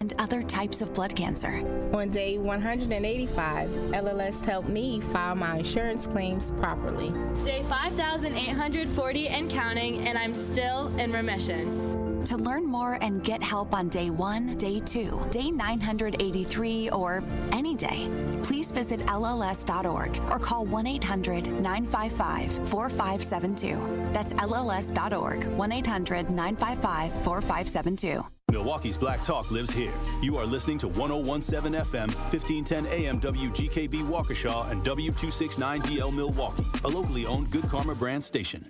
and other types of blood cancer. On day 185, LLS helped me file my insurance claims properly. Day 5,840 and counting, and I'm still in remission. To learn more and get help on day 1, day 2, day 983, or any day, please visit LLS.org or call 1-800-955-4572. That's LLS.org, 1-800-955-4572. Milwaukee's Black Talk lives here. You are listening to 1017 FM, 1510 AM WGKB Waukesha and W269DL Milwaukee, a locally owned Good Karma brand station.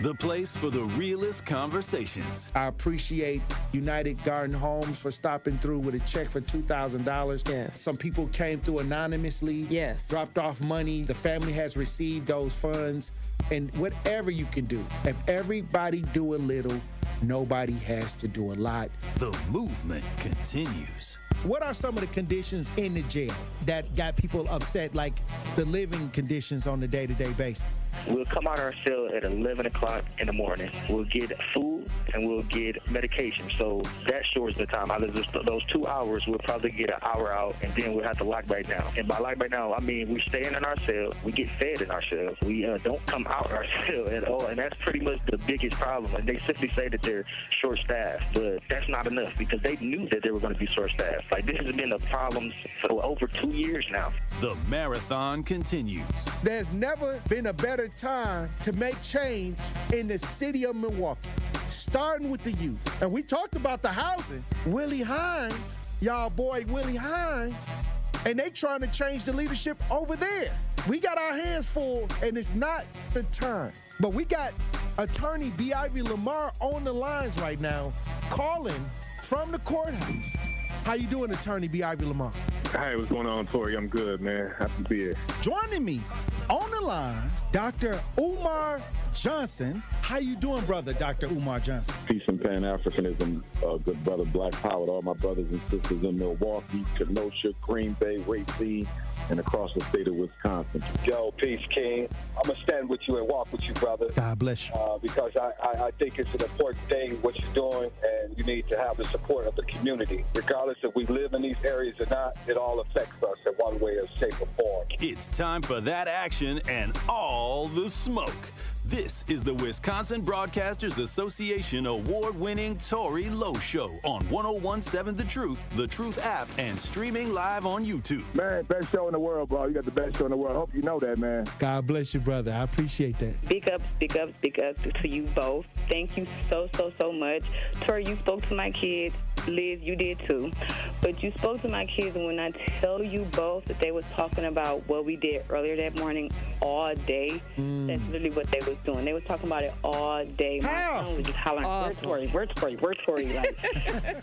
The place for the realest conversations. I appreciate United Garden Homes for stopping through with a check for $2,000. Yes. Some people came through anonymously. Yes. Dropped off money. The family has received those funds. And whatever you can do, if everybody do a little, nobody has to do a lot. The movement continues. What are some of the conditions in the jail that got people upset, like the living conditions on a day-to-day basis? We'll come out of our cell at 11 o'clock in the morning. We'll get food and we'll get medication. So that shortens the time. Out of those 2 hours, we'll probably get an hour out, and then we'll have to lock right now. And by lock right now, I mean we're staying in our cell. We get fed in our cell. We don't come out of our cell at all, and that's pretty much the biggest problem. And they simply say that they're short-staffed, but that's not enough because they knew that they were going to be short-staffed. Like, this has been a problem for over 2 years now. The marathon continues. There's never been a better time to make change in the city of Milwaukee, starting with the youth. And we talked about the housing. Willie Hines, y'all boy Willie Hines, and they trying to change the leadership over there. We got our hands full, and it's not the time. But we got attorney B. Ivy Lamar on the lines right now, calling from the courthouse. How you doing, attorney B. Ivy Lamar? Hey, what's going on, Tory? I'm good, man. Happy to be here. Joining me on the line, Dr. Umar Johnson. How you doing, brother, Dr. Umar Johnson? Peace and Pan-Africanism, good brother, Black Power, to all my brothers and sisters in Milwaukee, Kenosha, Green Bay, Racine, and across the state of Wisconsin. Yo, peace, King. I'm going to stand with you and walk with you, brother. God bless you. Because I think it's an important thing, what you're doing, and you need to have the support of the community. Regardless if we live in these areas or not, it all affects us in one way or shape or form. It's time for that action and all the smoke. This is the Wisconsin Broadcasters Association award-winning Tory Lowe Show on 1017 The Truth app, and streaming live on YouTube. Man, best show in the world, bro. You got the best show in the world. Hope you know that, man. God bless you, brother. I appreciate that. Big up to you both. Thank you so much. Tory, you spoke to my kids. Liz, you did too. But you spoke to my kids, and when I tell you both that they was talking about what we did earlier that morning all day, that's literally what they was doing. They was talking about it all day. My son was just hollering, awesome. Where's Tory? Like,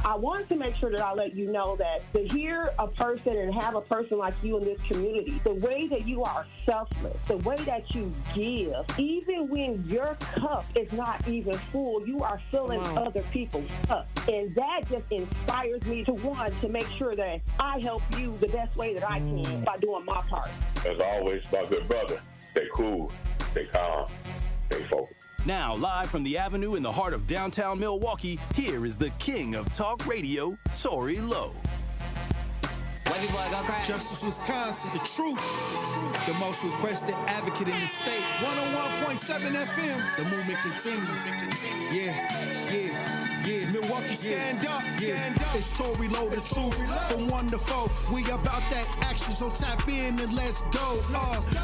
I wanted to make sure that I let you know that to hear a person and have a person like you in this community, the way that you are selfless, the way that you give, even when your cup is not even full, you are filling other people's cup. And that just inspires me to make sure that I help you the best way that I can by doing my part. As always, my good brother, stay cool, stay calm, stay focused. Now, live from the Avenue in the heart of downtown Milwaukee, here is the king of talk radio, Tory Lowe. Justice Wisconsin, the truth, the most requested advocate in the state. 101.7 FM, the movement continues. Yeah. Milwaukee, stand up. It's Tory Lowe, the truth, from 1 to 4. We about that action, so tap in and let's go.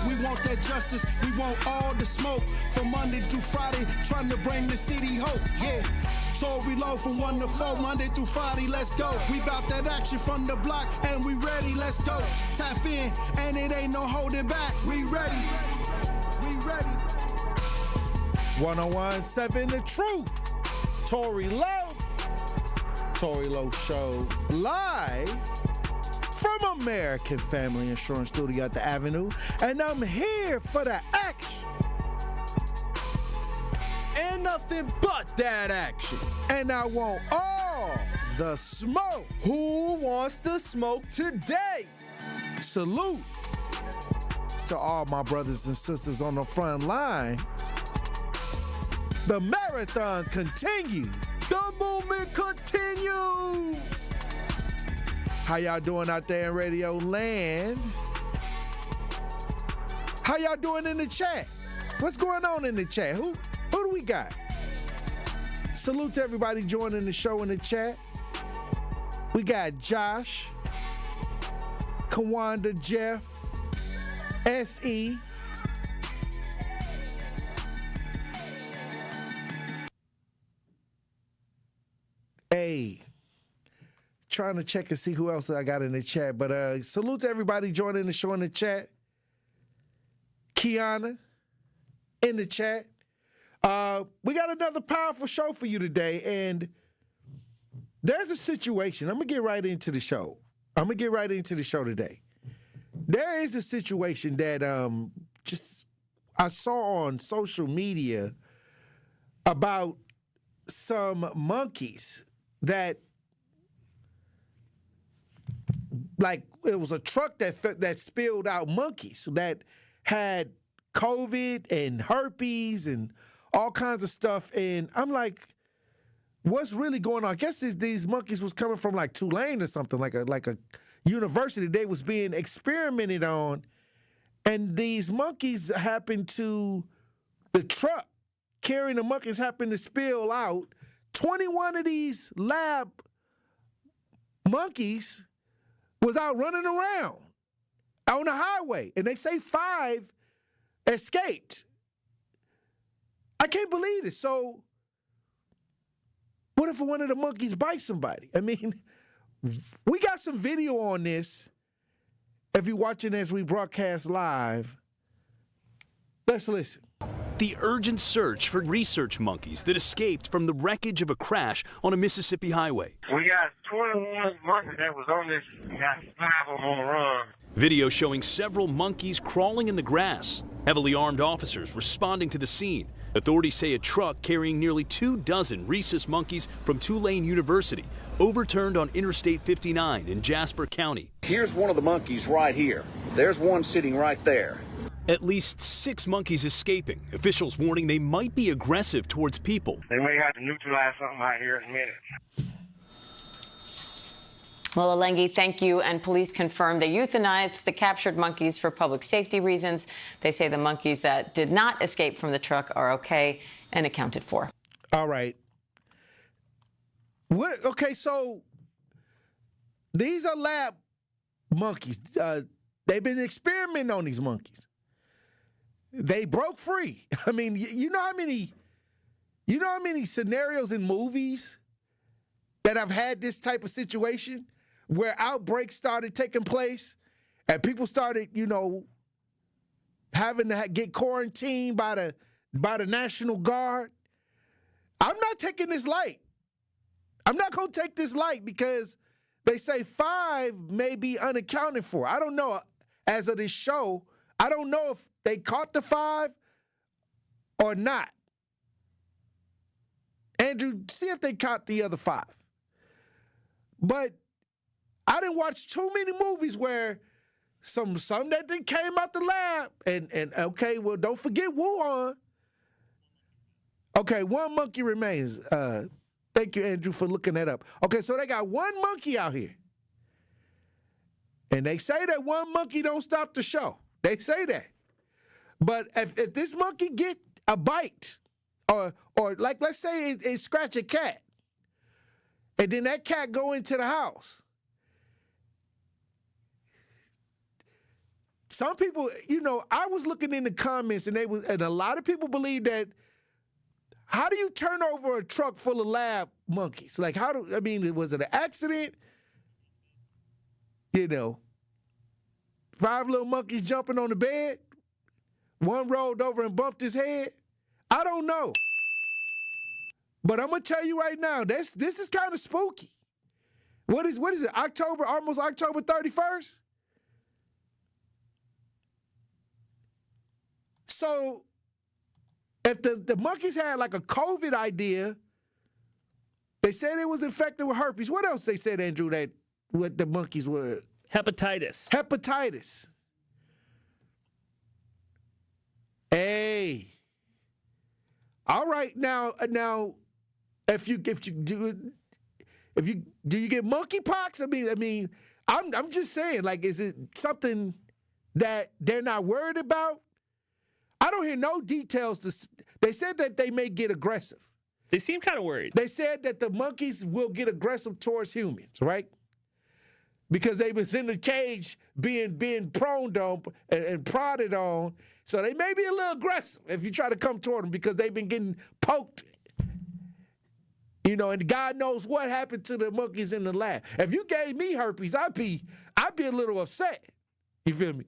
We want that justice, we want all the smoke. From Monday through Friday, trying to bring the city hope. Yeah. Tory Lowe from 1 to 4, Monday through Friday, let's go. We bout that action from the block, and we ready, let's go. Tap in, and it ain't no holding back. We ready. 101.7 The Truth. Tory Lowe Show, live from American Family Insurance Studio at the Avenue, and I'm here for the action. And nothing but that action. And I want all the smoke. Who wants the smoke today? Salute to all my brothers and sisters on the front line. The marathon continues. The movement continues. How y'all doing out there in Radio Land? How y'all doing in the chat? What's going on in the chat? Who do we got? Salute to everybody joining the show in the chat. We got Josh, Kawanda, Jeff, S.E. Hey, trying to check and see who else I got in the chat. But salute to everybody joining the show in the chat. Kiana in the chat. We got another powerful show for you today, and there's a situation. I'm going to get right into the show. Today. There is a situation that I saw on social media about some monkeys that, like, it was a truck that spilled out monkeys that had COVID and herpes and all kinds of stuff. And I'm like, what's really going on? I guess these monkeys was coming from like Tulane or something, like a university they was being experimented on. And these monkeys the truck carrying the monkeys happened to spill out. 21 of these lab monkeys was out running around on the highway. And they say 5 escaped. I can't believe it. So what if one of the monkeys bites somebody? I mean, we got some video on this. If you're watching as we broadcast live, let's listen. The urgent search for research monkeys that escaped from the wreckage of a crash on a Mississippi highway. We got 21 monkeys that was on this. We got 5 of them on the run. Video showing several monkeys crawling in the grass. Heavily armed officers responding to the scene. Authorities say a truck carrying nearly 24 rhesus monkeys from Tulane University overturned on Interstate 59 in Jasper County. Here's one of the monkeys right here. There's one sitting right there. At least 6 monkeys escaping. Officials warning they might be aggressive towards people. They may have to neutralize something out here in a minute. Well, Alengi, thank you. And police confirmed they euthanized the captured monkeys for public safety reasons. They say the monkeys that did not escape from the truck are okay and accounted for. All right. Okay, so these are lab monkeys. They've been experimenting on these monkeys. They broke free. I mean, you know how many scenarios in movies that have had this type of situation where outbreaks started taking place and people started, having to get quarantined by the National Guard. I'm not taking this light. I'm not going to take this light because they say 5 may be unaccounted for. I don't know. As of this show, I don't know if they caught the 5 or not. Andrew, see if they caught the other 5. But I didn't watch too many movies where some that came out the lab and okay, well, don't forget Wuhan. Okay, 1 monkey remains. Thank you, Andrew, for looking that up. Okay, so they got 1 monkey out here. And they say that 1 monkey don't stop the show. They say that. But if this monkey get a bite, or like let's say it scratch a cat, and then that cat go into the house. Some people, I was looking in the comments and a lot of people believe that, how do you turn over a truck full of lab monkeys? Like, was it an accident? 5 little monkeys jumping on the bed. 1 rolled over and bumped his head. I don't know. But I'm going to tell you right now, this is kind of spooky. What is it? Almost October 31st? So if the monkeys had like a COVID idea, they said it was infected with herpes. What else they said, Andrew, that what the monkeys were? Hepatitis. Hey. All right, now, if you get monkeypox? I mean, I'm just saying, like, is it something that they're not worried about? I don't hear no details. They said that they may get aggressive. They seem kind of worried. They said that the monkeys will get aggressive towards humans, right? Because they've been in the cage being prone on and prodded on. So they may be a little aggressive if you try to come toward them because they've been getting poked. You know, and God knows what happened to the monkeys in the lab. If you gave me herpes, I'd be a little upset. You feel me?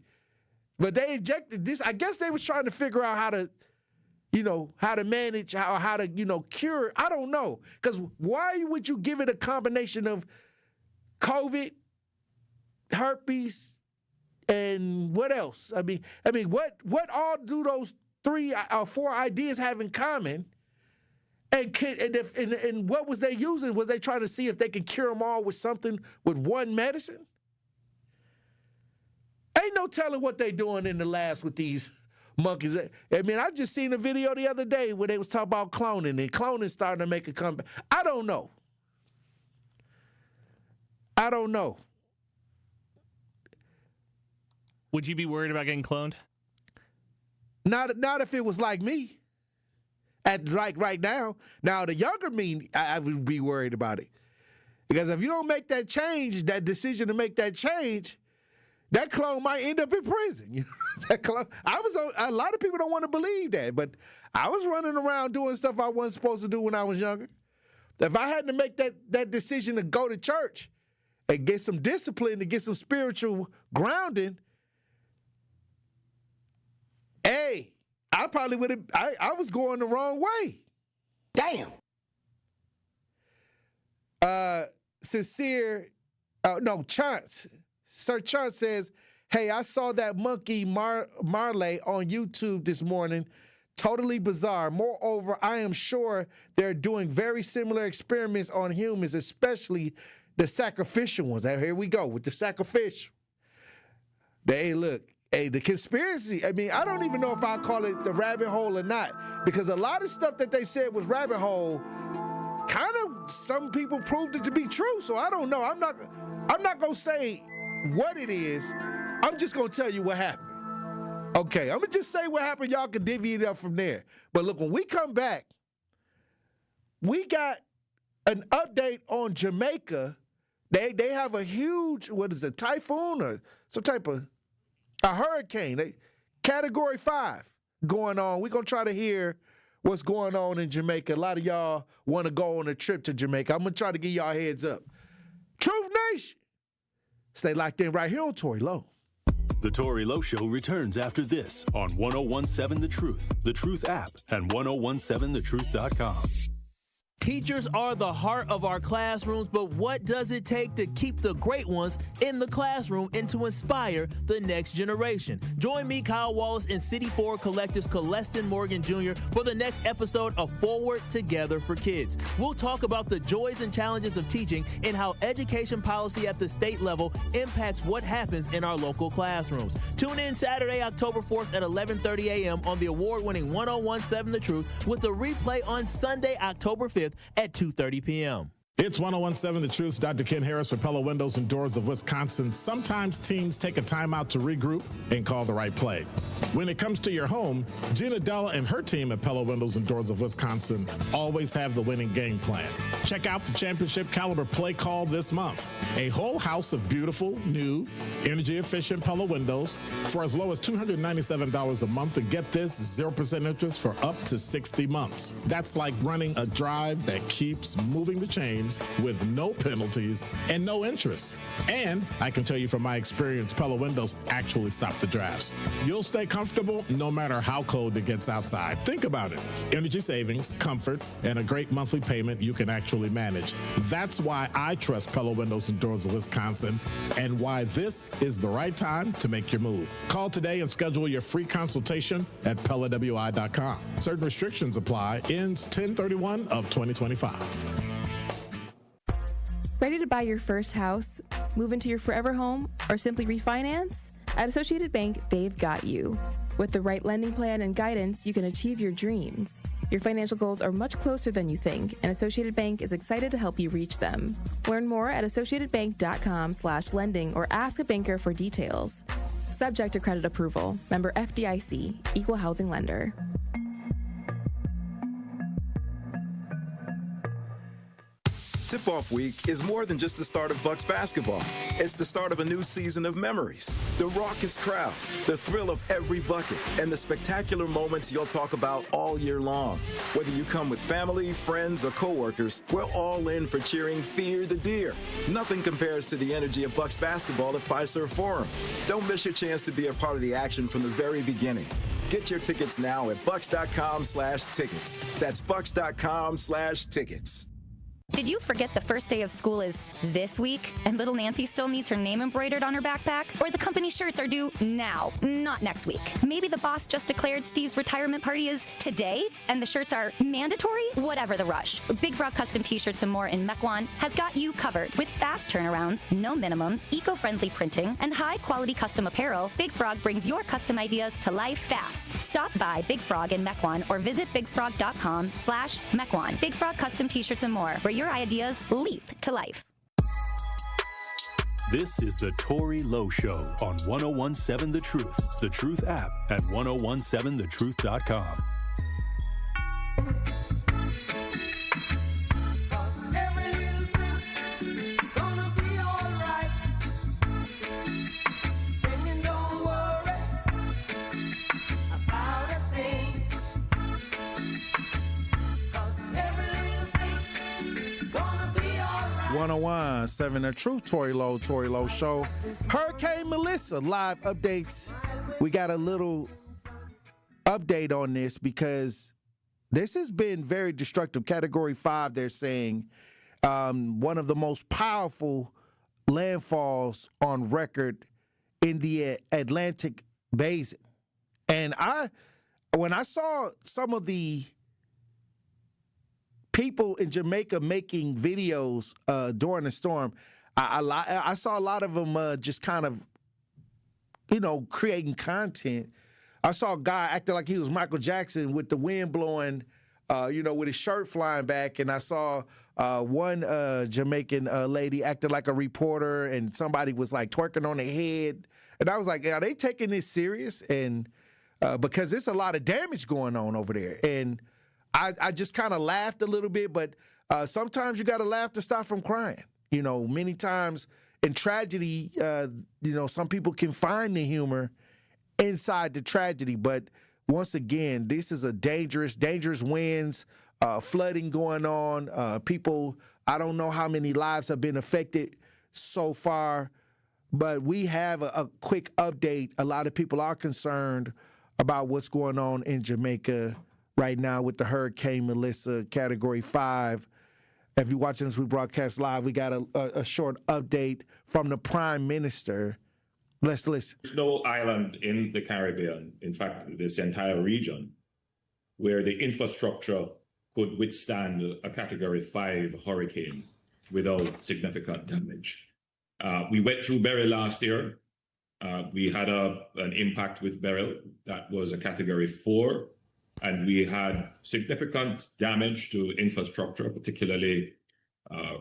But they injected this. I guess they was trying to figure out how to manage, how to, cure. I don't know. Because why would you give it a combination of COVID, herpes, and what else? I mean, what all do those 3 or 4 ideas have in common? And what was they using? Was they trying to see if they could cure them all with something, with one medicine? Ain't no telling what they doing in the labs with these monkeys. I mean, I just seen a video the other day where they was talking about cloning, and cloning starting to make a comeback. I don't know. Would you be worried about getting cloned? Not if it was like me. Right now. Now, the younger me, I would be worried about it. Because if you don't make that change, that decision to make that change, that clone might end up in prison. That clone, a lot of people don't want to believe that, but I was running around doing stuff I wasn't supposed to do when I was younger. If I had to make that decision to go to church and get some discipline, to get some spiritual grounding, hey, I probably would have, I was going the wrong way. Damn. Chance. Sir Chance says, hey, I saw that monkey Marley on YouTube this morning. Totally bizarre. Moreover, I am sure they're doing very similar experiments on humans, especially the sacrificial ones. Here we go with the sacrificial. Hey, look. Hey, the conspiracy, I mean, I don't even know if I'll call it the rabbit hole or not, because a lot of stuff that they said was rabbit hole, kind of some people proved it to be true, so I don't know. I'm not going to say what it is. I'm just going to tell you what happened. Okay, I'm going to just say what happened. Y'all can divvy it up from there. But look, when we come back, we got an update on Jamaica. They have a huge, typhoon or some type of a hurricane, Category 5 going on. We're going to try to hear what's going on in Jamaica. A lot of y'all want to go on a trip to Jamaica. I'm going to try to give y'all a heads up. Truth Nation. Stay locked in right here on Tory Lowe. The Tory Lowe Show returns after this on 1017 The Truth app and 1017thetruth.com. Teachers are the heart of our classrooms, but what does it take to keep the great ones in the classroom and to inspire the next generation? Join me, Kyle Wallace, and City 4 Collective's Coleston Morgan Jr. for the next episode of Forward Together for Kids. We'll talk about the joys and challenges of teaching and how education policy at the state level impacts what happens in our local classrooms. Tune in Saturday, October 4th at 11:30 a.m. on the award-winning 1017 The Truth with a replay on Sunday, October 5th at 2:30 p.m. It's 1017 The Truth. Dr. Ken Harris for Pella Windows and Doors of Wisconsin. Sometimes teams take a timeout to regroup and call the right play. When it comes to your home, Gina Della and her team at Pella Windows and Doors of Wisconsin always have the winning game plan. Check out the championship caliber play call this month. A whole house of beautiful, new, energy-efficient Pella windows for as low as $297 a month, and get this, 0% interest for up to 60 months. That's like running a drive that keeps moving the chains with no penalties and no interest. And I can tell you from my experience, Pella Windows actually stop the drafts. You'll stay comfortable no matter how cold it gets outside. Think about it. Energy savings, comfort, and a great monthly payment you can actually manage. That's why I trust Pella Windows and Doors of Wisconsin, and why this is the right time to make your move. Call today and schedule your free consultation at PellaWI.com. Certain restrictions apply. Ends 10/31 of 2025. Ready to buy your first house, move into your forever home, or simply refinance? At Associated Bank, they've got you. With the right lending plan and guidance, you can achieve your dreams. Your financial goals are much closer than you think, and Associated Bank is excited to help you reach them. Learn more at associatedbank.com/lending or ask a banker for details. Subject to credit approval. Member FDIC, Equal Housing Lender. Tip-off week is more than just the start of Bucks basketball. It's the start of a new season of memories. The raucous crowd, the thrill of every bucket, and the spectacular moments you'll talk about all year long. Whether you come with family, friends, or coworkers, we're all in for cheering Fear the Deer. Nothing compares to the energy of Bucks basketball at Fiserv Forum. Don't miss your chance to be a part of the action from the very beginning. Get your tickets now at bucks.com/tickets. That's bucks.com/tickets. Did you forget the first day of school is this week and little Nancy still needs her name embroidered on her backpack? Or the company shirts are due now, not next week? Maybe the boss just declared Steve's retirement party is today and the shirts are mandatory? Whatever the rush. Big Frog Custom T-shirts and more in Mequon has got you covered. With fast turnarounds, no minimums, eco-friendly printing, and high-quality custom apparel, Big Frog brings your custom ideas to life fast. Stop by Big Frog in Mequon or visit bigfrog.com/Mequon. Big Frog Custom T-shirts and more, where your ideas leap to life. This is the Tory Lowe Show on 1017 The Truth app at 1017thetruth.com. Seven The Truth, Tory Lowe Show. Hurricane Melissa live updates. We got a little update on this because this has been very destructive. Category 5, they're saying, one of the most powerful landfalls on record in the Atlantic Basin. And when I saw some of the people in Jamaica making videos during the storm, I saw a lot of them just kind of, creating content. I saw a guy acting like he was Michael Jackson with the wind blowing, with his shirt flying back. And I saw one Jamaican lady acting like a reporter, and somebody was like twerking on their head. And I was like, are they taking this serious? And because there's a lot of damage going on over there. And I just kind of laughed a little bit, but sometimes you got to laugh to stop from crying. Many times in tragedy, some people can find the humor inside the tragedy. But once again, this is a dangerous winds, flooding going on. People, I don't know how many lives have been affected so far, but we have a quick update. A lot of people are concerned about what's going on in Jamaica right now with the Hurricane Melissa, Category 5. If you're watching this, we broadcast live. We got a short update from the Prime Minister. Let's listen. There's no island in the Caribbean, in fact, this entire region, where the infrastructure could withstand a Category 5 hurricane without significant damage. We went through Beryl last year. We had an impact with Beryl that was a Category 4. And we had significant damage to infrastructure, particularly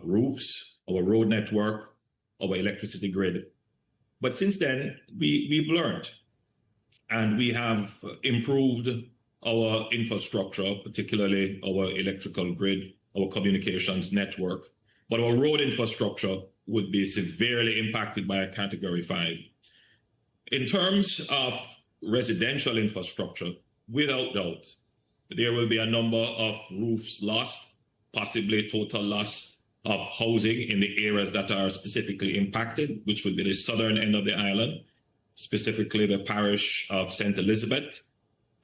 roofs, our road network, our electricity grid. But since then, we've learned, and we have improved our infrastructure, particularly our electrical grid, our communications network. But our road infrastructure would be severely impacted by a Category 5. In terms of residential infrastructure, without doubt, there will be a number of roofs lost, possibly total loss of housing in the areas that are specifically impacted, which would be the southern end of the island, specifically the parish of St. Elizabeth,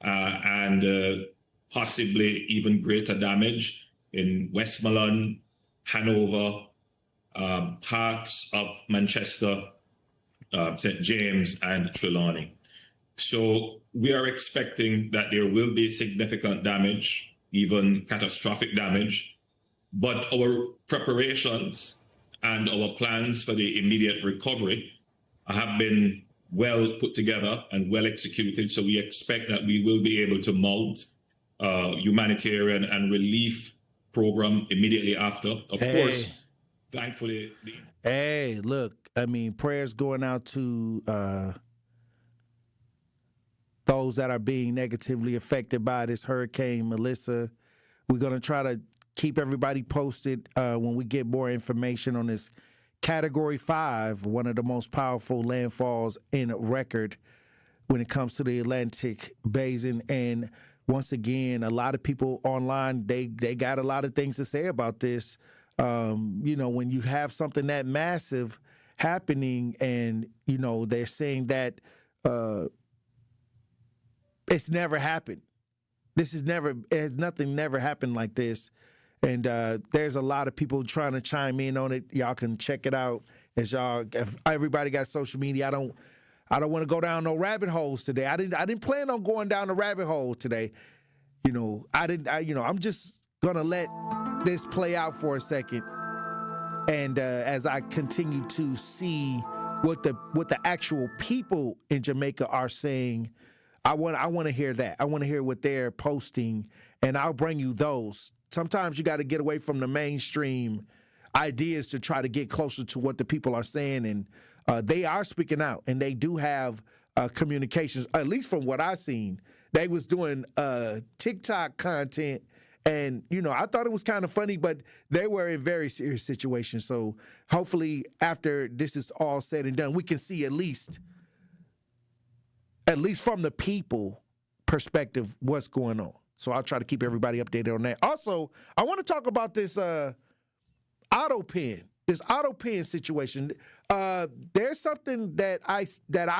and possibly even greater damage in Westmoreland, Hanover, parts of Manchester, St. James, and Trelawney. So we are expecting that there will be significant damage, even catastrophic damage, but our preparations and our plans for the immediate recovery have been well put together and well executed. So we expect that we will be able to mount humanitarian and relief program immediately after. Of course, thankfully. Hey, look, I mean, prayers going out to those that are being negatively affected by this Hurricane Melissa. We're going to try to keep everybody posted when we get more information on this Category 5, one of the most powerful landfalls in record when it comes to the Atlantic Basin. And once again, a lot of people online, they got a lot of things to say about this. You know, when you have something that massive happening and, you know, they're saying that it's never happened. Nothing never happened like this. And there's a lot of people trying to chime in on it. Y'all can check it out. If everybody got social media, I don't want to go down no rabbit holes today. I didn't plan on going down a rabbit hole today. You know, I'm just gonna let this play out for a second. And as I continue to see what the actual people in Jamaica are saying, I want to hear that. I want to hear what they're posting, and I'll bring you those. Sometimes you got to get away from the mainstream ideas to try to get closer to what the people are saying, and they are speaking out, and they do have communications, at least from what I've seen. They was doing TikTok content, and, you know, I thought it was kind of funny, but they were in very serious situations. So hopefully after this is all said and done, we can see at least from the people perspective what's going on. So I'll try to keep everybody updated on that. Also, I want to talk about this auto pen situation. There's something that I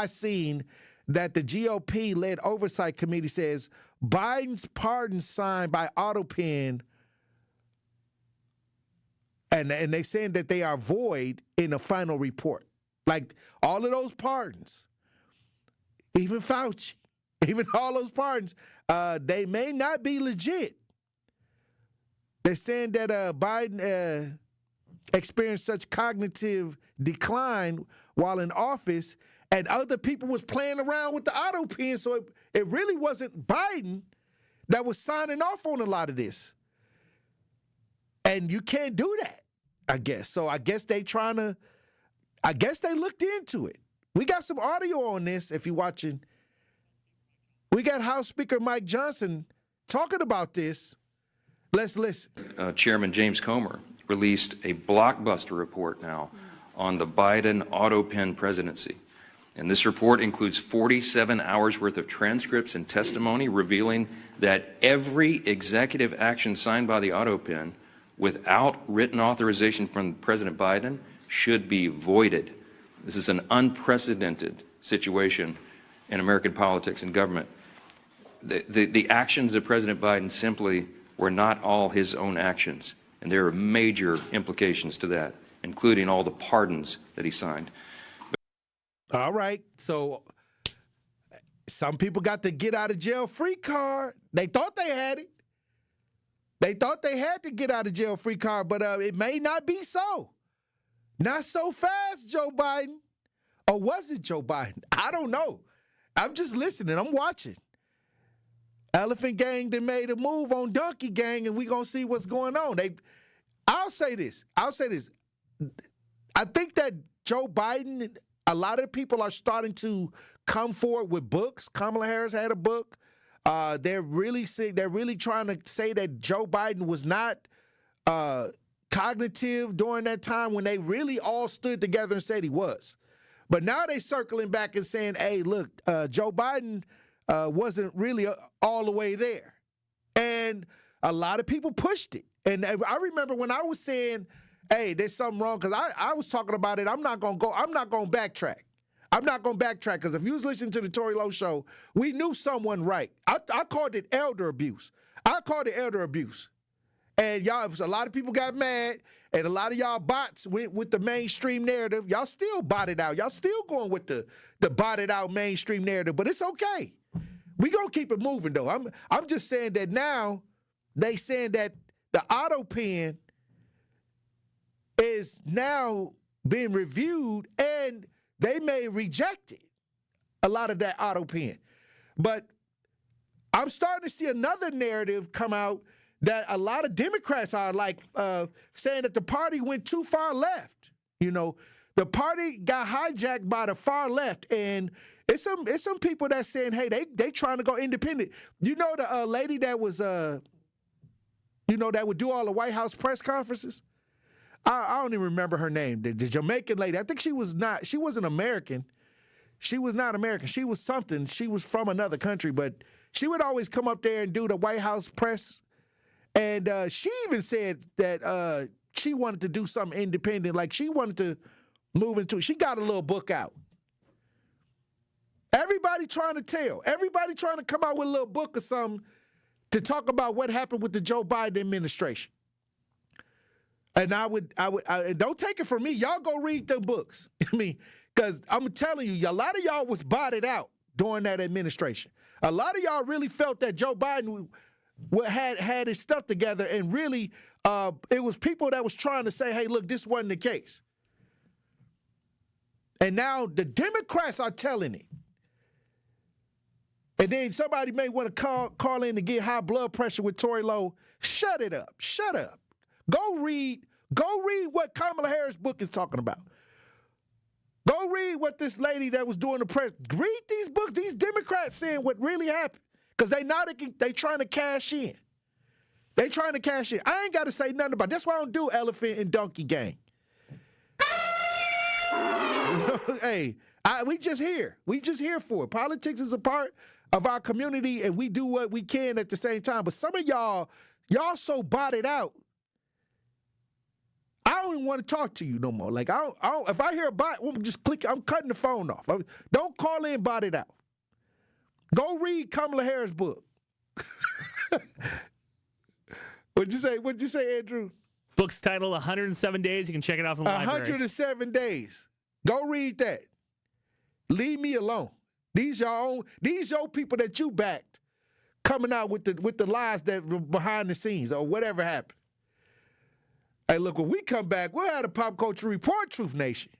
seen that the GOP-led oversight committee says Biden's pardon signed by auto pen, and they saying that they are void in the final report. Like all of those pardons, even Fauci, even all those pardons, they may not be legit. They're saying that Biden experienced such cognitive decline while in office, and other people was playing around with the auto pen, so it really wasn't Biden that was signing off on a lot of this. And you can't do that, I guess. So I guess they looked into it. We got some audio on this if you're watching. We got House Speaker Mike Johnson talking about this. Let's listen. Chairman James Comer released a blockbuster report now on the Biden auto pen presidency. And this report includes 47 hours worth of transcripts and testimony revealing that every executive action signed by the auto pen without written authorization from President Biden should be voided. This is an unprecedented situation in American politics and government. The actions of President Biden simply were not all his own actions, and there are major implications to that, including all the pardons that he signed. All right, so some people got the get out of jail free card. They thought they had it. They thought they had the get out of jail free card, but it may not be so. Not so fast, Joe Biden. Or was it Joe Biden? I don't know. I'm just listening. I'm watching. Elephant Gang done made a move on Donkey Gang, and we going to see what's going on. I'll say this. I think that Joe Biden, a lot of people are starting to come forward with books. Kamala Harris had a book. They're really trying to say that Joe Biden was not cognitive during that time when they really all stood together and said he was. But now they circling back and saying, hey, look, Joe Biden wasn't really all the way there. And a lot of people pushed it. And I remember when I was saying, hey, there's something wrong, because I was talking about it. I'm not going to backtrack. I'm not going to backtrack, because if you was listening to the Tory Lowe show, we knew someone right. I called it elder abuse. And y'all, a lot of people got mad, and a lot of y'all bots went with the mainstream narrative. Y'all still bot it out. Y'all still going with the botted out mainstream narrative, but it's okay. We gonna keep it moving though. I'm just saying that now they saying that the auto pen is now being reviewed and they may reject it. a lot of that auto pen. But I'm starting to see another narrative come out that a lot of Democrats are like saying that the party went too far left. You know, the party got hijacked by the far left, and it's some people that's saying, hey, they trying to go independent. You know, the lady that was that would do all the White House press conferences. I don't even remember her name. The Jamaican lady. I think she wasn't American. She was not American. She was something. She was from another country, but she would always come up there and do the White House press. And she even said that she wanted to do something independent. Like she wanted to move into it. She got a little book out. Everybody trying to tell. Everybody trying to come out with a little book or something to talk about what happened with the Joe Biden administration. And I would don't take it from me. Y'all go read them books. I mean, because I'm telling you, a lot of y'all was botted out during that administration. A lot of y'all really felt that Joe Biden had his stuff together, and really it was people that was trying to say, hey, look, this wasn't the case. And now the Democrats are telling it. And then somebody may want to call in to get high blood pressure with Tory Lowe. Shut it up. Shut up. Go read what Kamala Harris' book is talking about. Go read what this lady that was doing the press. Read these books. These Democrats saying what really happened. Because they trying to cash in. They trying to cash in. I ain't got to say nothing about it. That's why I don't do elephant and donkey gang. Hey, we just here. We just here for it. Politics is a part of our community, and we do what we can at the same time. But some of y'all so botted out, I don't even want to talk to you no more. Like, if I hear a bot, I'm cutting the phone off. Don't call in botted out. Go read Kamala Harris' book. What'd you say, Andrew? Book's titled 107 Days. You can check it out from the library. 107 Days. Go read that. Leave me alone. These your people that you backed coming out with the lies that were behind the scenes or whatever happened. Hey, look, when we come back, we'll have a Pop Culture Report, Truth Nation.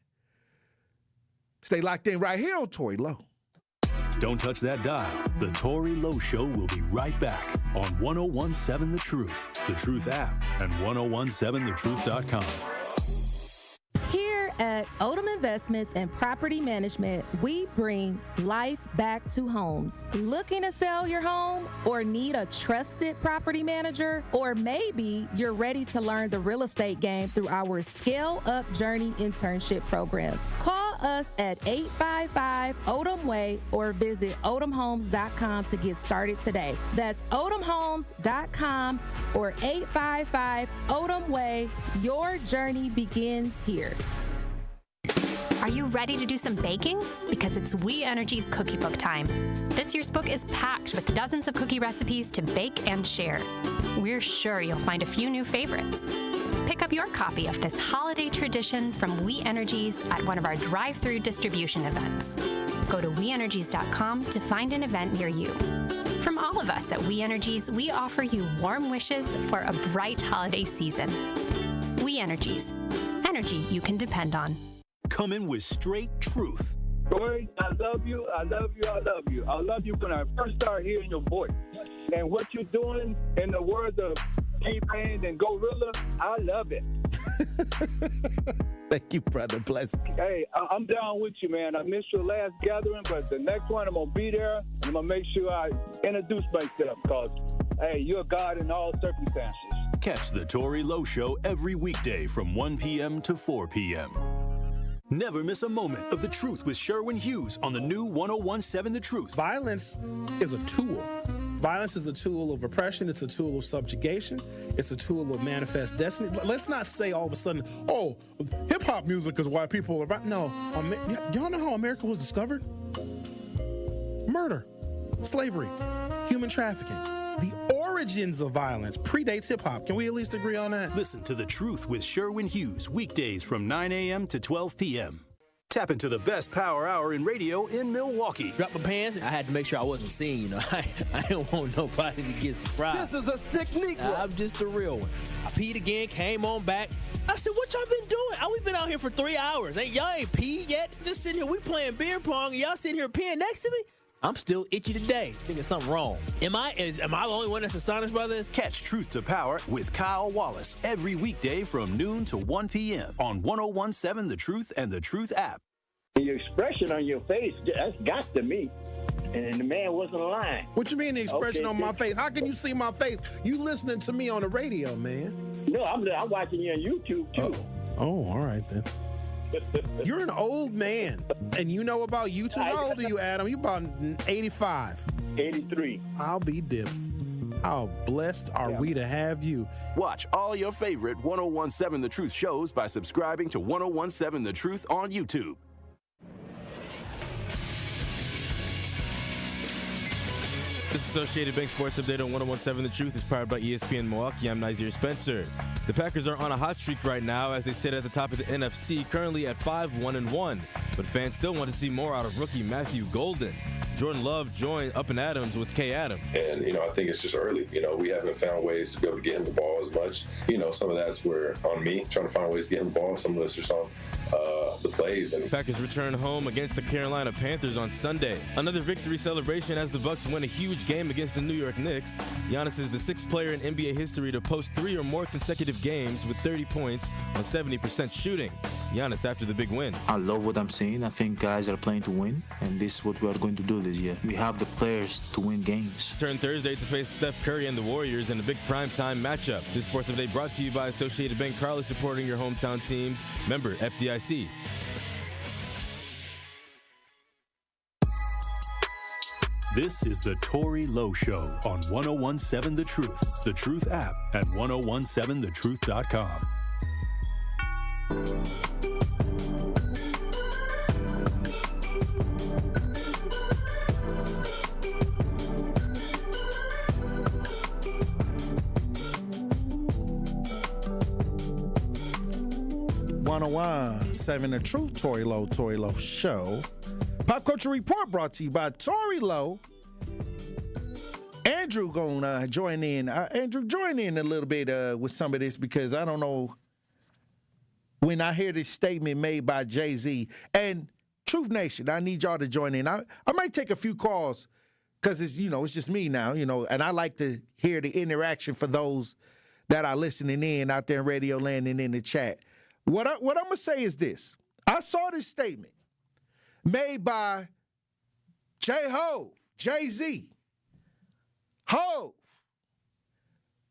Stay locked in right here on Tory Lowe. Don't touch that dial. The Tory Lowe Show will be right back on 1017 The Truth, The Truth app, and 1017thetruth.com. Here at Odom Investments and Property Management, we bring life back to homes. Looking to sell your home or need a trusted property manager? Or maybe you're ready to learn the real estate game through our Scale Up Journey internship program. Call us at 855-ODOM-WAY or visit odomhomes.com to get started today. That's odomhomes.com or 855-ODOM-WAY. Your journey begins here. Are you ready to do some baking? Because it's We Energy's cookie book time. This year's book is packed with dozens of cookie recipes to bake and share. We're sure you'll find a few new favorites. Pick up your copy of this holiday tradition from We Energies at one of our drive-through distribution events. Go to WeEnergies.com to find an event near you. From all of us at We Energies, we offer you warm wishes for a bright holiday season. We Energies. Energy you can depend on. Coming with straight truth. Tory, I love you. I love you. I love you. I love you when I first started hearing your voice. And what you're doing, in the words of T-Pain and Gorilla, I love it. Thank you, brother. Bless. Hey, I'm down with you, man. I missed your last gathering, but the next one, I'm going to be there, and I'm going to make sure I introduce myself, because, hey, you're God in all circumstances. Catch the Tory Lowe Show every weekday from 1 p.m. to 4 p.m. Never miss a moment of The Truth with Sherwin Hughes on the new 1017 The Truth. Violence is a tool. Violence is a tool of oppression. It's a tool of subjugation. It's a tool of manifest destiny. Let's not say all of a sudden, oh, hip-hop music is why people are... No. Y'all know how America was discovered? Murder, slavery, human trafficking. The origins of violence predates hip-hop. Can we at least agree on that? Listen to The Truth with Sherwin Hughes, weekdays from 9 a.m. to 12 p.m. Tap into the best power hour in radio in Milwaukee. Dropped my pants. I had to make sure I wasn't seen. You know, I didn't want nobody to get surprised. This is a sick Negro. I'm just a real one. I peed again, came on back, I said, what y'all been doing? We've been out here for 3 hours. Y'all ain't peed yet? Just sitting here, we playing beer pong, and y'all sitting here peeing next to me? I'm still itchy today, thinking something wrong. Am I the only one that's astonished by this? Catch Truth to Power with Kyle Wallace every weekday from noon to 1 p.m. on 101.7 The Truth and The Truth app. Your expression on your face, that's got to me. And the man wasn't lying. What you mean the expression on my face? How can you see my face? You listening to me on the radio, man. No, I'm watching you on YouTube, too. Oh, all right, then. You're an old man, and you know about YouTube. How old are you, Adam? You about 85. 83. I'll be dipped. How blessed are we to have you? Watch all your favorite 101.7 The Truth shows by subscribing to 101.7 The Truth on YouTube. This Associated Bank Sports Update on 101.7 The Truth is powered by ESPN Milwaukee. I'm Nazir Spencer. The Packers are on a hot streak right now as they sit at the top of the NFC, currently at 5-1-1. But fans still want to see more out of rookie Matthew Golden. Jordan Love joined Up and Adams with K. Adam. And, I think it's just early. We haven't found ways to be able to get him the ball as much. Some of that's on me, trying to find ways to get him the ball. Some of this is on the plays. And Packers return home against the Carolina Panthers on Sunday. Another victory celebration as the Bucks win a huge game against the New York Knicks. Giannis is the sixth player in NBA history to post 3 or more consecutive games with 30 points on 70% shooting. Giannis after the big win. I love what I'm seeing. I think guys are playing to win, and this is what we are going to do this year. We have the players to win games. Turn Thursday to face Steph Curry and the Warriors in a big primetime matchup. This sports update brought to you by Associated Bank, proudly supporting your hometown teams. Member FDIC. This is the Tory Lowe Show on 101.7 The Truth app, and 101.7thetruth.com. .7 The Truth, Tory Lowe Show. Pop Culture Report brought to you by Tory Lowe. Andrew gonna join in. Andrew, join in a little bit with some of this, because I don't know, when I hear this statement made by Jay-Z and Truth Nation, I need y'all to join in. I might take a few calls because it's just me now, and I like to hear the interaction for those that are listening in out there in Radio Land and in the chat. What I'm gonna say is this: I saw this statement made by J-Hove, Jay-Z. Hove.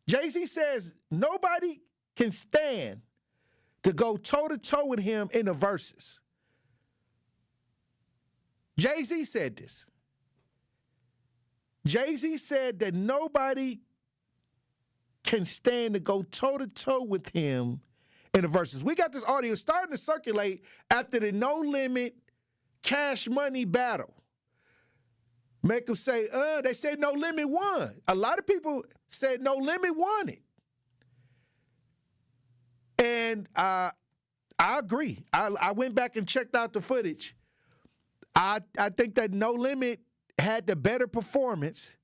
Jay-Z says nobody can stand to go toe-to-toe with him in the verses. Jay-Z said this. Jay-Z said that nobody can stand to go toe-to-toe with him in the verses. We got this audio starting to circulate after the No Limit Cash Money battle. Make them say, they said No Limit won. A lot of people said No Limit won it. And I agree. I went back and checked out the footage. I think that No Limit had the better performance.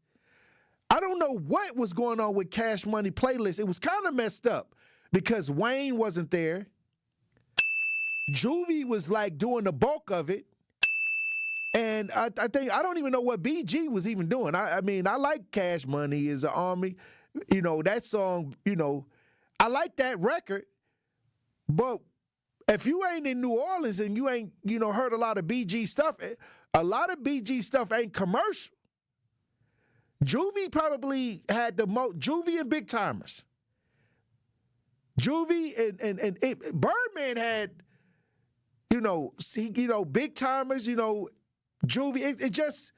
I don't know what was going on with Cash Money playlist. It was kind of messed up because Wayne wasn't there. Juvie was like doing the bulk of it. And I think, I don't even know what BG was even doing. I mean, I like Cash Money as an Army. That song, I like that record. But if you ain't in New Orleans and you ain't, heard a lot of BG stuff, a lot of BG stuff ain't commercial. Juvie probably had the most, Juvie and Big Timers. Juvie and Birdman had, Big Timers, Juvie. It just,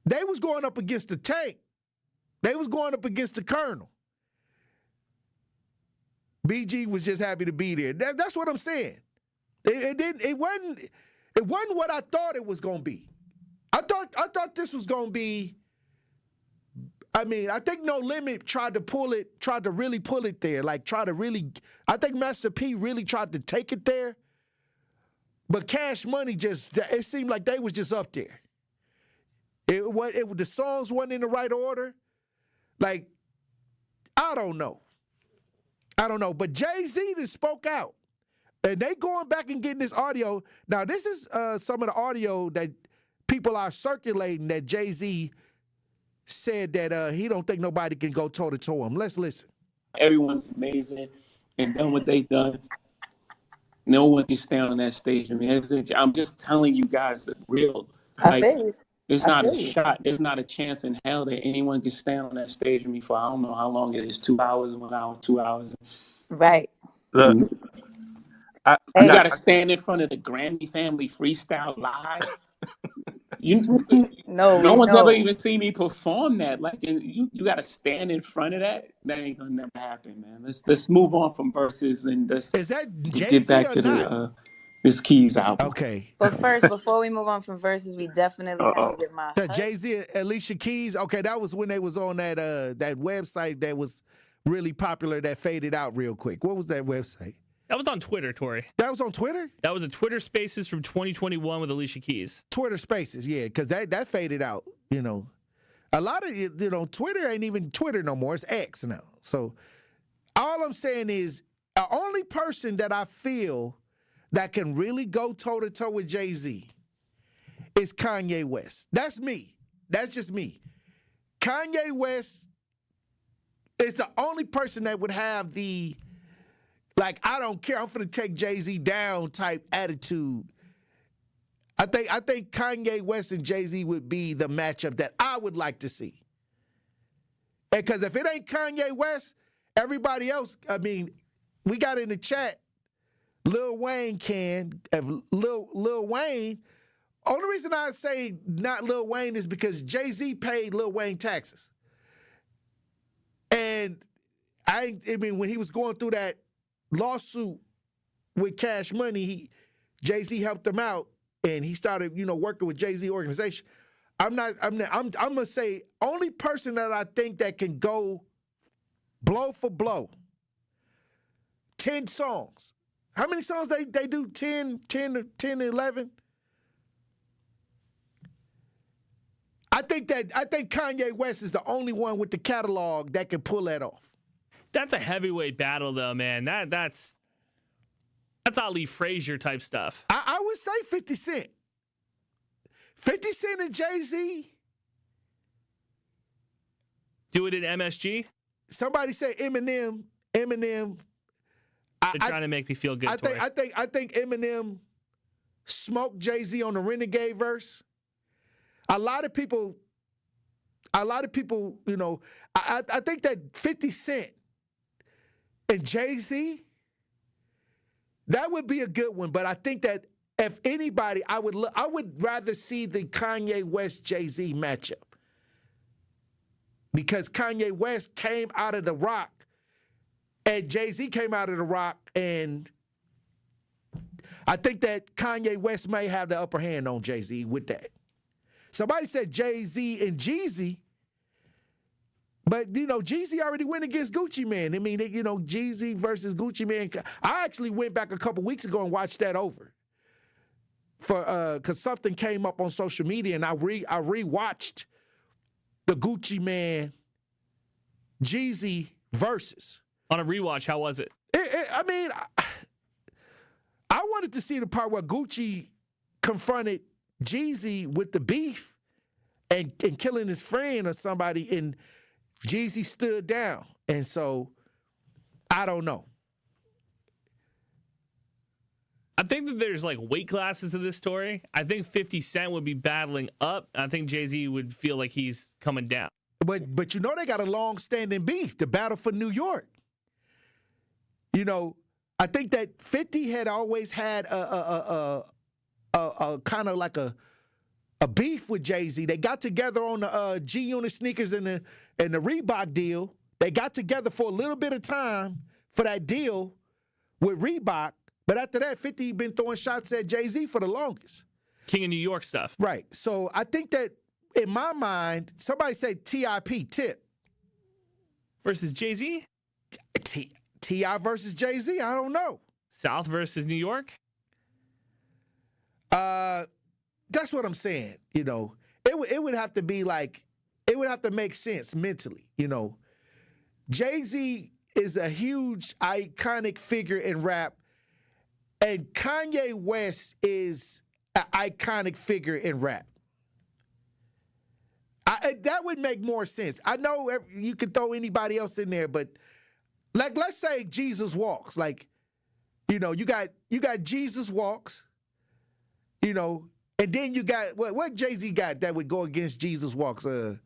they was going up against the Tank. They was going up against the Colonel. BG was just happy to be there. That's what I'm saying. It wasn't what I thought it was going to be. I thought this was going to be, I think No Limit tried to really pull it there. I think Master P really tried to take it there. But Cash Money it seemed like they was just up there. The songs weren't in the right order. I don't know. I don't know. But Jay-Z just spoke out. And they going back and getting this audio. Now, this is some of the audio that people are circulating that Jay-Z said that he don't think nobody can go toe-to-toe him. Let's listen. Everyone's amazing and done what they've done. No one can stand on that stage. I mean, I'm just telling you guys the real. I feel you. It's not a shot. There's not a chance in hell that anyone can stand on that stage with me for I don't know how long it is, 2 hours, 1 hour, 2 hours. Right. Look, you got to stand in front of the Grammy family freestyle live. No one's ever even seen me perform that. Like, you got to stand in front of that. That ain't gonna never happen, man. Let's move on from verses and let's get back to this Keys album. Okay. But first, before we move on from verses, we definitely have to get my The Jay-Z, Alicia Keys. Okay, that was when they was on that website that was really popular that faded out real quick. What was that website? That was on Twitter, Tory. That was on Twitter? That was a Twitter Spaces from 2021 with Alicia Keys. Twitter Spaces, yeah, because that faded out, you know. A lot of, Twitter ain't even Twitter no more. It's X now. So all I'm saying is the only person that I feel that can really go toe-to-toe with Jay-Z is Kanye West. That's me. That's just me. Kanye West is the only person that would have the, like, I don't care, I'm finna take Jay-Z down type attitude. I think Kanye West and Jay-Z would be the matchup that I would like to see. And because if it ain't Kanye West, everybody else, I mean, we got in the chat, Lil Wayne can. Lil Wayne, only reason I say not Lil Wayne is because Jay-Z paid Lil Wayne taxes. And I mean, when he was going through that lawsuit with Cash Money, Jay-Z helped him out, and he started, working with Jay-Z organization. I'm gonna say only person that I think that can go blow for blow. 10 songs. How many songs they do? 10, 11? I think Kanye West is the only one with the catalog that can pull that off. That's a heavyweight battle, though, man. That's Ali Frazier type stuff. I would say 50 Cent. 50 Cent and Jay-Z. Do it in MSG? Somebody said Eminem. They're trying to make me feel good. I think Eminem smoked Jay-Z on the Renegade verse. A lot of people, I think that 50 Cent and Jay-Z, that would be a good one. But I think that if anybody, I would rather see the Kanye West Jay-Z matchup, because Kanye West came out of the Rock and Jay-Z came out of the Rock, and I think that Kanye West may have the upper hand on Jay-Z with that. Somebody said Jay-Z and Jeezy, but, Jeezy already went against Gucci Mane. I mean, Jeezy versus Gucci Mane. I actually went back a couple weeks ago and watched that over because something came up on social media, and I rewatched the Gucci Mane Jeezy versus. On a rewatch, how was it? I wanted to see the part where Gucci confronted Jeezy with the beef and killing his friend or somebody, and Jeezy stood down. And so, I don't know. I think that there's weight classes to this story. I think 50 Cent would be battling up. I think Jay-Z would feel like he's coming down. But they got a long-standing beef, the battle for New York. I think that 50 had always had a kind of like a beef with Jay-Z. They got together on the G-Unit sneakers and the Reebok deal. They got together for a little bit of time for that deal with Reebok. But after that, 50 been throwing shots at Jay-Z for the longest. King of New York stuff. Right. So I think that in my mind, somebody said Tip. Versus Jay-Z? T.I. versus Jay-Z? I don't know. South versus New York? That's what I'm saying. It would have to be it would have to make sense mentally. Jay-Z is a huge, iconic figure in rap, and Kanye West is an iconic figure in rap. That would make more sense. I know you could throw anybody else in there, but like, let's say Jesus Walks. Like, you got Jesus Walks, and then you got what Jay-Z got that would go against Jesus Walks? The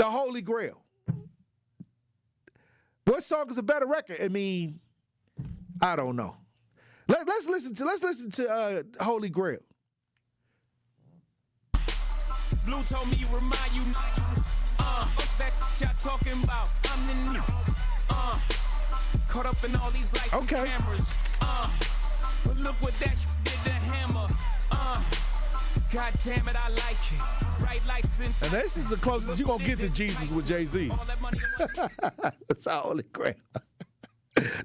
Holy Grail. What song is a better record? I mean, I don't know. Let's listen to Holy Grail. Blue told me you remind you, what's that y'all talking about? I'm the new, caught up in all these lights and cameras, but look what that did to Hammer, God damn it, I like it, bright lights and this is the closest you're going to get to Jesus with Jay-Z. That's our Holy Grail.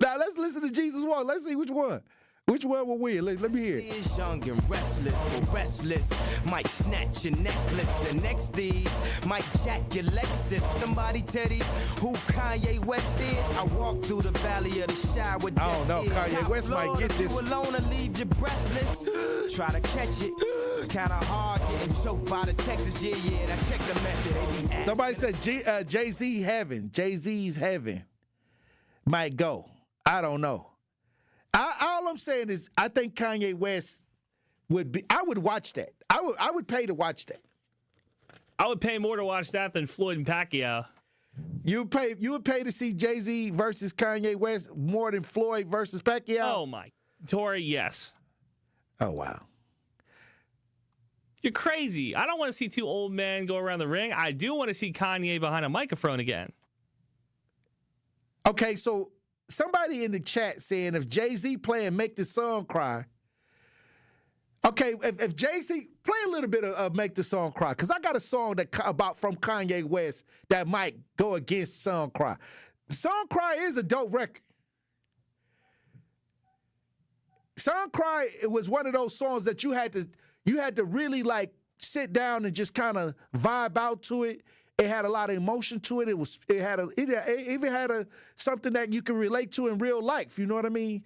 Now, let's listen to Jesus Walk. Let's see which one. Which one will win? Let me hear it. Is young and restless, might snatch your necklace, and next these might jack your Lexus. Somebody tell these who Kanye West is. I walk through the valley of the shadow with I don't know. Kanye West might get this. You alone and leave you breathless. Try to catch it. It's kind of hard getting choked by the Texas. Yeah. I check the method. Somebody said Jay-Z Heaven. Jay-Z's Heaven might go. I don't know. All I'm saying is I think Kanye West would be. I would watch that. I would pay to watch that. I would pay more to watch that than Floyd and Pacquiao. You would pay to see Jay-Z versus Kanye West more than Floyd versus Pacquiao? Oh my, Tory, yes. Oh wow. You're crazy. I don't want to see two old men go around the ring. I do want to see Kanye behind a microphone again. Okay, so somebody in the chat saying if Jay-Z playing Make the Song Cry. Okay, if Jay-Z play a little bit of Make the Song Cry, because I got a song from Kanye West that might go against Song Cry. Song Cry is a dope record. Song Cry, it was one of those songs that you had to really like sit down and just kind of vibe out to it. It had a lot of emotion to it. It even had something that you can relate to in real life. You know what I mean?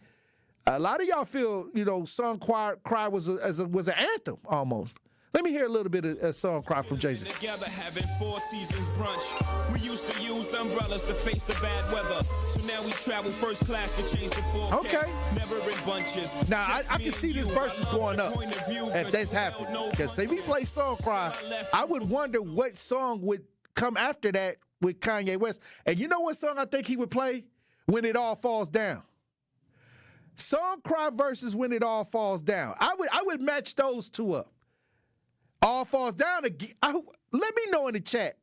A lot of y'all feel, Song Cry was an anthem almost. Let me hear a little bit of Song Cry from Jay-Z. Together having 4 seasons brunch. We used to use umbrellas to face the bad weather. So now we travel first class to change the forecast. Okay. Never in bunches. Now, I can see this verse is going up if this happened. Because if we play Song Cry, I would wonder what song would come after that with Kanye West. And you know what song I think he would play? When It All Falls Down. Song Cry versus When It All Falls Down. I would match those two up. All Falls Down again. Let me know in the chat.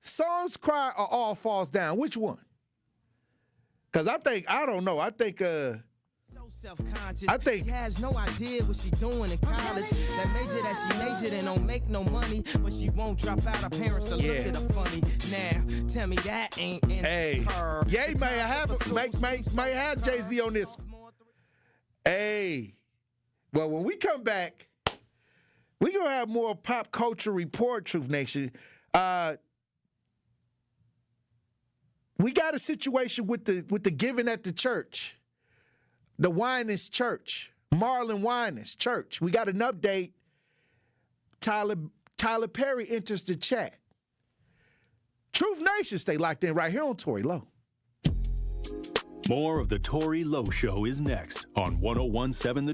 Songs Cry or All Falls Down? Which one? Because I think she has no idea what she doing in college. That major that she majored in don't make no money, but she won't drop out. Her parents will look at her funny. Now, tell me that ain't in her. Ye may have Jay-Z on this. Hey. Well, when we come back, we're going to have more pop culture report, Truth Nation. We got a situation with the giving at the church. The Winans Church, Marlon Winans Church. We got an update. Tyler Perry enters the chat. Truth Nation, stay locked in right here on Tory Lowe. More of the Tory Lowe Show is next on 1017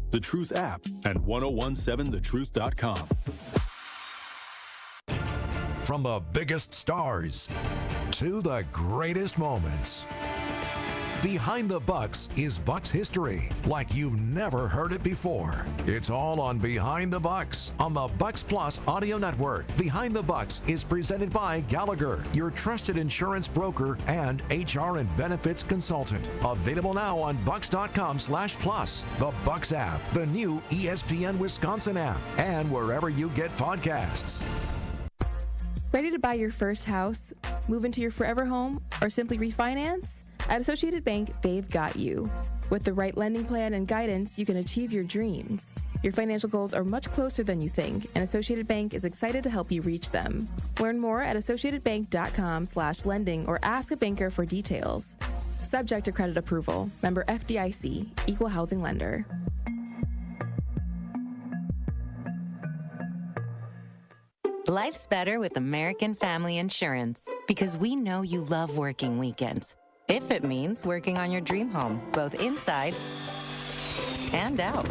The Truth app, and 1017thetruth.com. From the biggest stars to the greatest moments. Behind the Bucks is Bucks history like you've never heard it before. It's all on Behind the Bucks on the Bucks Plus audio network. Behind the Bucks is presented by Gallagher, your trusted insurance broker and HR and benefits consultant. Available now on bucks.com/plus, the Bucks app, the new ESPN Wisconsin app, and wherever you get podcasts. Ready to buy your first house, move into your forever home, or simply refinance? At Associated Bank, they've got you. With the right lending plan and guidance, you can achieve your dreams. Your financial goals are much closer than you think, and Associated Bank is excited to help you reach them. Learn more at associatedbank.com/lending or ask a banker for details. Subject to credit approval. Member FDIC. Equal housing lender. Life's better with American Family Insurance because we know you love working weekends. If it means working on your dream home, both inside and out.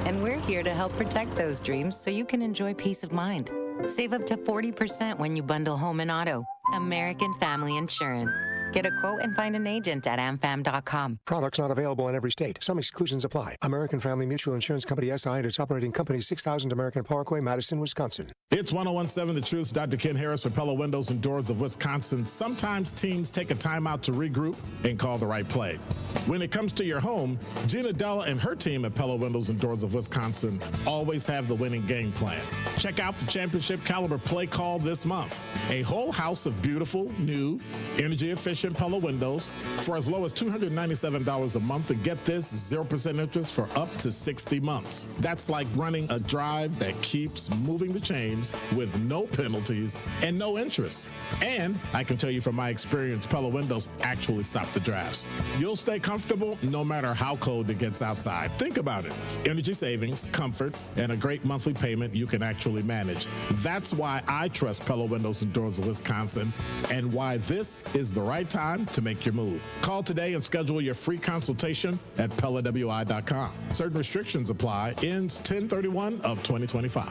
And we're here to help protect those dreams so you can enjoy peace of mind. Save up to 40% when you bundle home and auto. American Family Insurance. Get a quote and find an agent at amfam.com. Products not available in every state. Some exclusions apply. American Family Mutual Insurance Company, SI, and its operating company, 6000 American Parkway, Madison, Wisconsin. It's 1017 The Truth. Dr. Ken Harris for Pella Windows and Doors of Wisconsin. Sometimes teams take a timeout to regroup and call the right play. When it comes to your home, Gina Della and her team at Pella Windows and Doors of Wisconsin always have the winning game plan. Check out the championship caliber play call this month. A whole house of beautiful, new, energy-efficient Pella windows for as low as $297 a month, and get this, 0% interest for up to 60 months. That's like running a drive that keeps moving the chains with no penalties and no interest. And I can tell you from my experience, Pella windows actually stop the drafts. You'll stay comfortable no matter how cold it gets outside. Think about it. Energy savings, comfort, and a great monthly payment you can actually manage. That's why I trust Pella Windows and Doors of Wisconsin, and why this is the right time to make your move. Call today and schedule your free consultation at PellaWI.com. Certain restrictions apply. Ends 10/31 of 2025.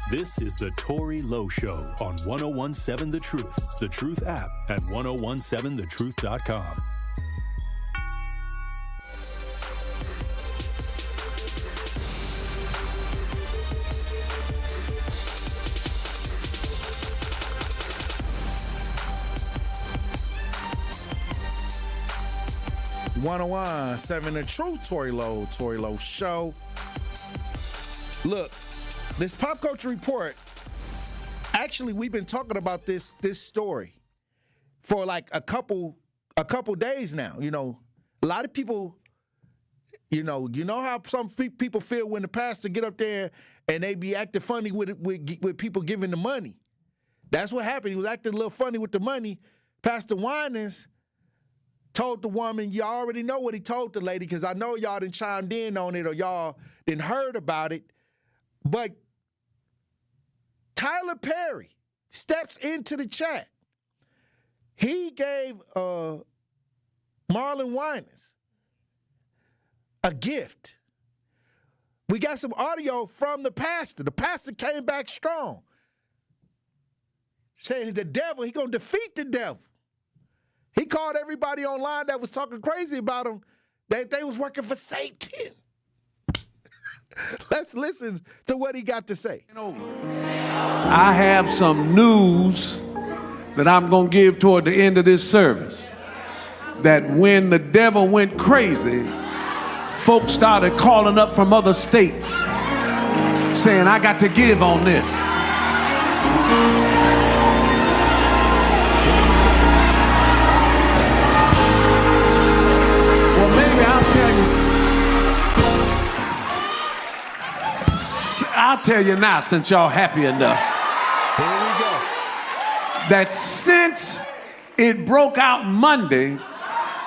This is the Tory Lowe Show on 1017 The Truth app, and 1017thetruth.com. The Truth, Tory Lowe Show. Look, this pop culture report, actually, we've been talking about this story for like a couple days now. You know, a lot of people, you know how some people feel when the pastor get up there and they be acting funny with people giving the money. That's what happened. He was acting a little funny with the money. Pastor Winans told the woman, you already know what he told the lady, because I know y'all done chimed in on it or y'all done heard about it. But Tyler Perry steps into the chat. He gave Marlon Winans a gift. We got some audio from the pastor. The pastor came back strong, saying the devil, he going to defeat the devil. He called everybody online that was talking crazy about him that they was working for Satan. Let's listen to what he got to say. I have some news that I'm going to give toward the end of this service. That when the devil went crazy, folks started calling up from other states saying, I got to give on this. I'll tell you now, since y'all happy enough. Here we go. That since it broke out Monday,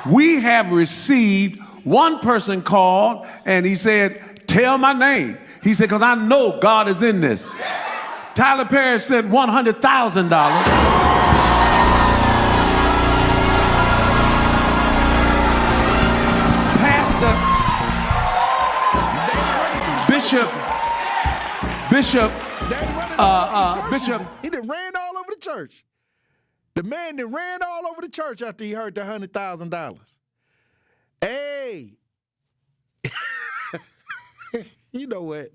we have received, one person called and he said, tell my name. He said, because I know God is in this. Tyler Perry said $100,000. Bishop, he done ran all over the church. The man that ran all over the church after he heard the $100,000. Hey, you know what?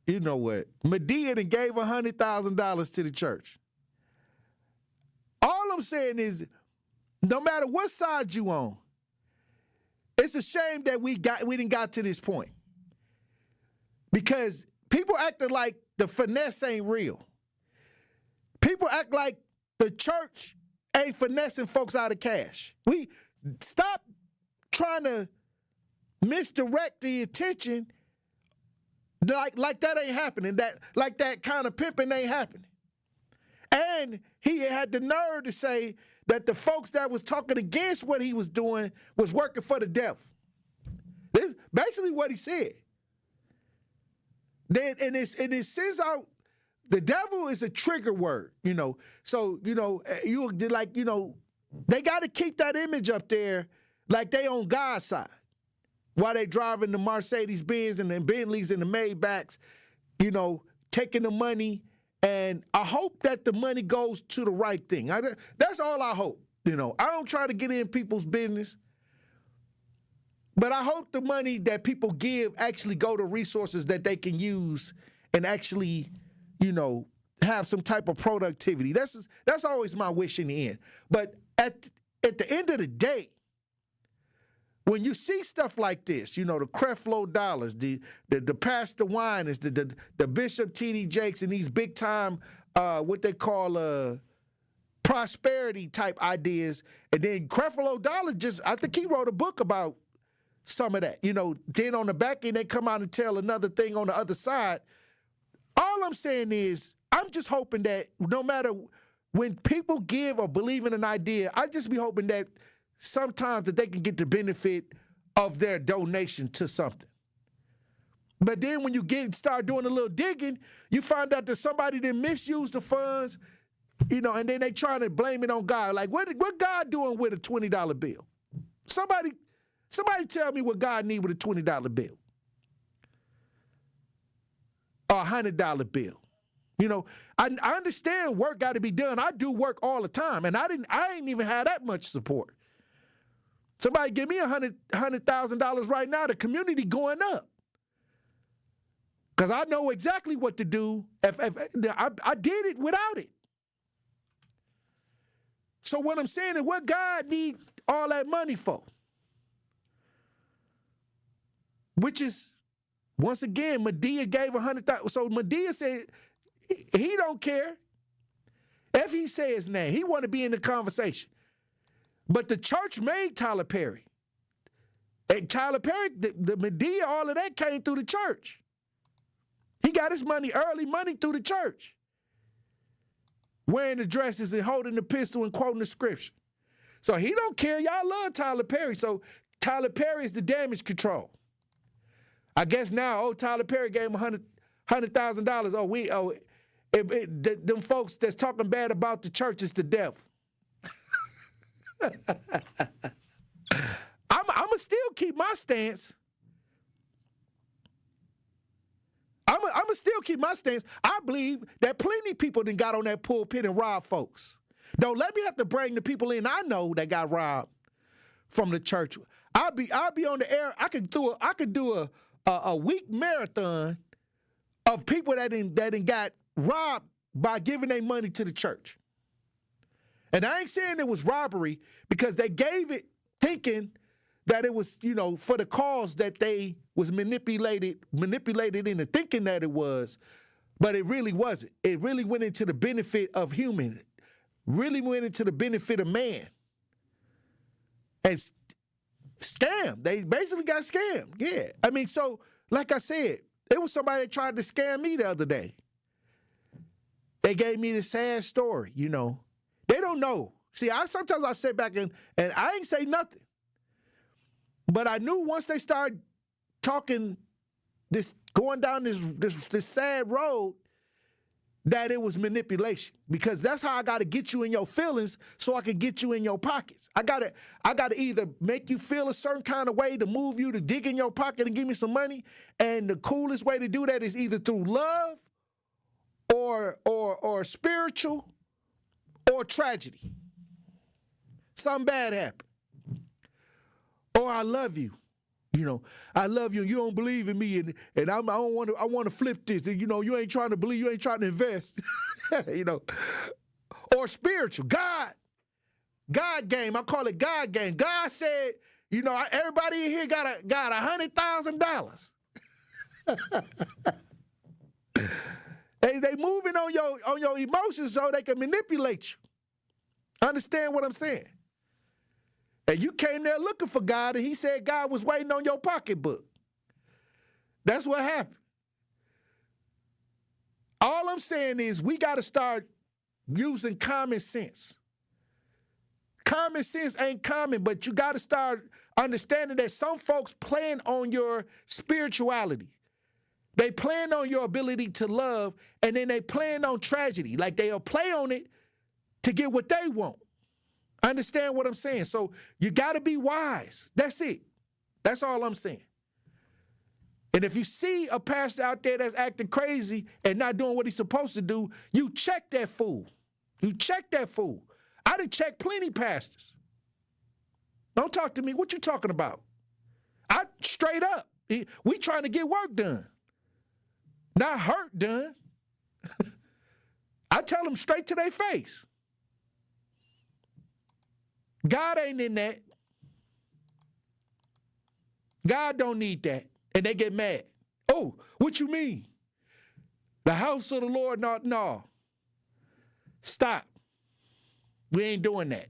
You know what? Medea done gave $100,000 to the church. All I'm saying is, no matter what side you on, it's a shame that we didn't got to this point. Because people acting like the finesse ain't real. People act like the church ain't finessing folks out of cash. We stop trying to misdirect the attention like that ain't happening, like that kind of pimping ain't happening. And he had the nerve to say that the folks that was talking against what he was doing was working for the devil. This is basically what he said. Then and it sends out the devil is a trigger word, you know. So, you know, they got to keep that image up there like they on God's side while they driving the Mercedes-Benz and the Bentleys and the Maybachs, you know, taking the money. And I hope that the money goes to the right thing. That's all I hope. You know, I don't try to get in people's business, but I hope the money that people give actually go to resources that they can use and actually, you know, have some type of productivity. That's always my wish in the end. But at the end of the day, when you see stuff like this, you know, the Creflo Dollars, the Pastor Winans, the Bishop T.D. Jakes, and these big time, what they call prosperity type ideas, and then Creflo Dollar I think he wrote a book about some of that. You know, then on the back end, they come out and tell another thing on the other side. All I'm saying is, I'm just hoping that no matter when people give or believe in an idea, I just be hoping that sometimes that they can get the benefit of their donation to something. But then when you start doing a little digging, you find out that somebody that misused the funds, you know, and then they trying to blame it on God. Like, what God doing with a $20 bill? Somebody tell me what God need with a $20 bill or a $100 bill. You know, I understand work got to be done. I do work all the time, and I ain't even had that much support. Somebody give me $100,000 right now, the community going up. Because I know exactly what to do if I did it without it. So what I'm saying is, what God need all that money for? Which is, once again, Medea gave $100,000. So Medea said he don't care if he say his name. He want to be in the conversation. But the church made Tyler Perry. And Tyler Perry, the Medea, all of that came through the church. He got his early money through the church. Wearing the dresses and holding the pistol and quoting the scripture. So he don't care. Y'all love Tyler Perry. So Tyler Perry is the damage control. I guess now, Tyler Perry gave him $100,000. Them folks that's talking bad about the church is the devil. I'ma still keep my stance. I'ma still keep my stance. I believe that plenty of people done got on that pulpit and robbed folks. Don't let me have to bring the people in I know that got robbed from the church. I'll be on the air. I could do a week marathon of people that got robbed by giving their money to the church. And I ain't saying it was robbery because they gave it thinking that it was, you know, for the cause that they was manipulated into thinking that it was, but it really wasn't. It really went into the benefit of human, really went into the benefit of man. And scam. They basically got scammed. Yeah. I mean, so like I said, it was somebody that tried to scam me the other day. They gave me the sad story, you know. They don't know. See, sometimes I sit back and I ain't say nothing. But I knew once they started talking going down this sad road, that it was manipulation. Because that's how I gotta get you in your feelings so I can get you in your pockets. I gotta either make you feel a certain kind of way to move you to dig in your pocket and give me some money. And the coolest way to do that is either through love or spiritual or tragedy. Something bad happened. Or I love you. You know, I love you and you don't believe in me and I want to flip this and, you know, you ain't trying to believe, you ain't trying to invest. You know. Or spiritual. God game. I call it God game. God said, you know, everybody in here got $100,000. They moving on your emotions so they can manipulate you. Understand what I'm saying? And you came there looking for God, and he said God was waiting on your pocketbook. That's what happened. All I'm saying is we got to start using common sense. Common sense ain't common, but you got to start understanding that some folks playing on your spirituality. They playing on your ability to love, and then they playing on tragedy. Like they'll play on it to get what they want. Understand what I'm saying? So you got to be wise. That's it. That's all I'm saying. And if you see a pastor out there that's acting crazy and not doing what he's supposed to do, you check that fool. You check that fool. I done checked plenty pastors. Don't talk to me. What you talking about? I straight up. We trying to get work done. Not hurt done. I tell them straight to their face. God ain't in that. God don't need that. And they get mad. Oh, what you mean? The house of the Lord, no. Stop. We ain't doing that.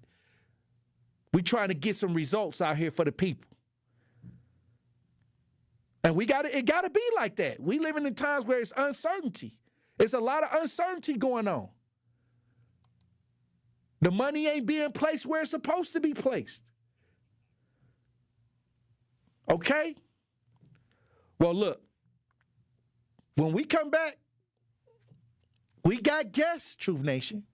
We trying to get some results out here for the people. And it gotta be like that. We living in times where it's uncertainty. It's a lot of uncertainty going on. The money ain't being placed where it's supposed to be placed. Okay? Well, look, when we come back, we got guests, Truth Nation.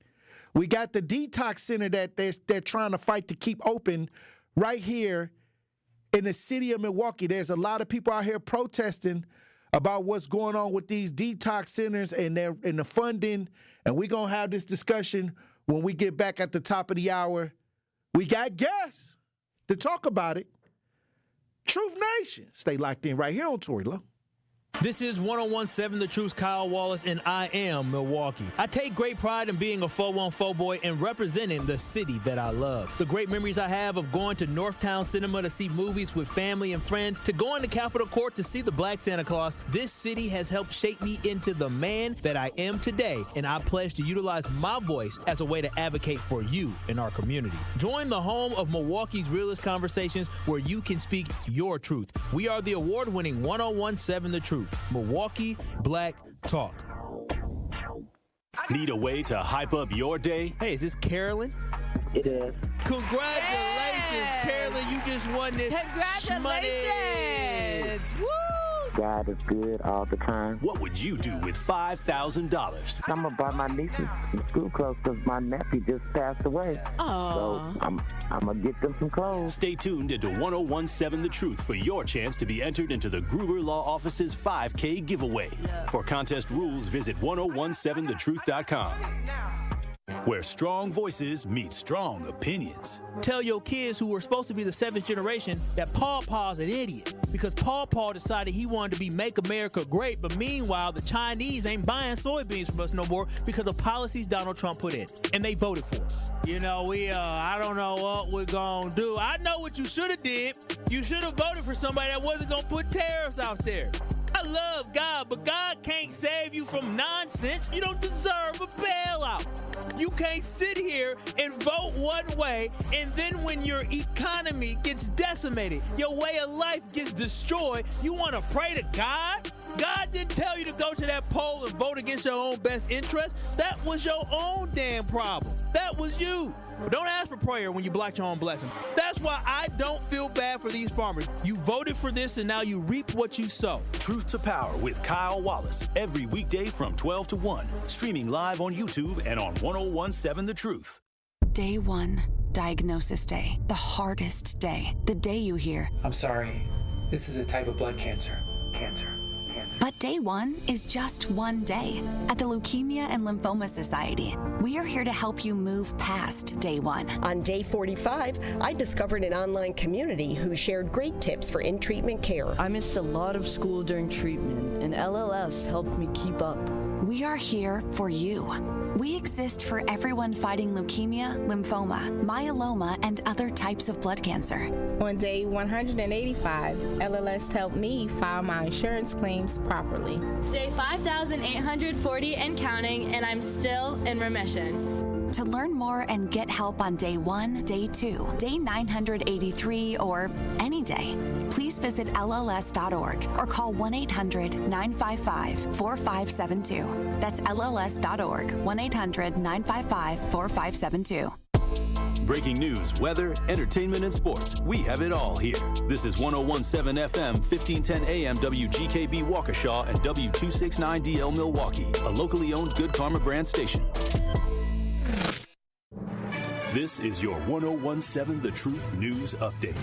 We got the DETOX Center that they're trying to fight to keep open right here in the city of Milwaukee. There's a lot of people out here protesting about what's going on with these detox centers and the funding, and we're going to have this discussion when we get back at the top of the hour. We got guests to talk about it. Truth Nation. Stay locked in right here on Tory Lowe. This is 101.7 The Truth's Kyle Wallace, and I am Milwaukee. I take great pride in being a 414 boy and representing the city that I love. The great memories I have of going to Northtown Cinema to see movies with family and friends, to going to Capitol Court to see the Black Santa Claus, this city has helped shape me into the man that I am today, and I pledge to utilize my voice as a way to advocate for you in our community. Join the home of Milwaukee's realest conversations where you can speak your truth. We are the award-winning 101.7 The Truth. Milwaukee Black Talk. Need a way to hype up your day? Hey, is this Carolyn? It is. Congratulations, Carolyn. You just won this. Congratulations. Woo! God is good all the time. What would you do with $5,000? I'm going to buy my nieces some school clothes because my nephew just passed away. Aww. So I'm going to get them some clothes. Stay tuned into 101.7 The Truth for your chance to be entered into the Gruber Law Office's 5K giveaway. For contest rules, visit 1017thetruth.com. Where strong voices meet strong opinions. Tell your kids who were supposed to be the seventh generation that Paw Paw's an idiot because Paw Paw decided he wanted to be Make America Great, but meanwhile, the Chinese ain't buying soybeans from us no more because of policies Donald Trump put in, and they voted for us. You know, I don't know what we're gonna do. I know what you should have did. You should have voted for somebody that wasn't gonna put tariffs out there. I love God, but God can't save you from nonsense. You don't deserve a bailout. You can't sit here and vote one way, and then when your economy gets decimated, your way of life gets destroyed, you want to pray to God? God didn't tell you to go to that poll and vote against your own best interest. That was your own damn problem. That was you. Don't ask for prayer when you block your own blessing. That's why I don't feel bad for these farmers. You voted for this, and now you reap what you sow. Truth to Power with Kyle Wallace, every weekday from 12 to 1. Streaming live on YouTube and on 101.7 The Truth. Day one, diagnosis day. The hardest day. The day you hear, I'm sorry, this is a type of blood cancer. But day one is just one day. At the Leukemia and Lymphoma Society, we are here to help you move past day one. On day 45, I discovered an online community who shared great tips for in-treatment care. I missed a lot of school during treatment, and LLS helped me keep up. We are here for you. We exist for everyone fighting leukemia, lymphoma, myeloma, and other types of blood cancer. On day 185, LLS helped me file my insurance claims properly. Day 5,840 and counting, and I'm still in remission. To learn more and get help on day 1, day 2, day 983, or any day, please visit LLS.org or call 1-800-955-4572. That's LLS.org, 1-800-955-4572. Breaking news, weather, entertainment, and sports. We have it all here. This is 101.7 FM, 1510 AM WGKB Waukesha and W269DL Milwaukee, a locally owned Good Karma brand station. This is your 101.7 The Truth News Update.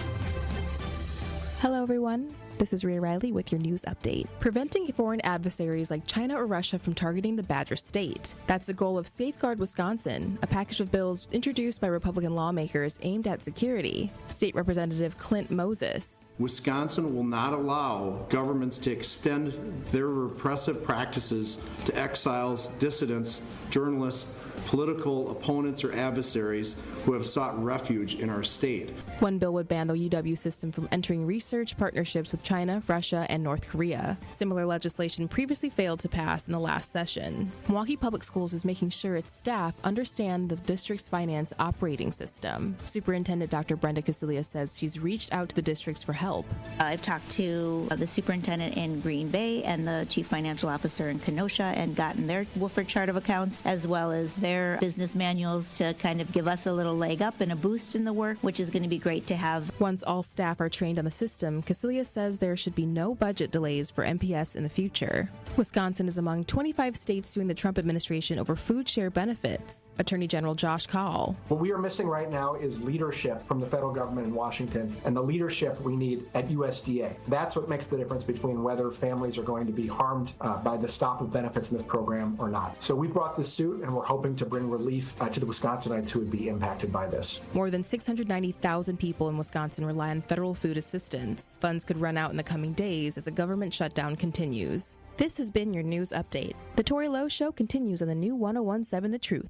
Hello, everyone. This is Rhea Riley with your news update. Preventing foreign adversaries like China or Russia from targeting the Badger State. That's the goal of Safeguard Wisconsin, a package of bills introduced by Republican lawmakers aimed at security. State Representative Clint Moses. Wisconsin will not allow governments to extend their repressive practices to exiles, dissidents, journalists, political opponents, or adversaries who have sought refuge in our state. One bill would ban the UW system from entering research partnerships with China, Russia, and North Korea. Similar legislation previously failed to pass in the last session. Milwaukee Public Schools is making sure its staff understand the district's finance operating system. Superintendent Dr. Brenda Casillas says she's reached out to the districts for help. I've talked to the superintendent in Green Bay and the chief financial officer in Kenosha and gotten their Wolford chart of accounts as well as their business manuals to kind of give us a little leg up and a boost in the work, which is going to be great to have. Once all staff are trained on the system, Casillas says there should be no budget delays for MPS in the future. Wisconsin is among 25 states suing the Trump administration over food share benefits. Attorney General Josh Kaul. What we are missing right now is leadership from the federal government in Washington and the leadership we need at USDA. That's what makes the difference between whether families are going to be harmed by the stop of benefits in this program or not. So we brought this suit and we're hoping to bring relief to the Wisconsinites who would be impacted by this. More than 690,000 people in Wisconsin rely on federal food assistance. Funds could run out in the coming days as a government shutdown continues. This has been your news update. The Tory Lowe Show continues on the new 101.7 The Truth.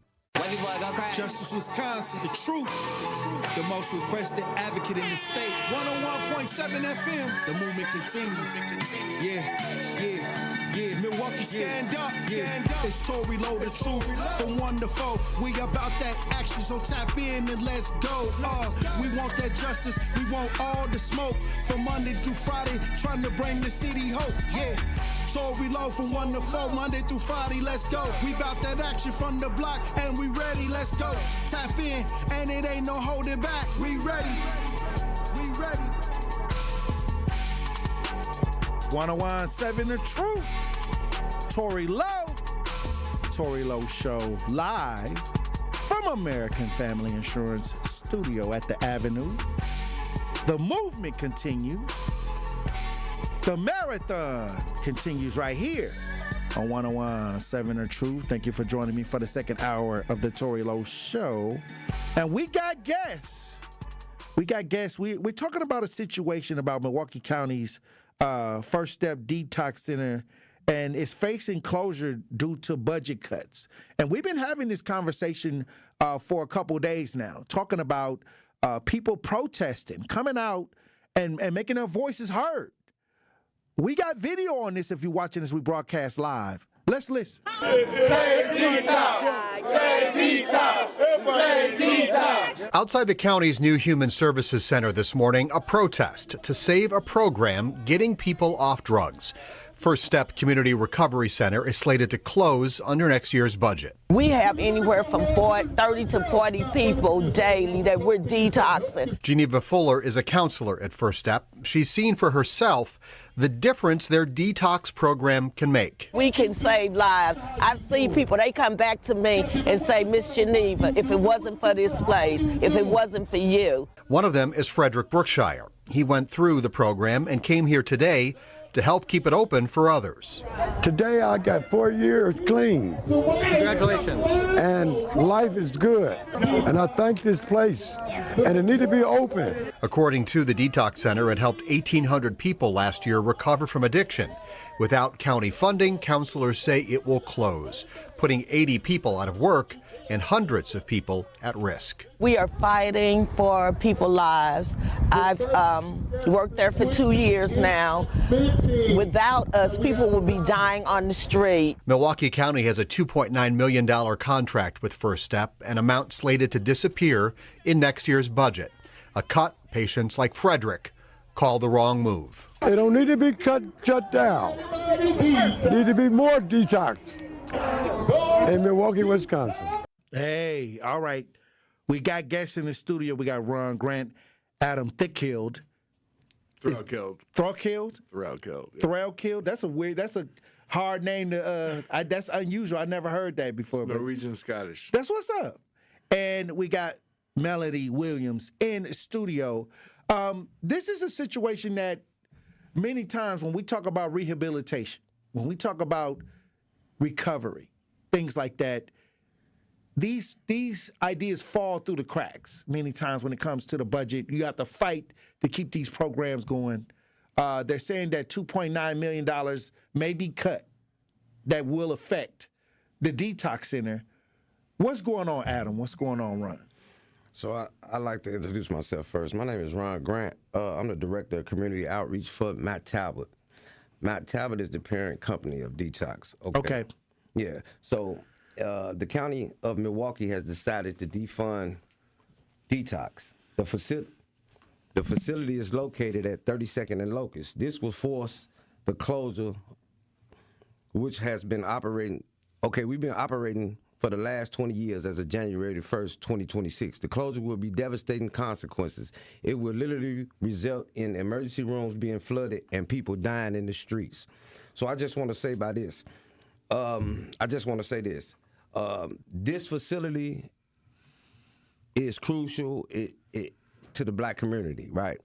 Justice Wisconsin, the truth. The most requested advocate in the state. 101.7 FM. The movement continues. Yeah. Milwaukee, stand up. It's Tory Lowe, the truth. From 1 to 4. We about that action, so tap in and let's go. We want that justice. We want all the smoke. From Monday through Friday, trying to bring the city hope. Yeah. Tory Lowe from 1 to 4, Monday through Friday, let's go. We bout that action from the block, and we ready, let's go. Tap in, and it ain't no holding back. We ready. 101.7 The Truth. Tory Lowe Show live from American Family Insurance Studio at the Avenue. The movement continues. The marathon continues right here on 101.7 The Truth. Thank you for joining me for the second hour of the Tory Lowe Show. And we got guests. We're talking about a situation about Milwaukee County's First Step Detox Center, and it's facing closure due to budget cuts. And we've been having this conversation for a couple of days now, talking about people protesting, coming out and making their voices heard. We got video on this if you're watching as we broadcast live. Let's listen. Say detox! Say detox! Say detox! Outside the county's new Human Services Center this morning, a protest to save a program getting people off drugs. First Step Community Recovery Center is slated to close under next year's budget. We have anywhere from 30 to 40 people daily that we're detoxing. Geneva Fuller is a counselor at First Step. She's seen for herself the difference their detox program can make. We can save lives. I've seen people, they come back to me and say, Miss Geneva, if it wasn't for this place, if it wasn't for you. One of them is Frederick Brookshire. He went through the program and came here today to help keep it open for others. Today I got 4 years clean. Congratulations. And life is good. And I thank this place. And it need to be open. According to the Detox Center, it helped 1,800 people last year recover from addiction. Without county funding, counselors say it will close. putting 80 people out of work and hundreds of people at risk. We are fighting for people's lives. I've worked there for 2 years now. Without us, people will be dying on the street. Milwaukee County has a $2.9 million contract with First Step, an amount slated to disappear in next year's budget. A cut patients like Frederick call the wrong move. They don't need to be shut down. Need to be more detox in Milwaukee, Wisconsin. Hey, all right. We got guests in the studio. We got Ron Grant, Adam Thickield. Threlkeld. Threlkeld? Threlkeld. Yeah. Threlkeld? That's a hard name to, that's unusual. I never heard that before. Norwegian Scottish. That's what's up. And we got Melody Williams in the studio. This is a situation that many times when we talk about rehabilitation, when we talk about recovery, things like that, these ideas fall through the cracks many times when it comes to the budget. You have to fight to keep these programs going. They're saying that $2.9 million may be cut that will affect the detox center. What's going on, Adam? What's going on, Ron? So I'd like to introduce myself first. My name is Ron Grant. I'm the Director of Community Outreach for Matt Talbot. Matt Talbot is the parent company of Detox. Okay. Yeah. So the county of Milwaukee has decided to defund Detox. The facility is located at 32nd and Locust. This will force the closure, which has been operating. Okay, we've been operating for the last 20 years as of January 1st, 2026. The closure will be devastating consequences. It will literally result in emergency rooms being flooded and people dying in the streets. So I just want to say by this. This facility is crucial to the black community, right?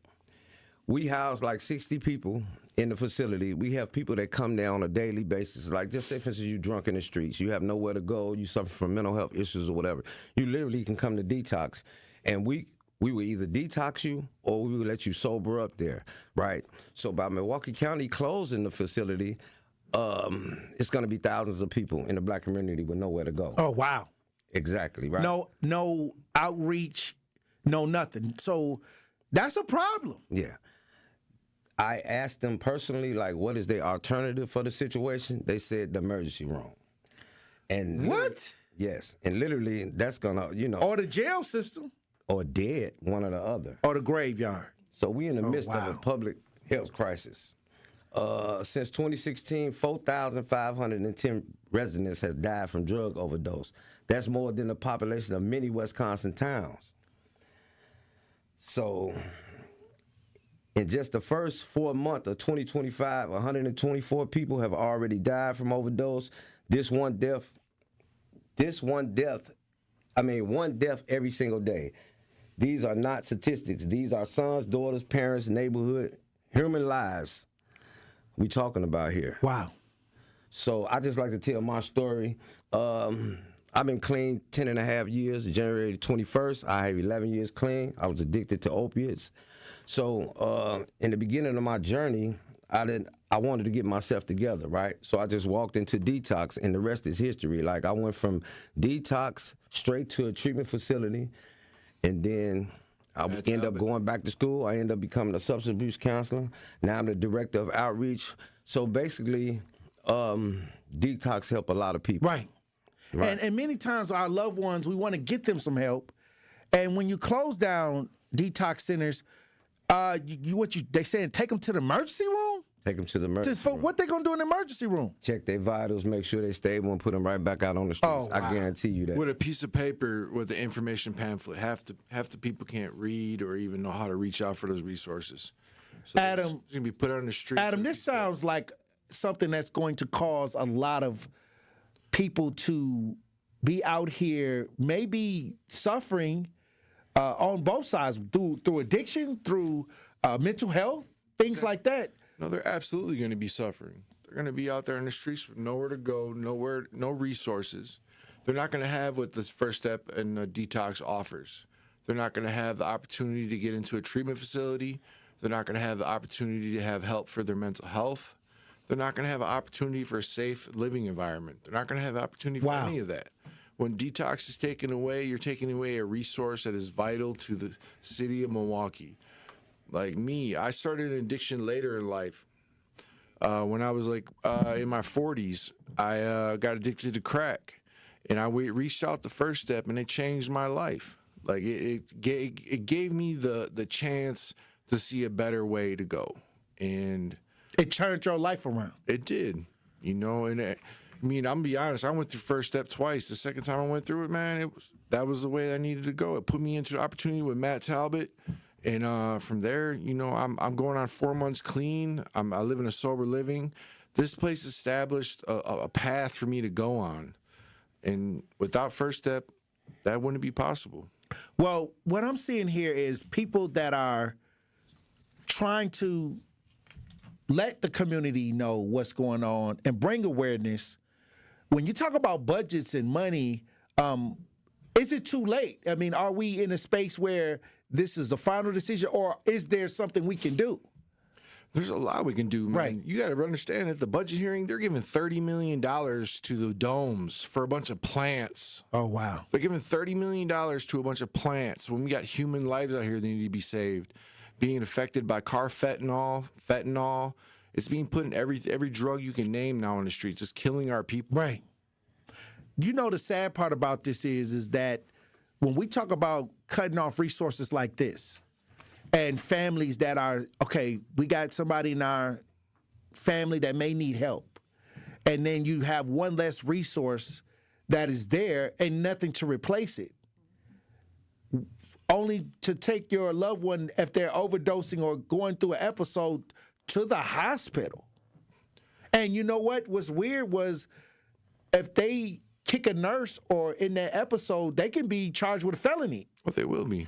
We house like 60 people in the facility. We have people that come there on a daily basis. Like, just say, for instance, you're drunk in the streets. You have nowhere to go. You suffer from mental health issues or whatever. You literally can come to Detox, and we will either detox you or we will let you sober up there, right? So by Milwaukee County closing the facility, it's going to be thousands of people in the black community with nowhere to go. Oh, wow. Exactly, right? No outreach, no nothing. So that's a problem. Yeah. I asked them personally, like, what is their alternative for the situation? They said the emergency room. And what? Yes. And literally, that's going to, Or the jail system. Or dead, one or the other. Or the graveyard. So we in the midst of a public health crisis. Since 2016, 4,510 residents have died from drug overdose. That's more than the population of many Wisconsin towns. So in just the first 4 months of 2025, 124 people have already died from overdose. One death every single day. These are not statistics. These are sons, daughters, parents, neighborhood, human lives we talking about here. Wow. So I just like to tell my story. I've been clean 10 and a half years. January 21st, I have 11 years clean. I was addicted to opiates. So in the beginning of my journey, I wanted to get myself together, right? So I just walked into Detox, and the rest is history. Like, I went from Detox straight to a treatment facility, and then I end up going back to school. I end up becoming a substance abuse counselor. Now I'm the director of outreach. So basically, Detox help a lot of people. Right. And many times our loved ones, we want to get them some help. And when you close down detox centers, they saying take them to the emergency room? Take them to the emergency room. What they going to do in the emergency room? Check their vitals, make sure they're stable, and put them right back out on the streets. I guarantee you that. With a piece of paper with the information pamphlet, half the people can't read or even know how to reach out for those resources. So Adam, it's going to be put on the streets. Adam, this sounds like something that's going to cause a lot of people to be out here maybe suffering on both sides through addiction, through mental health, things like that. No, they're absolutely going to be suffering. They're going to be out there in the streets with nowhere to go, no resources. They're not going to have what this First Step and Detox offers. They're not going to have the opportunity to get into a treatment facility. They're not going to have the opportunity to have help for their mental health. They're not going to have an opportunity for a safe living environment. They're not going to have an opportunity for any of that. When detox is taken away, you're taking away a resource that is vital to the city of Milwaukee. Like me, I started an addiction later in life. When I was like in my 40s, I got addicted to crack, and I reached out the first step, and it changed my life. Like it gave me the chance to see a better way to go, and it turned your life around. It did, you know. And I mean, I'm gonna be honest. I went through first step twice. The second time I went through it, man, that was the way I needed to go. It put me into the opportunity with Matt Talbot. And from there, you know, I'm going on 4 months clean. I live in a sober living. This place established a path for me to go on. And without First Step, that wouldn't be possible. Well, what I'm seeing here is people that are trying to let the community know what's going on and bring awareness. When you talk about budgets and money, is it too late? I mean, are we in a space where this is the final decision, or is there something we can do? There's a lot we can do, man. Right. You got to understand at the budget hearing, they're giving $30 million to the domes for a bunch of plants. Oh, wow. They're giving $30 million to a bunch of plants when we got human lives out here that need to be saved. Being affected by fentanyl. It's being put in every drug you can name now on the streets. It's killing our people. Right. You know, the sad part about this is that when we talk about cutting off resources like this and families that are, okay, we got somebody in our family that may need help, and then you have one less resource that is there and nothing to replace it, only to take your loved one, if they're overdosing or going through an episode, to the hospital. And you know what was weird was if they kick a nurse or in that episode, they can be charged with a felony. Well, they will be.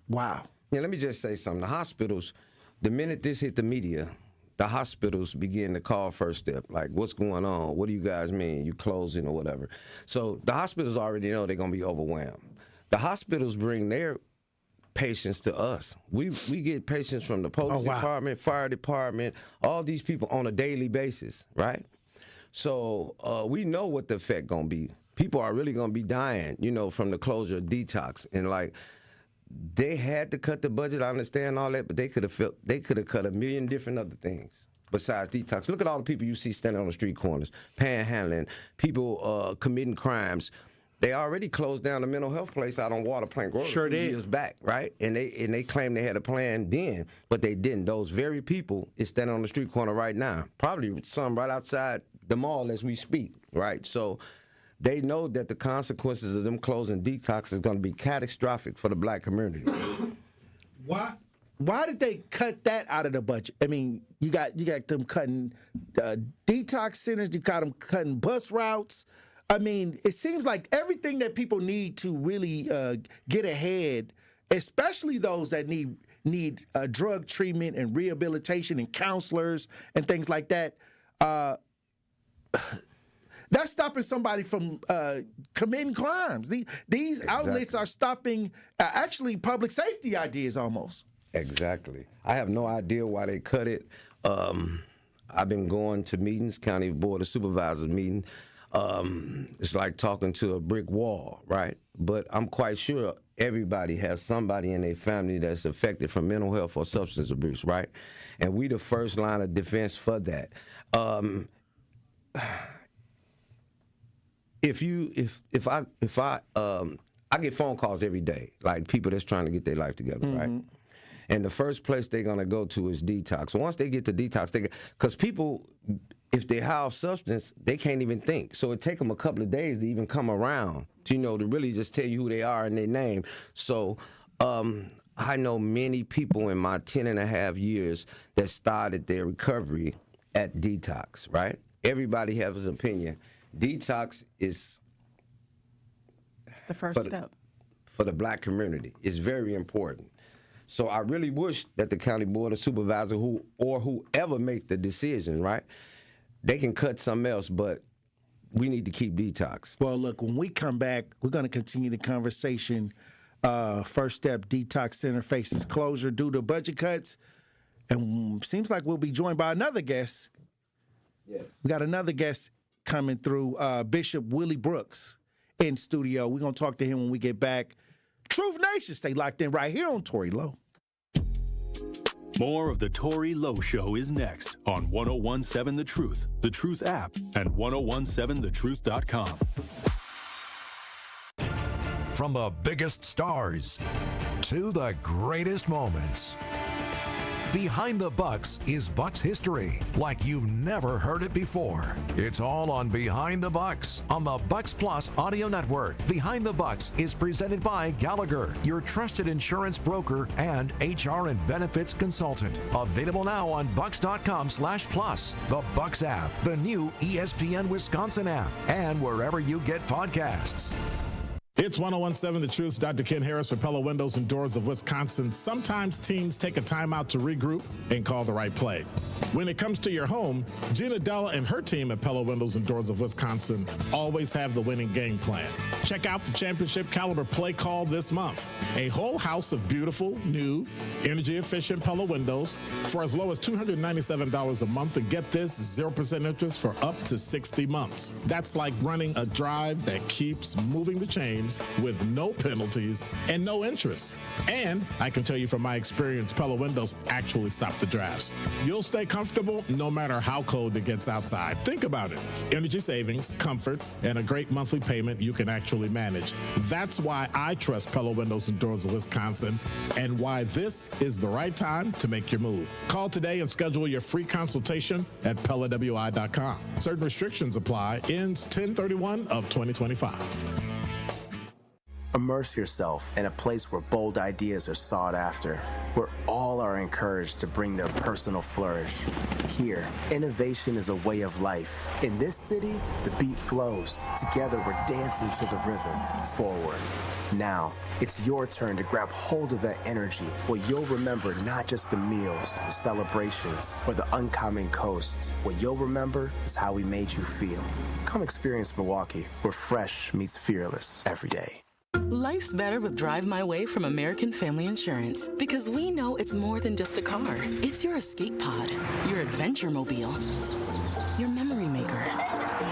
Wow. Yeah, let me just say something. The hospitals, the minute this hit the media, the hospitals begin to call First Step. Like, what's going on? What do you guys mean? You closing or whatever? So the hospitals already know they're going to be overwhelmed. The hospitals bring their patients to us. We get patients from the police department, fire department, all these people on a daily basis, right? So we know what the effect going to be. People are really going to be dying, you know, from the closure of detox. And like, they had to cut the budget. I understand all that, but they could have cut a million different other things besides detox. Look at all the people you see standing on the street corners, panhandling, people committing crimes. They already closed down the mental health place out on Water Plank Road a few years back, right? And they claimed they had a plan then, but they didn't. Those very people is standing on the street corner right now, probably some right outside the mall as we speak, right? So they know that the consequences of them closing detox is going to be catastrophic for the black community. Why did they cut that out of the budget? I mean, you got them cutting detox centers, you got them cutting bus routes. I mean, it seems like everything that people need to really get ahead, especially those that need drug treatment and rehabilitation and counselors and things like that, that's stopping somebody from committing crimes. These outlets are stopping actually public safety ideas almost. Exactly. I have no idea why they cut it. I've been going to meetings, county board of supervisors meeting. It's like talking to a brick wall, right? But I'm quite sure everybody has somebody in their family that's affected from mental health or substance abuse, right? And we the first line of defense for that. I get phone calls every day, like people that's trying to get their life together, right? And the first place they're gonna go to is detox. Once they get to detox, because people, if they have substance, they can't even think. So it take them a couple of days to even come around, to really just tell you who they are and their name. So I know many people in my 10 and a half years that started their recovery at detox, right? Everybody has his opinion. Detox is the first step for the black community. It's very important. So I really wish that the county board of supervisors whoever make the decision, right, they can cut something else, but we need to keep detox. Well, look, when we come back, we're going to continue the conversation. First Step Detox Center faces closure due to budget cuts, and seems like we'll be joined by another guest Yes. We got another guest coming through, Bishop Willie Brooks in studio. We're going to talk to him when we get back. Truth Nation, stay locked in right here on Tory Lowe. More of the Tory Lowe Show is next on 1017 The Truth app, and 1017thetruth.com. From the biggest stars to the greatest moments, Behind the Bucks is Bucks history like you've never heard it before. It's all on Behind the Bucks on the Bucks Plus audio network. Behind the Bucks is presented by Gallagher, your trusted insurance broker and HR and benefits consultant. Available now on bucks.com/plus, the Bucks app, the new ESPN Wisconsin app, and wherever you get podcasts. It's 1017 The Truth. Dr. Ken Harris for Pella Windows and Doors of Wisconsin. Sometimes teams take a timeout to regroup and call the right play. When it comes to your home, Gina Della and her team at Pella Windows and Doors of Wisconsin always have the winning game plan. Check out the championship caliber play call this month. A whole house of beautiful, new, energy-efficient Pella windows for as low as $297 a month, and get this, 0% interest for up to 60 months. That's like running a drive that keeps moving the chains with no penalties and no interest. And I can tell you from my experience, Pella Windows actually stop the drafts. You'll stay comfortable no matter how cold it gets outside. Think about it. Energy savings, comfort, and a great monthly payment you can actually manage. That's why I trust Pella Windows and Doors of Wisconsin, and why this is the right time to make your move. Call today and schedule your free consultation at PellaWI.com. Certain restrictions apply. Ends 10/31 of 2025. Immerse yourself in a place where bold ideas are sought after, where all are encouraged to bring their personal flourish. Here, innovation is a way of life. In this city, the beat flows. Together, we're dancing to the rhythm. Forward. Now, it's your turn to grab hold of that energy, where you'll remember not just the meals, the celebrations, or the uncommon coast. What you'll remember is how we made you feel. Come experience Milwaukee, where fresh meets fearless every day. Life's better with Drive My Way from American Family Insurance, because we know it's more than just a car. It's your escape pod, your adventure mobile, your memory maker.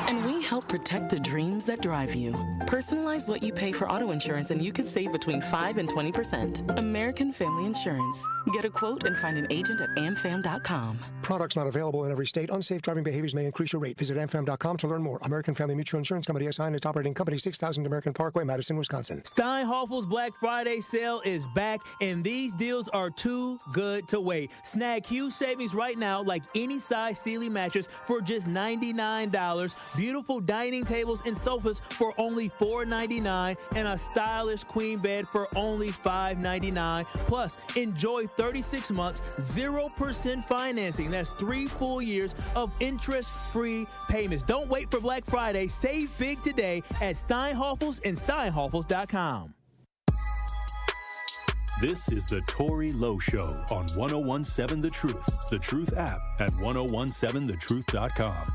And we help protect the dreams that drive you. Personalize what you pay for auto insurance and you could save between 5 and 20%. American Family Insurance. Get a quote and find an agent at amfam.com. Products not available in every state. Unsafe driving behaviors may increase your rate. Visit amfam.com to learn more. American Family Mutual Insurance Company, SI, and its operating company, 6000 American Parkway, Madison, Wisconsin. Steinhoffel's Black Friday sale is back, and these deals are too good to wait. Snag huge savings right now, like any size Sealy mattress for just $99, beautiful dining tables and sofas for only $4.99, and a stylish queen bed for only $5.99. Plus, enjoy 36 months, 0% financing. That's 3 full years of interest-free payments. Don't wait for Black Friday. Save big today at Steinhoffel's and Steinhoffels.com. This is the Tory Lowe Show on 1017 The Truth app, and 1017thetruth.com.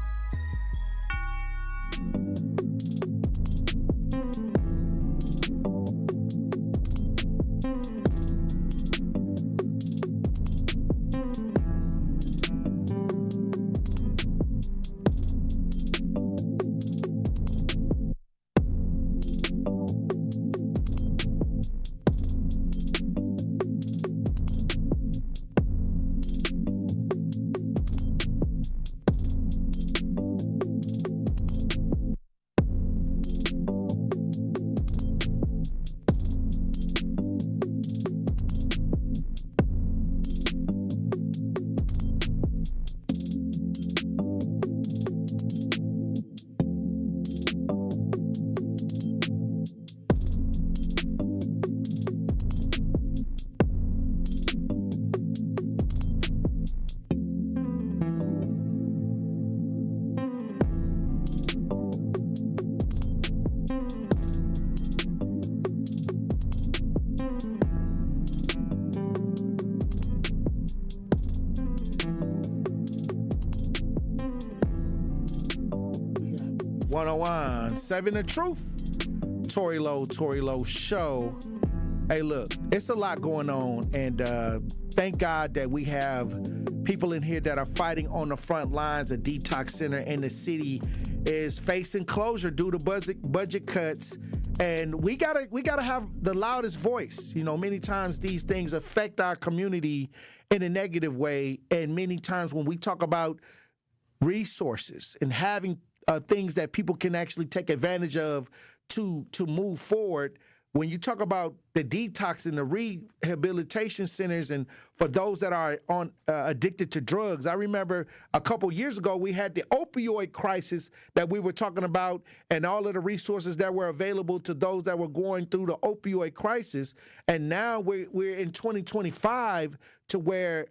Seven The Truth. Tory Lowe Show. Hey, look, it's a lot going on, and thank God that we have people in here that are fighting on the front lines. A detox center in the city is facing closure due to budget cuts, and we gotta have the loudest voice. You know, many times these things affect our community in a negative way, and many times when we talk about resources and having things that people can actually take advantage of to move forward. When you talk about the detox and the rehabilitation centers, and for those that are on addicted to drugs, I remember a couple years ago we had the opioid crisis that we were talking about, and all of the resources that were available to those that were going through the opioid crisis. And now we're in 2025 to where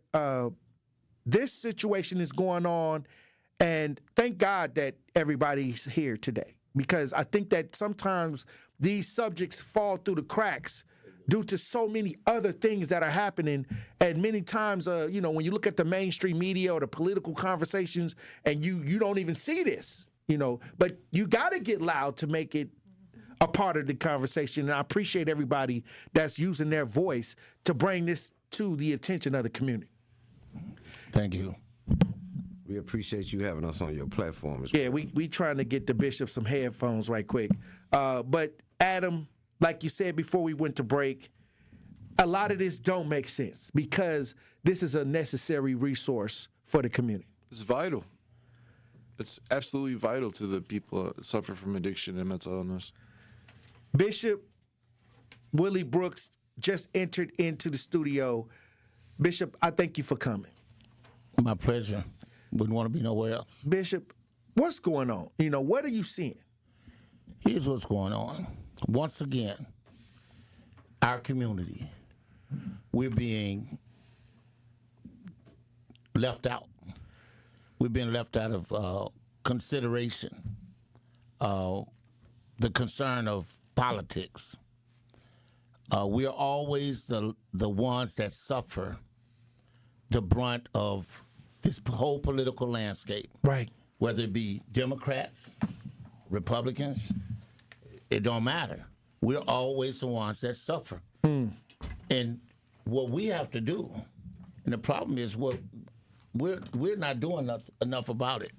this situation is going on, and thank God that everybody's here today, because I think that sometimes these subjects fall through the cracks due to so many other things that are happening. And many times, you know, when you look at the mainstream media or the political conversations, and you don't even see this, you know, but you got to get loud to make it a part of the conversation. And I appreciate everybody that's using their voice to bring this to the attention of the community. Thank you. We appreciate you having us on your platform as well. Yeah, we trying to get the bishop some headphones right quick. But Adam, like you said before we went to break, a lot of this don't make sense because this is a necessary resource for the community. It's vital. It's absolutely vital to the people that suffer from addiction and mental illness. Bishop Willie Brooks just entered into the studio. Bishop, I thank you for coming. My pleasure. Wouldn't want to be nowhere else. Bishop, what's going on? You know, what are you seeing? Here's what's going on. Once again, our community, we're being left out. We've been left out of consideration, the concern of politics. We are always the ones that suffer the brunt of this whole political landscape. Right. Whether it be Democrats, Republicans, it don't matter. We're always the ones that suffer. And what we have to do, and the problem is we're not doing enough about it.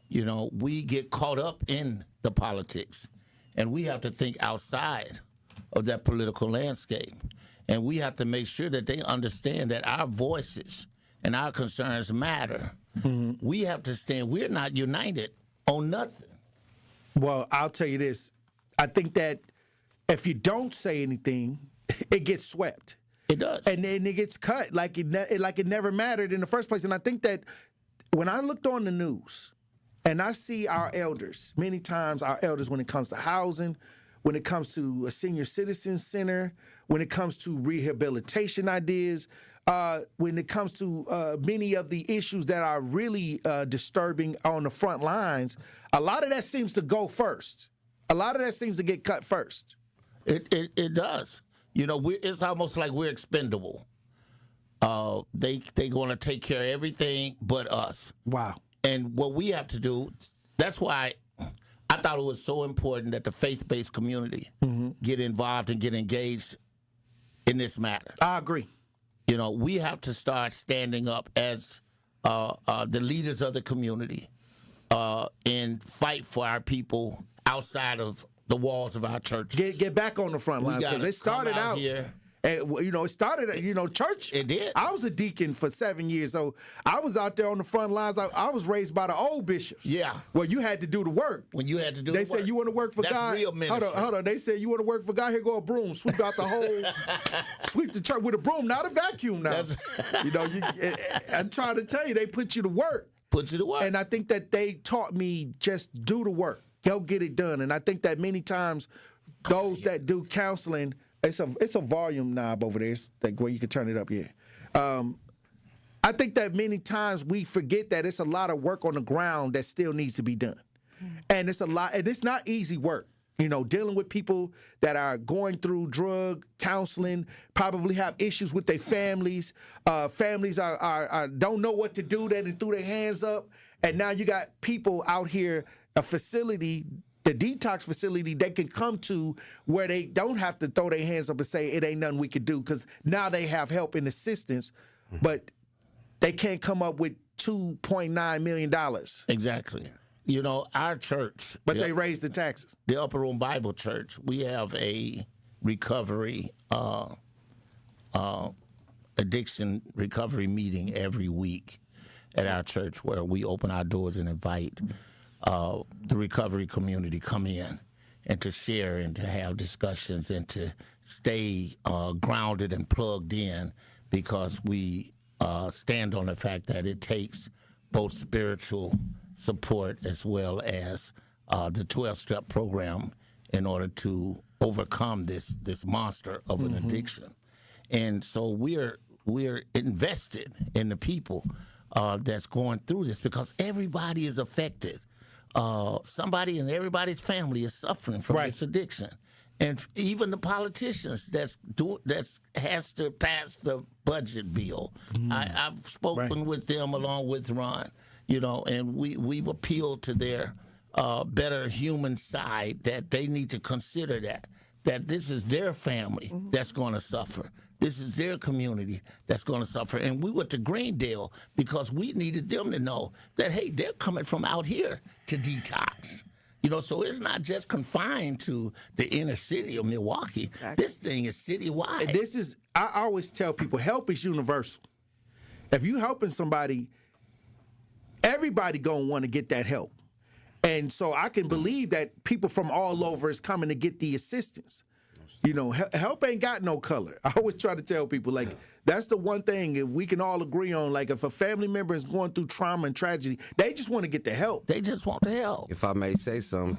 You know, we get caught up in the politics, and we have to think outside of that political landscape. And we have to make sure that they understand that our voices and our concerns matter. We have to stand. We're not united on nothing. Well, I'll tell you this. I think that if you don't say anything, it gets swept. It does. And then it gets cut like it never mattered in the first place. And I think that when I looked on the news and I see our elders, many times our elders when it comes to housing, when it comes to a senior citizen center, when it comes to rehabilitation ideas, when it comes to many of the issues that are really disturbing on the front lines, a lot of that seems to go first. A lot of that seems to get cut first. It does. You know, it's almost like we're expendable. They going to take care of everything but us. Wow. And what we have to do, that's why I thought it was so important that the faith-based community get involved and get engaged in this matter. I agree. You know, we have to start standing up as the leaders of the community and fight for our people outside of the walls of our church. Get back on the front lines because they started out here. And, you know, it started at, church. It did. I was a deacon for 7 years, so I was out there on the front lines. I was raised by the old bishops. Yeah. Well, you had to do the work. When you had to do they the work. said, you want to work for That's God? real ministry. Hold on. They said, you want to work for God? Here go a broom. Sweep out the whole, sweep the church with a broom, not a vacuum now. You know, I'm trying to tell you, they put you to work. Put you to work. And I think that they taught me just do the work. Go get it done. And I think that many times those that do counseling, it's a volume knob over there. It's like where you can turn it up, yeah. I think that many times we forget that it's a lot of work on the ground that still needs to be done. And it's a lot, and it's not easy work. You know, dealing with people that are going through drug counseling, probably have issues with their families. Families are don't know what to do. They threw their hands up. And now you got people out here, a facility the detox facility they can come to where they don't have to throw their hands up and say it ain't nothing we could do, because now they have help and assistance, but they can't come up with $2.9 million. Exactly. You know, our church. But they raised the taxes. The Upper Room Bible Church, we have a recovery, addiction recovery meeting every week at our church, where we open our doors and invite the recovery community come in and to share and to have discussions and to stay grounded and plugged in, because we stand on the fact that it takes both spiritual support as well as the 12-step program in order to overcome this monster of an addiction. And so we're invested in the people that's going through this, because everybody is affected. Somebody in everybody's family is suffering from this addiction. And even the politicians that's has to pass the budget bill. I've spoken with them along with Ron, you know, and we've appealed to their better human side, that they need to consider that this is their family that's going to suffer. This is their community that's going to suffer. And we went to Greendale because we needed them to know that, hey, they're coming from out here to detox. You know, so it's not just confined to the inner city of Milwaukee. Exactly. This thing is citywide. And this is, I always tell people, help is universal. If you helping somebody, everybody gonna want to get that help. And so I can believe that people from all over is coming to get the assistance. You know, help ain't got no color. I always try to tell people, like, that's the one thing if we can all agree on. Like, if a family member is going through trauma and tragedy, they just want to get the help. They just want the help. If I may say something,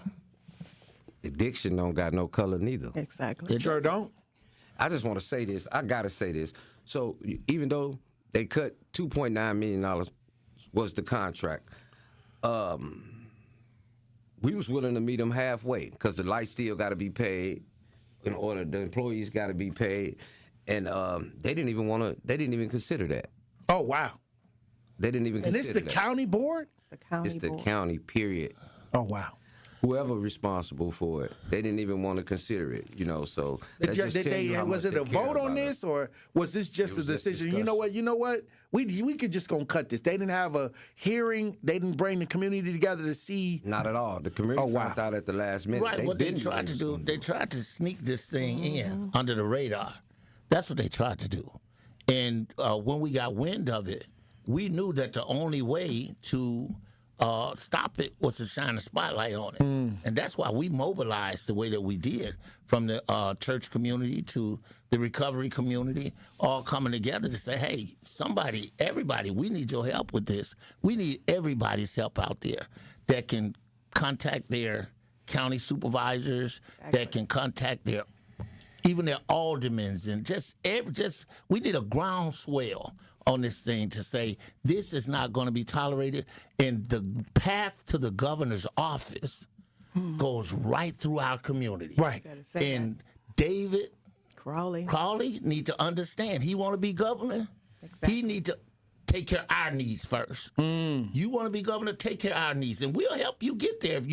addiction don't got no color neither. Exactly. It sure don't. I just want to say this. I got to say this. So even though they cut $2.9 million was the contract, we was willing to meet them halfway, because the lights still got to be paid. In order, the employees got to be paid, and they didn't even consider that. Oh wow! They didn't even and consider it's the that. county board. It's the county. Period. Oh wow! Whoever responsible for it, they didn't even want to consider it. You know, so was it a vote on this, or was this just a decision? You know what? We could just gonna cut this. They didn't have a hearing. They didn't bring the community together to see. Not at all. The community found out at the last minute. Right. What they tried to do, they tried to sneak this thing in under the radar. That's what they tried to do. And when we got wind of it, we knew that the only way to stop it was to shine a spotlight on it. And that's why we mobilized the way that we did, from the church community to the recovery community, all coming together to say, hey, somebody, everybody, we need your help with this. We need everybody's help out there that can contact their county supervisors, that can contact even their aldermans, and just we need a groundswell on this thing to say this is not going to be tolerated. And the path to the governor's office goes right through our community. Right. And David Crawley need to understand, he want to be governor. Exactly. He need to take care of our needs first. You want to be governor, take care of our needs, and we'll help you get there if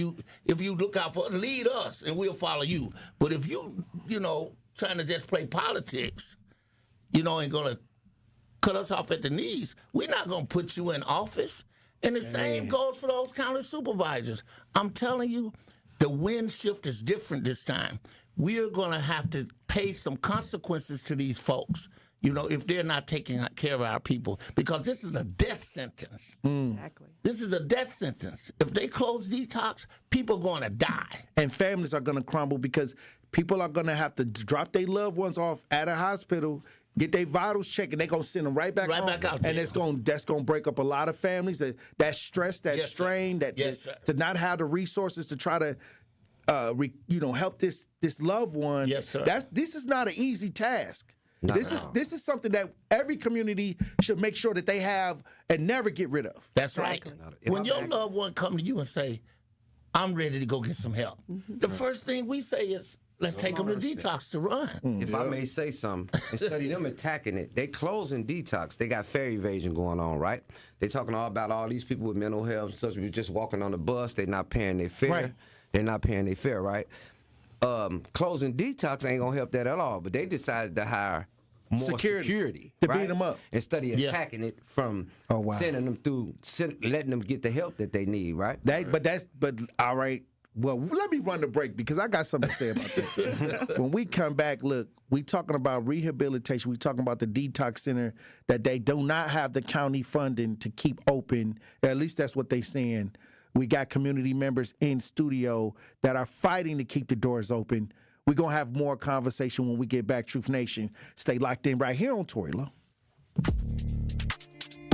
you look out for lead us, and we'll follow you. But if you trying to just play politics, ain't gonna cut us off at the knees, we're not gonna put you in office. And the same goes for those county supervisors. I'm telling you, the wind shift is different this time. We're gonna have to pay some consequences to these folks, if they're not taking care of our people, because this is a death sentence. Exactly. This is a death sentence. If they close detox, people are going to die. And families are going to crumble, because people are going to have to drop their loved ones off at a hospital, get their vitals checked, and they're going to send them right back home. Back out there. And that's going to break up a lot of families. That stress, that strain, to not have the resources to try to help this loved one. Yes, sir. This is not an easy task. This is something that every community should make sure that they have and never get rid of. That's right. When your loved one come to you and say, I'm ready to go get some help, the first thing we say is, let's take them to detox to run. If I may say something, instead of them attacking it, they closing detox. They got fare evasion going on, right? They talking all about all these people with mental health, such as just walking on the bus, they not paying their fare. Right. They're not paying their fare, right? Closing DETOX ain't gonna help that at all. But they decided to hire more security to right? beat them up instead of attacking it from sending them through, letting them get the help that they need, right? But all right. Well, let me run the break because I got something to say about that. When we come back, look, we talking about rehabilitation. We talking about the DETOX center that they do not have the county funding to keep open. At least that's what they saying. We got community members in studio that are fighting to keep the doors open. We're going to have more conversation when we get back. Truth Nation, stay locked in right here on Tory Lowe.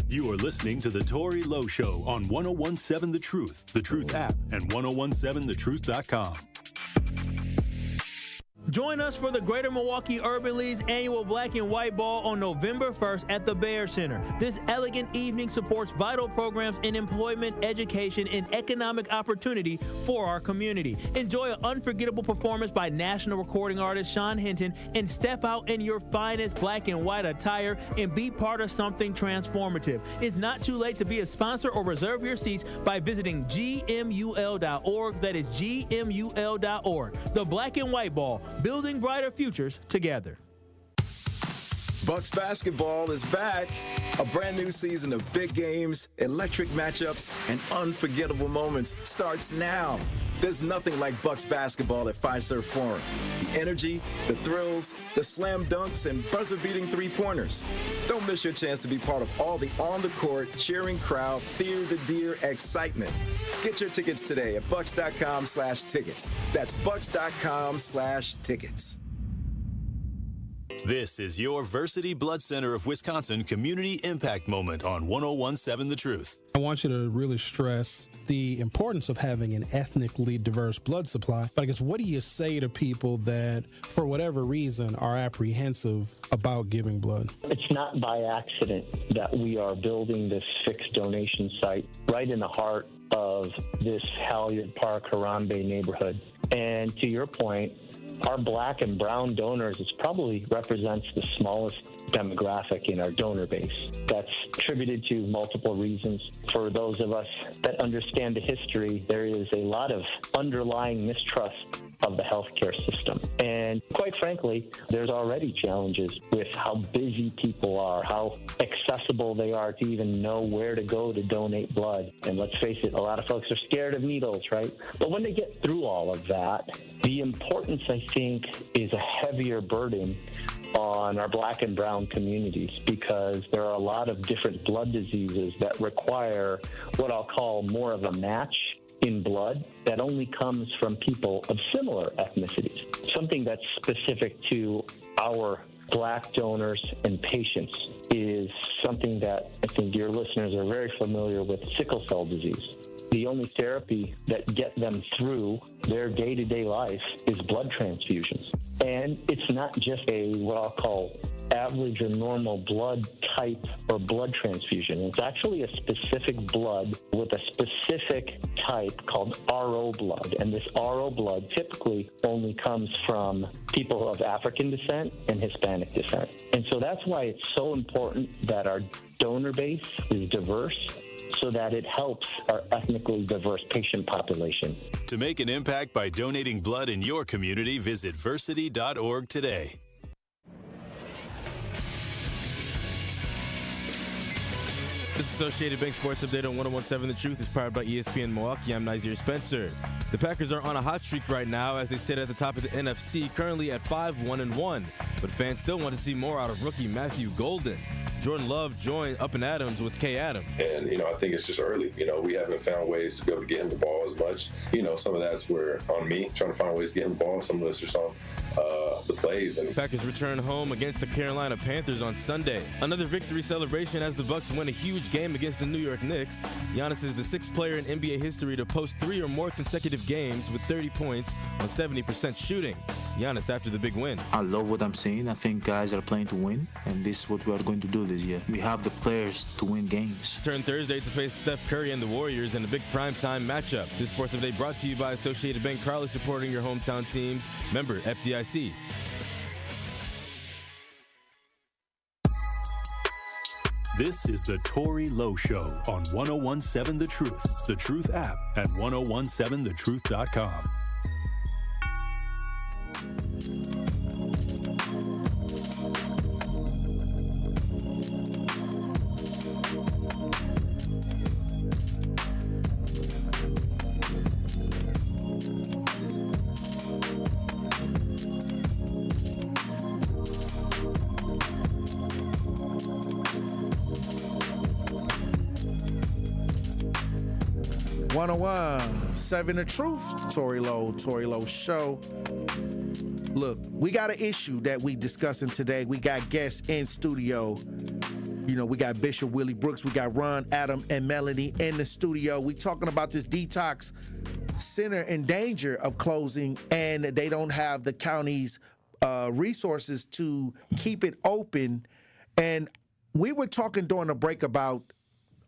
You are listening to the Tory Lowe Show on 101.7 The Truth app, and 101.7thetruth.com. Join us for the Greater Milwaukee Urban League's annual Black and White Ball on November 1st at the Bear Center. This elegant evening supports vital programs in employment, education, and economic opportunity for our community. Enjoy an unforgettable performance by national recording artist Sean Hinton and step out in your finest black and white attire and be part of something transformative. It's not too late to be a sponsor or reserve your seats by visiting gmul.org. That is gmul.org. The Black and White Ball, building brighter futures together. Bucks basketball is back. A brand new season of big games, electric matchups, and unforgettable moments starts now. There's nothing like Bucks basketball at Fiserv Forum. The energy, the thrills, the slam dunks, and buzzer-beating three-pointers. Don't miss your chance to be part of all the on-the-court, cheering crowd, fear the deer excitement. Get your tickets today at bucks.com/tickets. That's bucks.com/tickets. This is your Versity Blood Center of Wisconsin Community Impact Moment on 101.7 The Truth. I want you to really stress the importance of having an ethnically diverse blood supply. But I guess, what do you say to people that, for whatever reason, are apprehensive about giving blood? It's not by accident that we are building this fixed donation site right in the heart of this Halyard Park, Harambe neighborhood. And to your point, our black and brown donors, it probably represents the smallest demographic in our donor base. That's attributed to multiple reasons. For those of us that understand the history, there is a lot of underlying mistrust of the healthcare system. And quite frankly, there's already challenges with how busy people are, how accessible they are to even know where to go to donate blood. And let's face it, a lot of folks are scared of needles, right? But when they get through all of that, the importance, I think, is a heavier burden on our black and brown communities, because there are a lot of different blood diseases that require what I'll call more of a match in blood that only comes from people of similar ethnicities. Something that's specific to our black donors and patients is something that I think your listeners are very familiar with: sickle cell disease. The only therapy that get them through their day-to-day life is blood transfusions. And it's not just what I'll call average or normal blood type or blood transfusion. It's actually a specific blood with a specific type called RO blood. And this RO blood typically only comes from people of African descent and Hispanic descent. And so that's why it's so important that our donor base is diverse, so that it helps our ethnically diverse patient population. To make an impact by donating blood in your community, visit versity.org today. This Associated Bank Sports Update on 101.7 The Truth is powered by ESPN Milwaukee. I'm Nazir Spencer. The Packers are on a hot streak right now as they sit at the top of the NFC, currently at 5-1-1. But fans still want to see more out of rookie Matthew Golden. Jordan Love joined Up and Adams with Kay Adams. And, I think it's just early. We haven't found ways to be able to get him the ball as much. Some of that's on me, trying to find ways to get him the ball. Some of this is on the plays. And Packers return home against the Carolina Panthers on Sunday. Another victory celebration as the Bucks win a huge game against the New York Knicks. Giannis is the sixth player in NBA history to post 3 or more consecutive games with 30 points on 70% shooting. Giannis after the big win. I love what I'm seeing. I think guys are playing to win, and this is what we are going to do this year. We have the players to win games. Turn Thursday to face Steph Curry and the Warriors in a big primetime matchup. This Sports Update brought to you by Associated Bank, proudly supporting your hometown teams. Member FDIC. This is the Tory Lowe Show on 1017 The Truth app, and 1017thetruth.com. Serving the truth. Tory Lowe Show. Look, we got an issue that we discussing today. We got guests in studio. You know, we got Bishop Willie Brooks, we got Ron, Adam, and Melanie in the studio. We talking about this detox center in danger of closing, and they don't have the county's resources to keep it open. And we were talking during the break about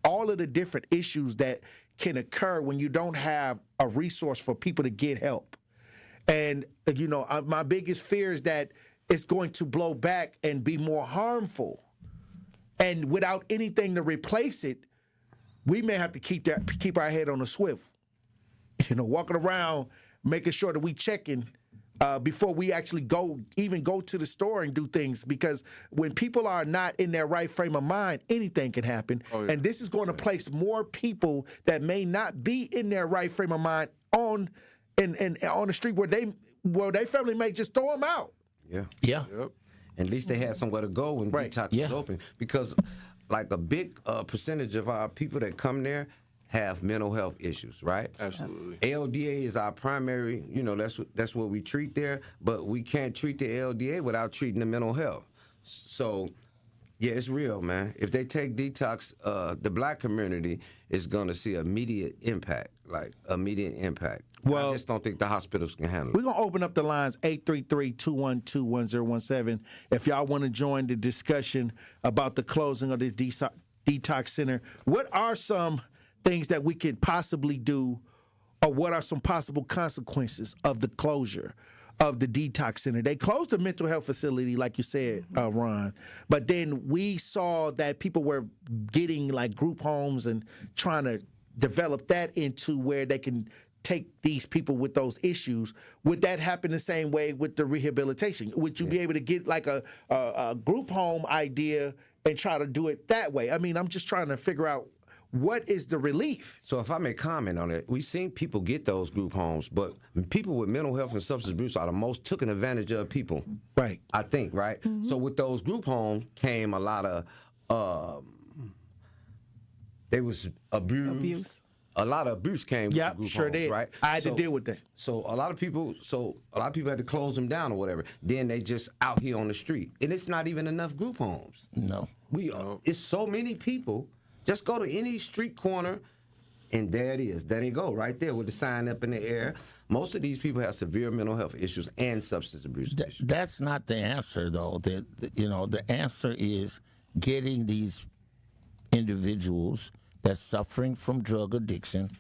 all of the different issues that can occur when you don't have a resource for people to get help. And, you know, my biggest fear is that it's going to blow back and be more harmful. And without anything to replace it, we may have to keep our head on a swivel. You know, walking around, making sure that we checking before we actually go to the store and do things, because when people are not in their right frame of mind, anything can happen. Oh, yeah. And this is going to place more people that may not be in their right frame of mind on the street where their family may just throw them out. Yeah. Yep. At least they had somewhere to go when detox is open, because like a big percentage of our people that come there have mental health issues, right? Absolutely. LDA is our primary, you know, that's what we treat there, but we can't treat the LDA without treating the mental health. So, yeah, it's real, man. If they take detox, the black community is going to see immediate impact. Well, I just don't think the hospitals can handle it. We're going to open up the lines, 833-212-1017. If y'all want to join the discussion about the closing of this detox center, what are some things that we could possibly do, or what are some possible consequences of the closure of the detox center? They closed the mental health facility, like you said, Ron, but then we saw that people were getting like group homes and trying to develop that into where they can take these people with those issues. Would that happen the same way with the rehabilitation? Would you be able to get like a group home idea and try to do it that way? I mean, I'm just trying to figure out what is the relief? So if I may comment on it, we've seen people get those group homes, but people with mental health and substance abuse are the most taken advantage of people. Right. I think, right? Mm-hmm. So with those group homes came a lot of, there was abuse. A lot of abuse came with the group homes, did. Right? I had to deal with that. So a lot of people had to close them down or whatever. Then they just out here on the street. And it's not even enough group homes. No. It's so many people. Just go to any street corner, and there it is. There you go, right there with the sign up in the air. Most of these people have severe mental health issues and substance abuse issues. That's not the answer, though. The answer is getting these individuals that's suffering from drug addiction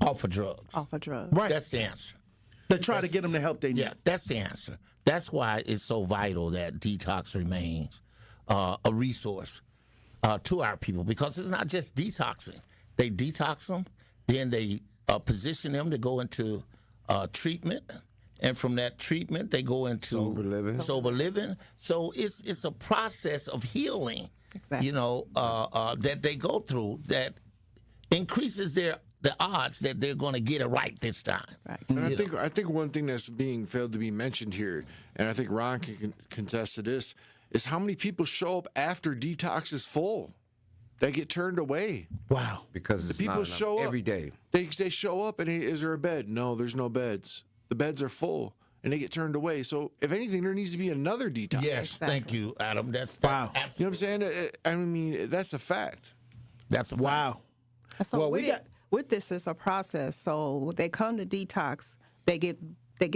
off of drugs. Right. That's the answer. They try to get them the help they need. Yeah, that's the answer. That's why it's so vital that detox remains a resource to our people, because it's not just detoxing. They detox them, then they position them to go into treatment, and from that treatment they go into sober living. So it's a process of healing, exactly. That they go through that increases the odds that they're going to get it right this time. Right. And I think one thing that's being failed to be mentioned here, and I think Ron can contest to this, is how many people show up after detox is full. They get turned away. Wow. Because the people show up every day. They show up and is there a bed? No, there's no beds. The beds are full and they get turned away. So if anything, there needs to be another detox. Yes, thank you, Adam. That's wow. Absolutely. You know what I'm saying? I mean, that's a fact. That's a wow. fact. So with this, it's a process. So they come to detox, they get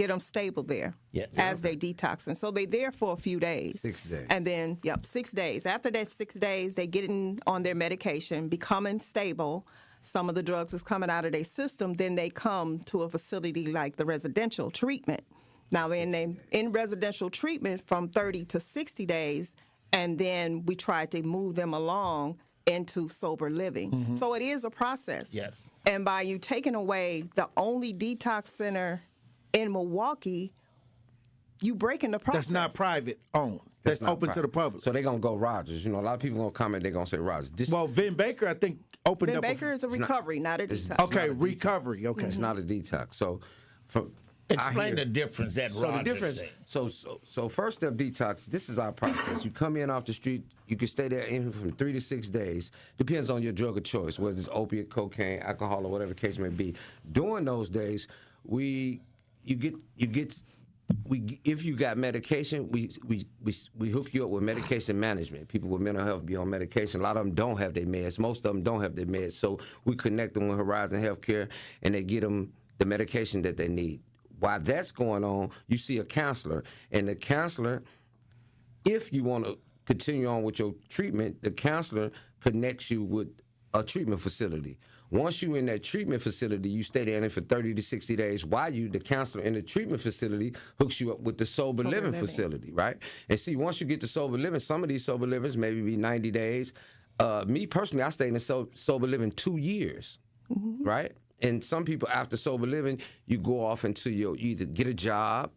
them stable there as they detox. And so they're there for a few days. 6 days. And then, 6 days. After that 6 days, they get on their medication, becoming stable. Some of the drugs is coming out of their system. Then they come to a facility like the residential treatment. Now, in residential treatment from 30 to 60 days, and then we tried to move them along into sober living. So it is a process. Yes. And by you taking away the only detox center in Milwaukee, you breaking the process. That's not private owned. That's not open to the public. So they're going to go Rogers. You know, a lot of people going to comment, they're going to say Rogers. Well, Vin Baker, I think, opened Ben up. Baker is a recovery, not a detox. Okay, recovery. Okay. It's not a detox. So, Explain the difference that So Roger the difference. said. So first step detox. This is our process. You come in off the street. You can stay there in from 3 to 6 days. Depends on your drug of choice, whether it's opiate, cocaine, alcohol, or whatever the case may be. During those days, if you got medication, we hook you up with medication management. People with mental health be on medication. A lot of them don't have their meds. Most of them don't have their meds. So we connect them with Horizon Healthcare, and they get them the medication that they need. While that's going on, you see a counselor, and the counselor, if you want to continue on with your treatment, the counselor connects you with a treatment facility. Once you're in that treatment facility, you stay there for 30 to 60 days while the counselor in the treatment facility hooks you up with the sober living facility, right? And see, once you get to sober living, some of these sober livings maybe be 90 days. Me personally, I stayed in sober living 2 years, right? And some people after sober living, you go off into you either get a job,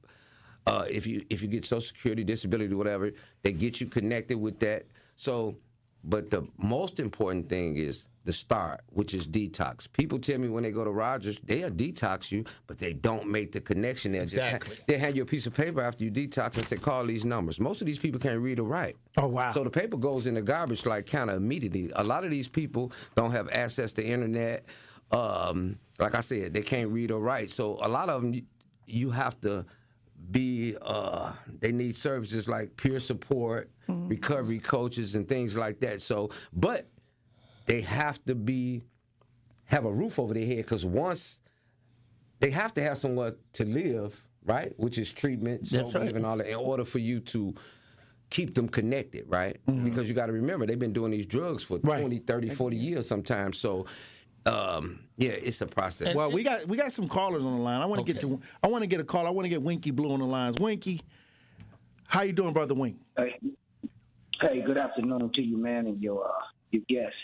if you get Social Security, disability, whatever, they get you connected with that. So, but the most important thing is the start, which is detox. People tell me when they go to Rogers, they'll detox you, but they don't make the connection there. Exactly. They hand you a piece of paper after you detox and say, call these numbers. Most of these people can't read or write. Oh, wow. So the paper goes in the garbage like kind of immediately. A lot of these people don't have access to internet. Like I said, they can't read or write. So a lot of them, you have to be, they need services like peer support, recovery coaches, and things like that. So, but they have to have a roof over their head, because once they have to have somewhere to live, right? Which is treatment, That's right. living, all that, in order for you to keep them connected, right? Because you got to remember, they've been doing these drugs for 20, 30, 40 years sometimes. So, yeah, it's a process. Well, we got some callers on the line. I want to get a call. I want to get Winky Blue on the lines. Winky, how you doing, brother Wink? Hey, good afternoon to you, man, and your guests.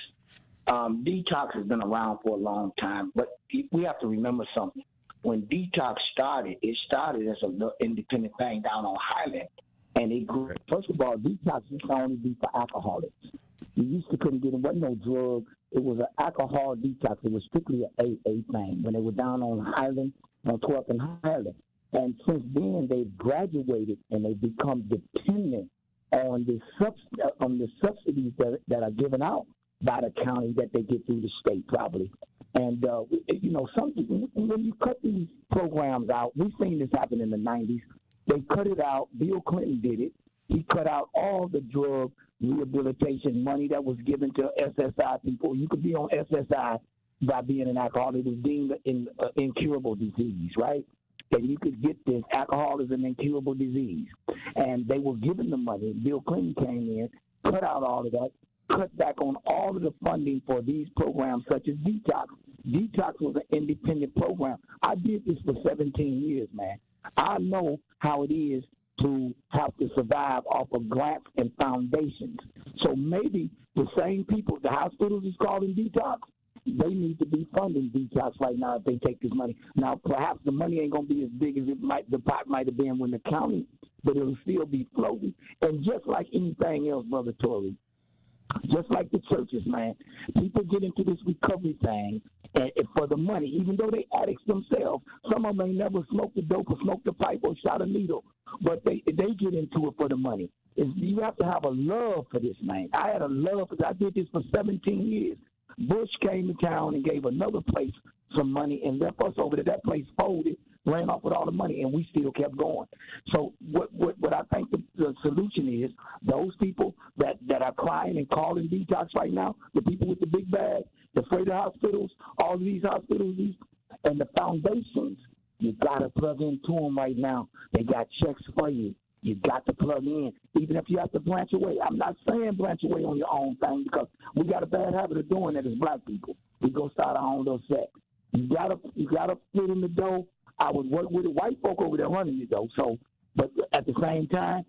Detox has been around for a long time, but we have to remember something. When Detox started, it started as an independent thing down on Highland, and it grew. First of all, Detox used to only be for alcoholics. You used to couldn't get it. Wasn't no drug. It was an alcohol detox. It was strictly an AA thing when they were down on Highland, on 12th and Highland. And since then, they've graduated and they've become dependent on the subsidies that are given out by the county that they get through the state, probably. And, when you cut these programs out, we've seen this happen in the 90s. They cut it out. Bill Clinton did it. He cut out all the drug rehabilitation money that was given to SSI people. You could be on SSI by being an alcoholic. It was deemed an incurable disease, right? And you could get this. Alcohol is an incurable disease. And they were given the money. Bill Clinton came in, cut out all of that, cut back on all of the funding for these programs such as Detox. Detox was an independent program. I did this for 17 years, man. I know how it is to have to survive off of grants and foundations. So maybe the same people, the hospitals is calling Detox, they need to be funding Detox right now if they take this money. Now, perhaps the money ain't going to be as big as the pot might have been when the county, but it'll still be floating. And just like anything else, Brother Tory, just like the churches, man, people get into this recovery thing and for the money, even though they addicts themselves. Some of them may never smoked a dope or smoked a pipe or shot a needle, but they get into it for the money. You have to have a love for this, man. I had a love because I did this for 17 years. Bush came to town and gave another place some money and left us over there. That place folded, ran off with all the money, and we still kept going. So what I think the solution is, those people that are crying and calling Detox right now, the people with the big bag, the Freighter hospitals, all of these hospitals, and the foundations, you got to plug into them right now. They got checks for you. You got to plug in, even if you have to branch away. I'm not saying branch away on your own thing, because we got a bad habit of doing that as black people. We go start our own little set. You gotta fit in the dough. I would work with the white folk over there running the dough. So, but at the same time,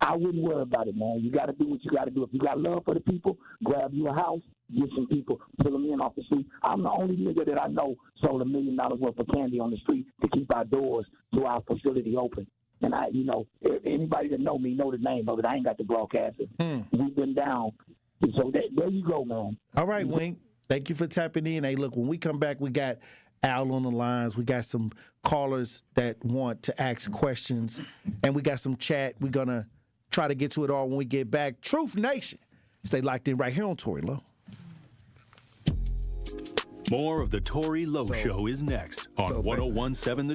I wouldn't worry about it, man. You got to do what you got to do. If you got love for the people, grab you a house, get some people, pull them in off the street. I'm the only nigga that I know sold $1 million worth of candy on the street to keep our doors to our facility open. And anybody that know me know the name of it. I ain't got to broadcast it. We've been down. So there you go, man. All right, Wink. Thank you for tapping in. Hey, look, when we come back, we got Al on the lines. We got some callers that want to ask questions, and we got some chat. We're going to try to get to it all when we get back. Truth Nation. Stay locked in right here on Tory Lowe. More of the Tory Lowe Show is next on 1017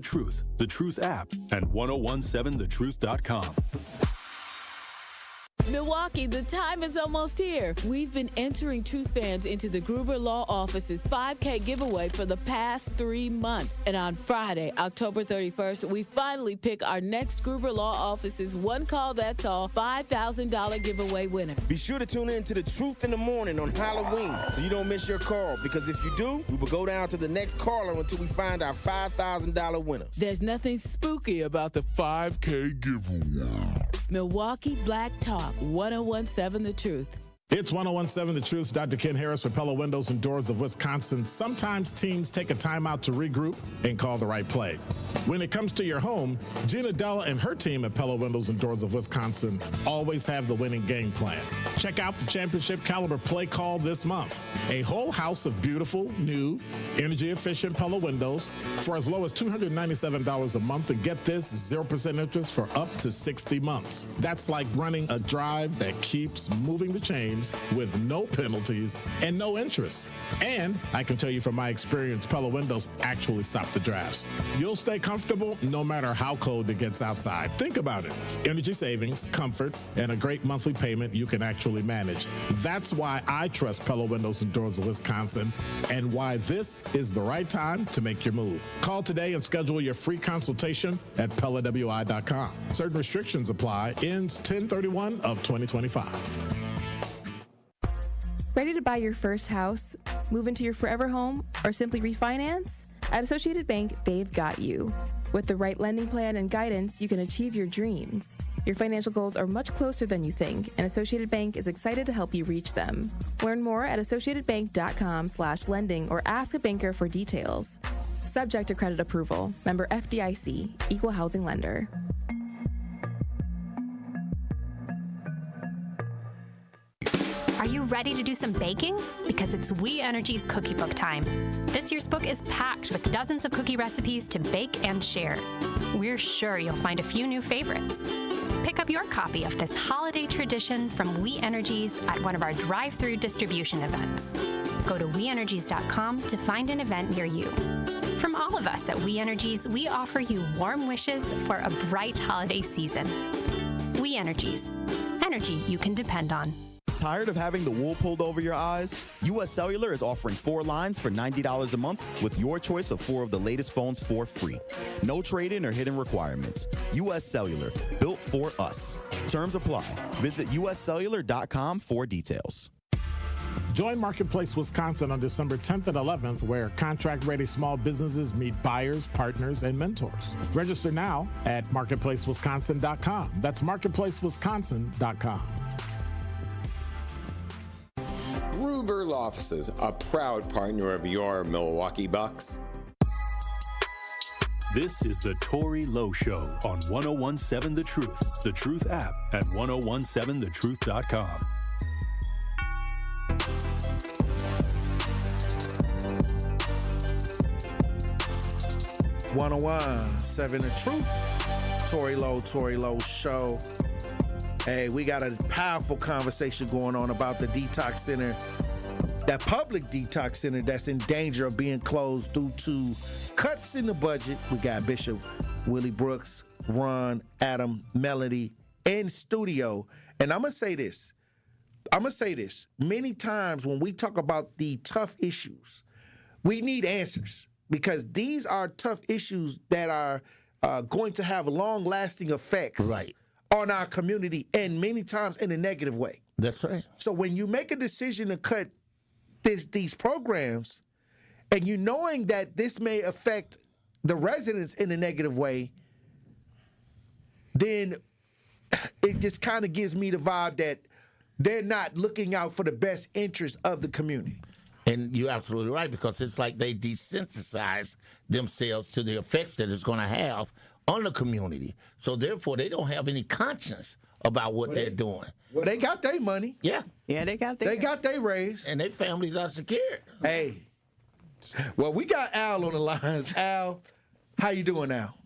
The Truth app, and 1017thetruth.com. Milwaukee, the time is almost here. We've been entering Truth fans into the Gruber Law Office's 5K giveaway for the past 3 months. And on Friday, October 31st, we finally pick our next Gruber Law Office's One Call That's All $5,000 giveaway winner. Be sure to tune in to The Truth in the Morning on Halloween so you don't miss your call, because if you do, we will go down to the next caller until we find our $5,000 winner. There's nothing spooky about the 5K giveaway. Milwaukee Black Talk, 1017 The Truth. It's 1017 The Truth. Dr. Ken Harris for Pella Windows and Doors of Wisconsin. Sometimes teams take a timeout to regroup and call the right play. When it comes to your home, Gina Della and her team at Pella Windows and Doors of Wisconsin always have the winning game plan. Check out the championship caliber play call this month. A whole house of beautiful, new, energy-efficient Pella windows for as low as $297 a month, and get this, 0% interest for up to 60 months. That's like running a drive that keeps moving the chains with no penalties and no interest. And I can tell you from my experience, Pella Windows actually stop the drafts. You'll stay comfortable no matter how cold it gets outside. Think about it. Energy savings, comfort, and a great monthly payment you can actually manage. That's why I trust Pella Windows and Doors of Wisconsin, and why this is the right time to make your move. Call today and schedule your free consultation at PellaWI.com. Certain restrictions apply. Ends 10/31 of 2025. Ready to buy your first house, move into your forever home, or simply refinance? At Associated Bank, they've got you. With the right lending plan and guidance, you can achieve your dreams. Your financial goals are much closer than you think, and Associated Bank is excited to help you reach them. Learn more at associatedbank.com/lending or ask a banker for details. Subject to credit approval. Member FDIC, Equal Housing Lender. Are you ready to do some baking? Because it's We Energy's cookie book time. This year's book is packed with dozens of cookie recipes to bake and share. We're sure you'll find a few new favorites. Pick up your copy of this holiday tradition from We Energies at one of our drive-through distribution events. Go to WeEnergies.com to find an event near you. From all of us at We Energies, we offer you warm wishes for a bright holiday season. We Energies. Energy you can depend on. Tired of having the wool pulled over your eyes? U.S. Cellular is offering 4 lines for $90 a month with your choice of 4 of the latest phones for free. No trade-in or hidden requirements. U.S. Cellular, built for us. Terms apply. Visit uscellular.com for details. Join Marketplace Wisconsin on December 10th and 11th, where contract-ready small businesses meet buyers, partners, and mentors. Register now at marketplacewisconsin.com. That's marketplacewisconsin.com. Gruber Law Offices, a proud partner of your Milwaukee Bucks. This is the Tory Lowe Show on 1017 The Truth app, and 1017thetruth.com. .101.7 The Truth. Tory Lowe Show. Hey, we got a powerful conversation going on about the detox center, that public detox center that's in danger of being closed due to cuts in the budget. We got Bishop Willie Brooks, Ron, Adam, Melody in studio. And I'm going to say this. Many times when we talk about the tough issues, we need answers, because these are tough issues that are going to have long-lasting effects on our community, and many times in a negative way. That's right. So when you make a decision to cut these programs, and you knowing that this may affect the residents in a negative way, then it just kind of gives me the vibe that they're not looking out for the best interest of the community. And you're absolutely right, because it's like they desensitize themselves to the effects that it's going to have on the community. So therefore, they don't have any conscience about what they're doing. Well, they got their money. Yeah. Yeah, they got their raise. And their families are secured. Hey. Well, we got Al on the lines. Al, how you doing, Al?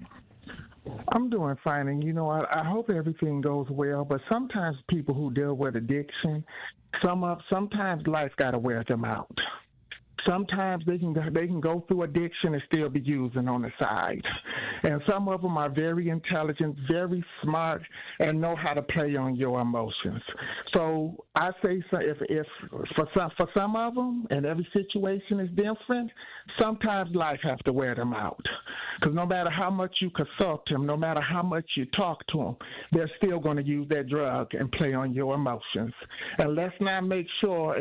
I'm doing fine, and I hope everything goes well. But sometimes people who deal with addiction, sometimes life gotta wear them out. Sometimes they can go through addiction and still be using on the side. And some of them are very intelligent, very smart, and know how to play on your emotions. So I say, if for some of them, and every situation is different, sometimes life has to wear them out. Because no matter how much you consult them, no matter how much you talk to them, they're still going to use that drug and play on your emotions. And let's make sure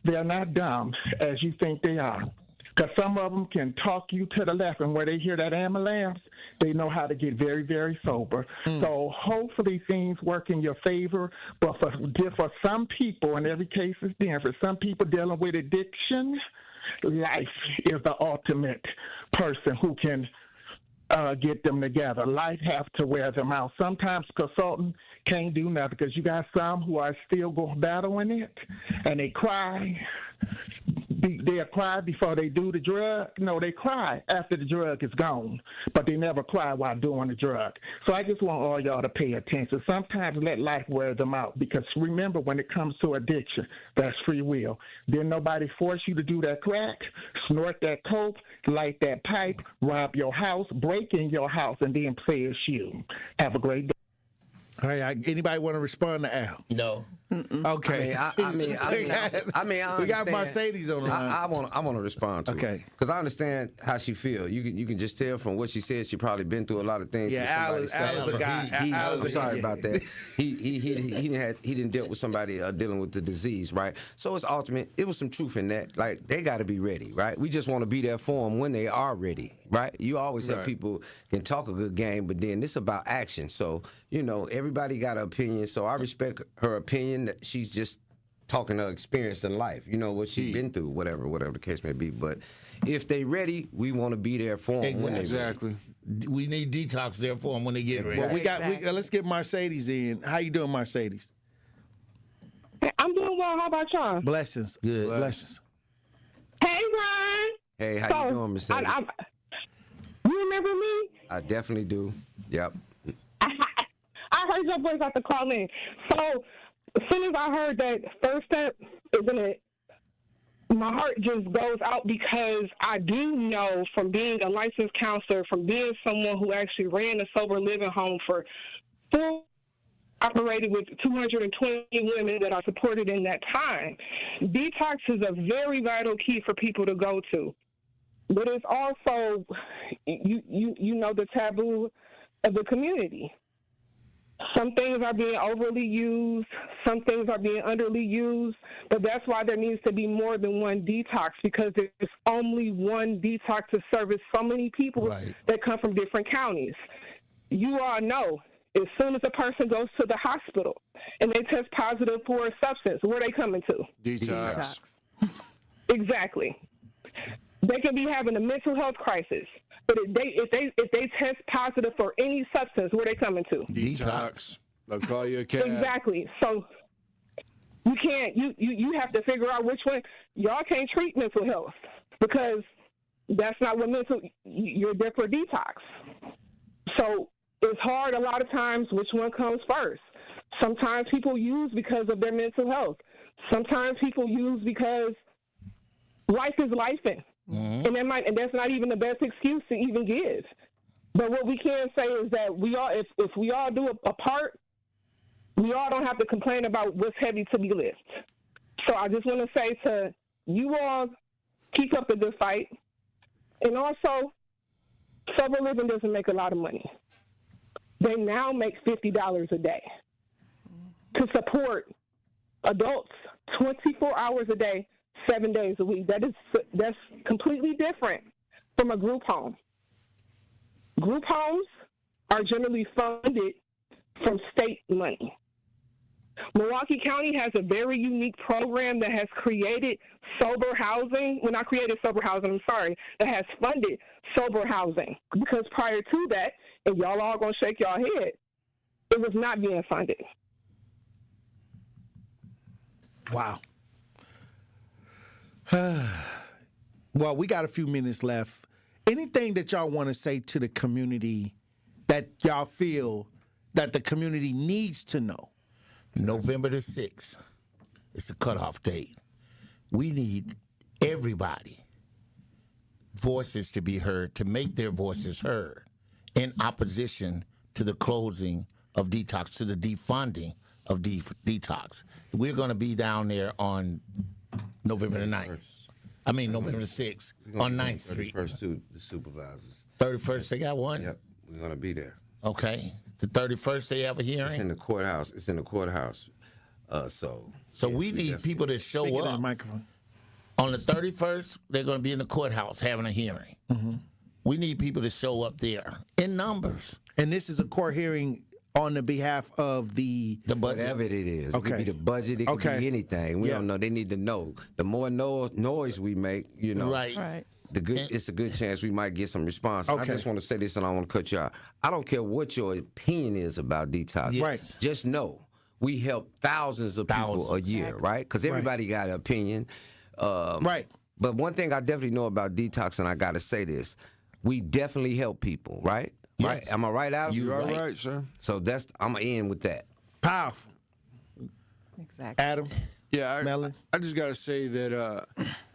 they're not dumb as you think they are. Because some of them can talk you to the left, and where they hear that ambulance, they know how to get very, very sober. So hopefully things work in your favor. But for some people, and every case is different, for some people dealing with addiction, life is the ultimate person who can get them together. Life have to wear them out. Sometimes consultant can't do nothing, because you got some who are still battling it, and they cry. They'll cry before they do the drug. No, they cry after the drug is gone, but they never cry while doing the drug. So I just want all y'all to pay attention. Sometimes let life wear them out, because remember, when it comes to addiction, that's free will. Didn't nobody force you to do that crack, snort that coke, light that pipe, rob your house, break in your house, and then say it's you. Have a great day. All right, anybody want to respond to Al? No. Okay. I mean, we got Mercedes on the line. I want to respond to Okay. because I understand how she feel. You can just tell from what she said. She probably been through a lot of things. Yeah, Al is a guy. I'm sorry about that. He didn't deal with somebody dealing with the disease, right? So it's ultimate. It was some truth in that. Like, they got to be ready, right? We just want to be there for them when they are ready, right? You always have people can talk a good game, but then it's about action. So everybody got an opinion. So I respect her opinion. That she's just talking her experience in life, what she's been through, whatever the case may be. But if they ready, we want to be there for them when they ready. We need detox there for them when they get ready. Well, let's get Mercedes in. How you doing, Mercedes? I'm doing well. How about y'all? Blessings. Good. Blessings. Hey, Ryan. Hey, how you doing, Mercedes? You remember me? I definitely do. Yep. I heard your voice after calling. So as soon as I heard that first step is in it, my heart just goes out, because I do know from being a licensed counselor, from being someone who actually ran a sober living home for operated with 220 women that are supported in that time. Detox is a very vital key for people to go to. But it's also, the taboo of the community. Some things are being overly used, some things are being underly used, but that's why there needs to be more than one detox, because there's only one detox to service so many people that come from different counties. You all know, as soon as a person goes to the hospital and they test positive for a substance, where are they coming to? Detox. Exactly. They can be having a mental health crisis. But if they test positive for any substance, where are they coming to? Detox. They'll call you a cab. Exactly. So you can't. You have to figure out which one. Y'all can't treat mental health, because that's not what you're there for detox. So it's hard a lot of times which one comes first. Sometimes people use because of their mental health. Sometimes people use because life is lifing. Mm-hmm. And that's not even the best excuse to even give. But what we can say is that if we all do a part, we all don't have to complain about what's heavy to be lifted. So I just want to say to you all, keep up the good fight. And also, sober living doesn't make a lot of money. They now make $50 a day to support adults 24 hours a day, 7 days a week. That's completely different from a group home. Group homes are generally funded from state money. Milwaukee County has a very unique program that has created sober housing. Well, not created sober housing, that has funded sober housing. Because prior to that, and y'all all going to shake y'all head, it was not being funded. Wow. Well, we got a few minutes left. Anything that y'all want to say to the community that y'all feel that the community needs to know? November the 6th is the cutoff date. We need everybody voices to be heard, to make their voices heard in opposition to the closing of DETOX, to the defunding of DETOX. We're going to be down there on November the 9th. I mean, November the 6th on 9th Street. 31st to the supervisors. 31st, they got one? Yep, we're going to be there. Okay. The 31st, they have a hearing? It's in the courthouse. So we need people to show up. On the 31st, they're going to be in the courthouse having a hearing. Mm-hmm. We need people to show up there in numbers. And this is a court hearing on the behalf of the budget. Whatever it is. Okay. It could be the budget. It could be anything. We don't know. They need to know. The more noise we make, Right. It's a good chance we might get some response. I just want to say this, and I don't want to cut you out. I don't care what your opinion is about DETOX. Yes. Right. Just know we help thousands of people a year, right? Because everybody got an opinion. Right. But one thing I definitely know about DETOX, and I got to say this, we definitely help people, right? Yes. Right? Am I right, Al? You're right, sir. So I'm going to end with that. Powerful. Exactly. Adam? Yeah, I just got to say that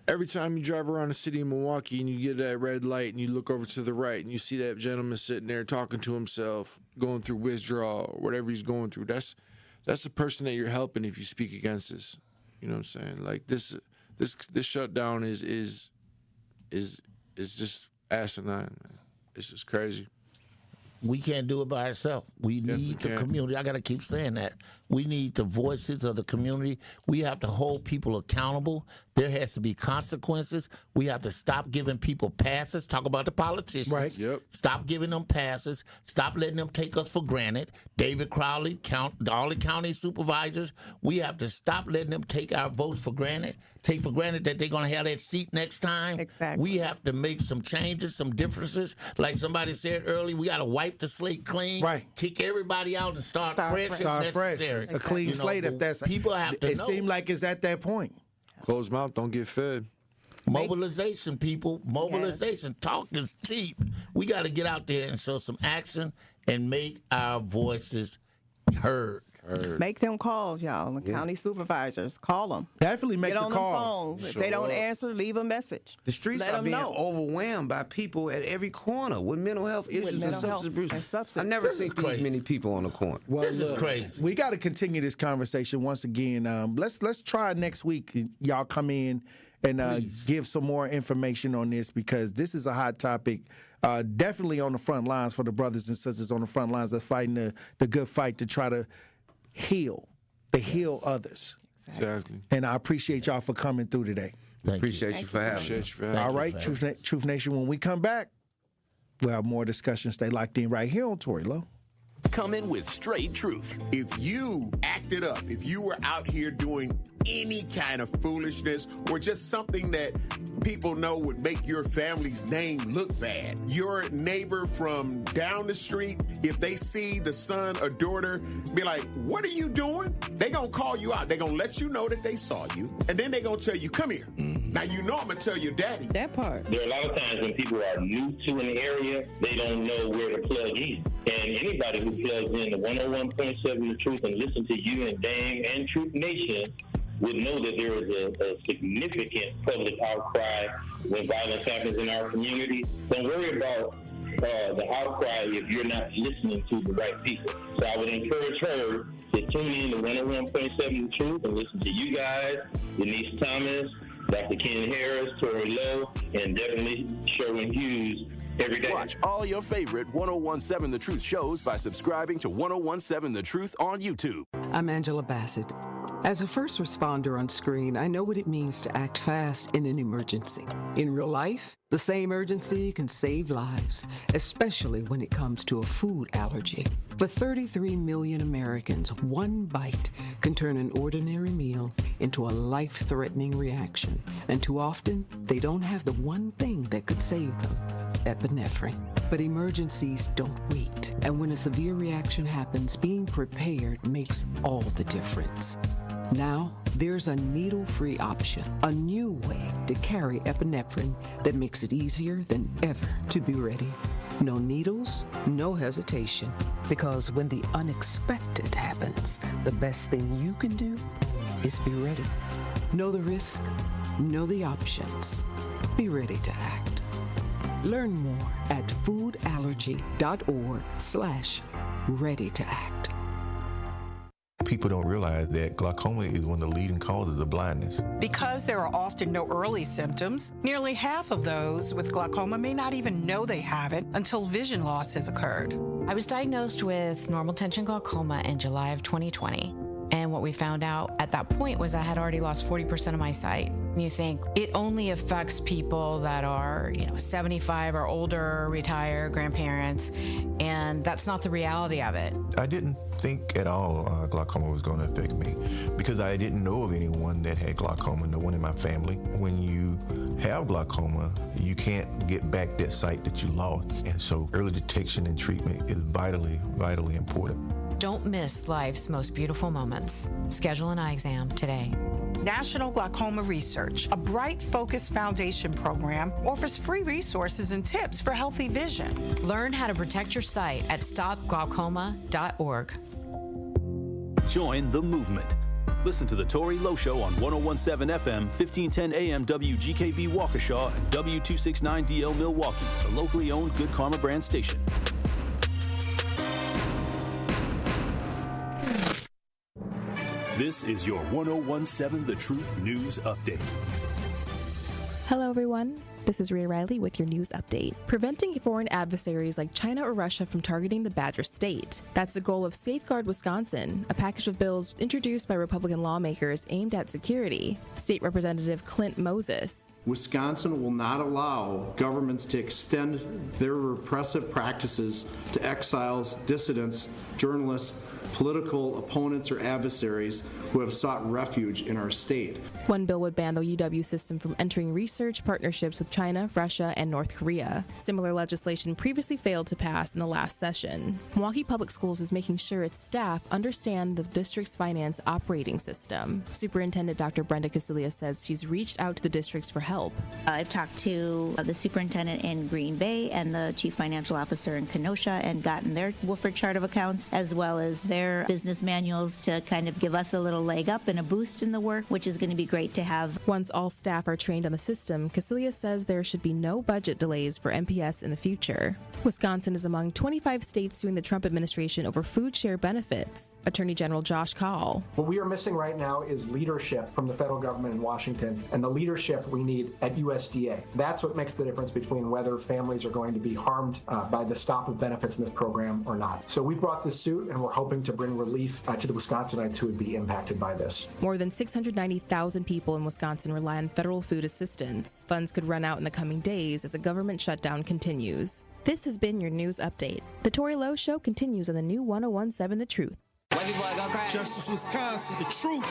every time you drive around the city of Milwaukee and you get that red light and you look over to the right and you see that gentleman sitting there talking to himself, going through withdrawal or whatever he's going through, that's the person that you're helping if you speak against this. You know what I'm saying? Like this shutdown is just asinine, man. It's just crazy. We can't do it by ourselves. We need the community. I got to keep saying that. We need the voices of the community. We have to hold people accountable. There has to be consequences. We have to stop giving people passes. Talk about the politicians. Right. Yep. Stop giving them passes. Stop letting them take us for granted. David Crowley, all the county supervisors, we have to stop letting them take our votes for granted. Take for granted that they're going to have that seat next time. Exactly. We have to make some changes, some differences. Like somebody said earlier, we got to wipe the slate clean. Right. Kick everybody out and start fresh if necessary. A clean slate if that's... People have to know. It seems like it's at that point. Closed mouth don't get fed. Mobilization, people. Mobilization. Yes. Talk is cheap. We got to get out there and show some action and make our voices heard. Make them calls, y'all. The county supervisors, call them. Definitely make Get the on calls. them phones. If they don't answer, leave a message. The streets Let are them being know. overwhelmed by people at every corner with mental health issues and substance abuse. I never seen these many people on the corner. Well, This is crazy. We got to continue this conversation once again. Let's try next week. Y'all come in and give some more information on this because this is a hot topic. Definitely on the front lines for the brothers and sisters on the front lines that's fighting the good fight to try to heal others. Exactly. And I appreciate y'all for coming through today. Appreciate you for having me. All right, Truth Nation, when we come back, we'll have more discussion. Stay locked in right here on Tory Lowe. Coming with straight truth. If you acted up, if you were out here doing any kind of foolishness or just something that people know would make your family's name look bad, your neighbor from down the street, if they see the son or daughter, be like, what are you doing? They gonna call you out. They gonna let you know that they saw you, and then they gonna tell you, come here. Now you know I'm gonna tell your daddy. That part. There are a lot of times when people are new to an area, they don't know where to plug in. And anybody who plugs in to 101.7 The Truth and listen to you and Dame and Truth Nation would know that there is a significant public outcry when violence happens in our community. Don't worry about the outcry if you're not listening to the right people. So I would encourage her to tune in to 101.7 The Truth and listen to you guys, Denise Thomas, Dr. Ken Harris, Tory Lowe, and definitely Sherwin Hughes every day. Watch all your favorite 101.7 The Truth shows by subscribing to 101.7 The Truth on YouTube. I'm Angela Bassett. As a first responder on screen, I know what it means to act fast in an emergency. In real life, the same urgency can save lives, especially when it comes to a food allergy. For 33 million Americans, one bite can turn an ordinary meal into a life-threatening reaction. And too often, they don't have the one thing that could save them: epinephrine. But emergencies don't wait. And when a severe reaction happens, being prepared makes all the difference. Now, there's a needle-free option, a new way to carry epinephrine that makes it easier than ever to be ready. No needles, no hesitation, because when the unexpected happens, the best thing you can do is be ready. Know the risk, know the options. Be ready to act. Learn more at foodallergy.org/ready to act. People don't realize that glaucoma is one of the leading causes of blindness. Because there are often no early symptoms, nearly half of those with glaucoma may not even know they have it until vision loss has occurred. I was diagnosed with normal tension glaucoma in July of 2020. And what we found out at that point was I had already lost 40% of my sight. And you think it only affects people that are, 75 or older, retired, grandparents, and that's not the reality of it. I didn't think at all glaucoma was going to affect me because I didn't know of anyone that had glaucoma, no one in my family. When you have glaucoma, you can't get back that sight that you lost. And so early detection and treatment is vitally, vitally important. Don't miss life's most beautiful moments. Schedule an eye exam today. National Glaucoma Research, a bright, focused foundation program, offers free resources and tips for healthy vision. Learn how to protect your sight at stopglaucoma.org. Join the movement. Listen to the Tory Lowe Show on 101.7 FM, 1510 AM WGKB Waukesha and W269DL Milwaukee, the locally owned Good Karma brand station. This is your 101.7 The Truth News Update. Hello, everyone. This is Rhea Riley with your news update. Preventing foreign adversaries like China or Russia from targeting the Badger State. That's the goal of Safeguard Wisconsin, a package of bills introduced by Republican lawmakers aimed at security. State Representative Clint Moses. Wisconsin will not allow governments to extend their repressive practices to exiles, dissidents, journalists, political opponents, or adversaries who have sought refuge in our state. One bill would ban the UW system from entering research partnerships with China, Russia, and North Korea. Similar legislation previously failed to pass in the last session. Milwaukee Public Schools is making sure its staff understand the district's finance operating system. Superintendent Dr. Brenda Casilia says she's reached out to the districts for help. I've talked to the superintendent in Green Bay and the chief financial officer in Kenosha and gotten their Wooford chart of accounts as well as their business manuals to kind of give us a little leg up and a boost in the work, which is going to be great to have. Once all staff are trained on the system, Casilia says there should be no budget delays for MPS in the future. Wisconsin is among 25 states suing the Trump administration over food share benefits. Attorney General Josh Kaul. What we are missing right now is leadership from the federal government in Washington and the leadership we need at USDA. That's what makes the difference between whether families are going to be harmed by the stop of benefits in this program or not. So we brought this suit and we're hoping to bring relief to the Wisconsinites who would be impacted by this. More than 690,000 people in Wisconsin rely on federal food assistance. Funds could run out in the coming days as a government shutdown continues. This has been your news update. The Tory Lowe Show continues on the new 101.7 The Truth. Justice Wisconsin, the truth.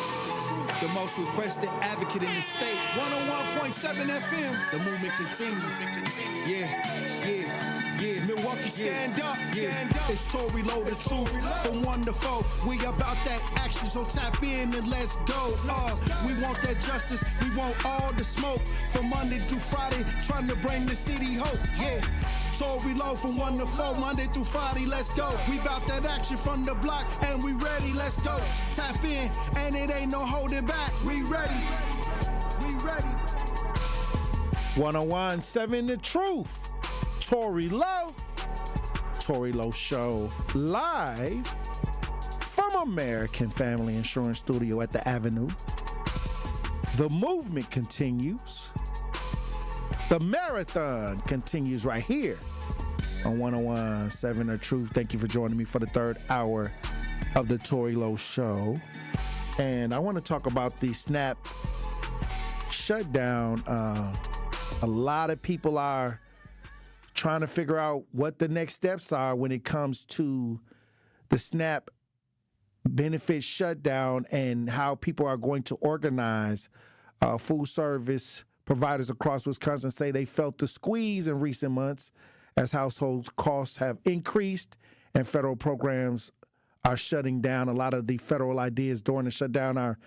The most requested advocate in the state. 101.7 FM. The movement continues. Yeah. Milwaukee, stand up. It's Tory Lowe, the truth. From 1 to 4. We about that action, so tap in and let's go. We want that justice. We want all the smoke. From Monday through Friday, trying to bring the city hope. Yeah. Tory Lowe from 1 to 4, Monday through Friday, let's go. We bout that action from the block, and we ready, let's go. Tap in, and it ain't no holding back. We ready. 101.7 The Truth. Tory Lowe. Tory Lowe Show live from American Family Insurance Studio at the Avenue. The movement continues. The marathon continues right here on 101.7 The Truth. Thank you for joining me for the third hour of the Tory Lowe Show. and I want to talk about the SNAP shutdown. A lot of people are trying to figure out what the next steps are when it comes to the SNAP benefit shutdown and how people are going to organize. Food service providers across Wisconsin say they felt the squeeze in recent months as household costs have increased and federal programs are shutting down. A lot of the federal ideas during the shutdown are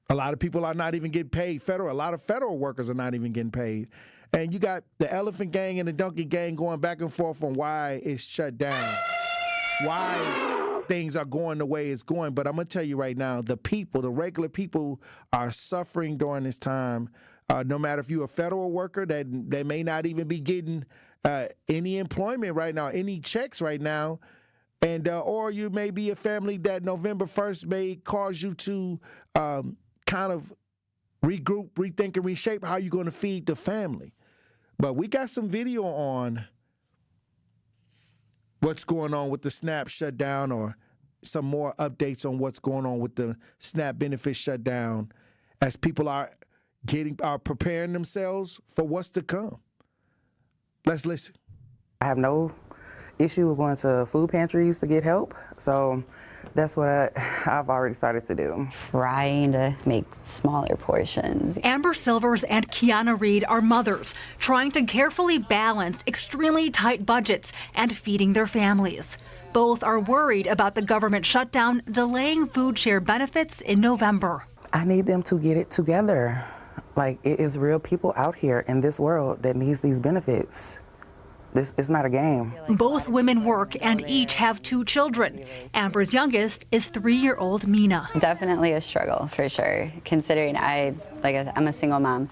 a lot of people are not even getting paid. A lot of federal workers are not even getting paid. And you got the elephant gang and the donkey gang going back and forth on why it's shut down, why things are going the way it's going. But I'm going to tell you right now, the people, the regular people are suffering during this time. No matter if you're a federal worker that they may not even be getting any employment right now, any checks right now. And or you may be a family that November 1st may cause you to kind of regroup, rethink, and reshape how you're going to feed the family. But we got some video on what's going on with the SNAP shutdown, or some more updates on what's going on with the SNAP benefit shutdown as people are preparing themselves for what's to come. Let's listen. I have no issue with going to food pantries to get help, so that's what I've already started to do. Trying to make smaller portions. Amber Silvers and Kiana Reed are mothers trying to carefully balance extremely tight budgets and feeding their families. Both are worried about the government shutdown delaying food share benefits in November. I need them to get it together. Like, it is real people out here in this world that needs these benefits. This is not a game. Both women work and each have 2 children. Amber's youngest is 3-year-old Mina. Definitely a struggle, for sure, considering I'm a single mom.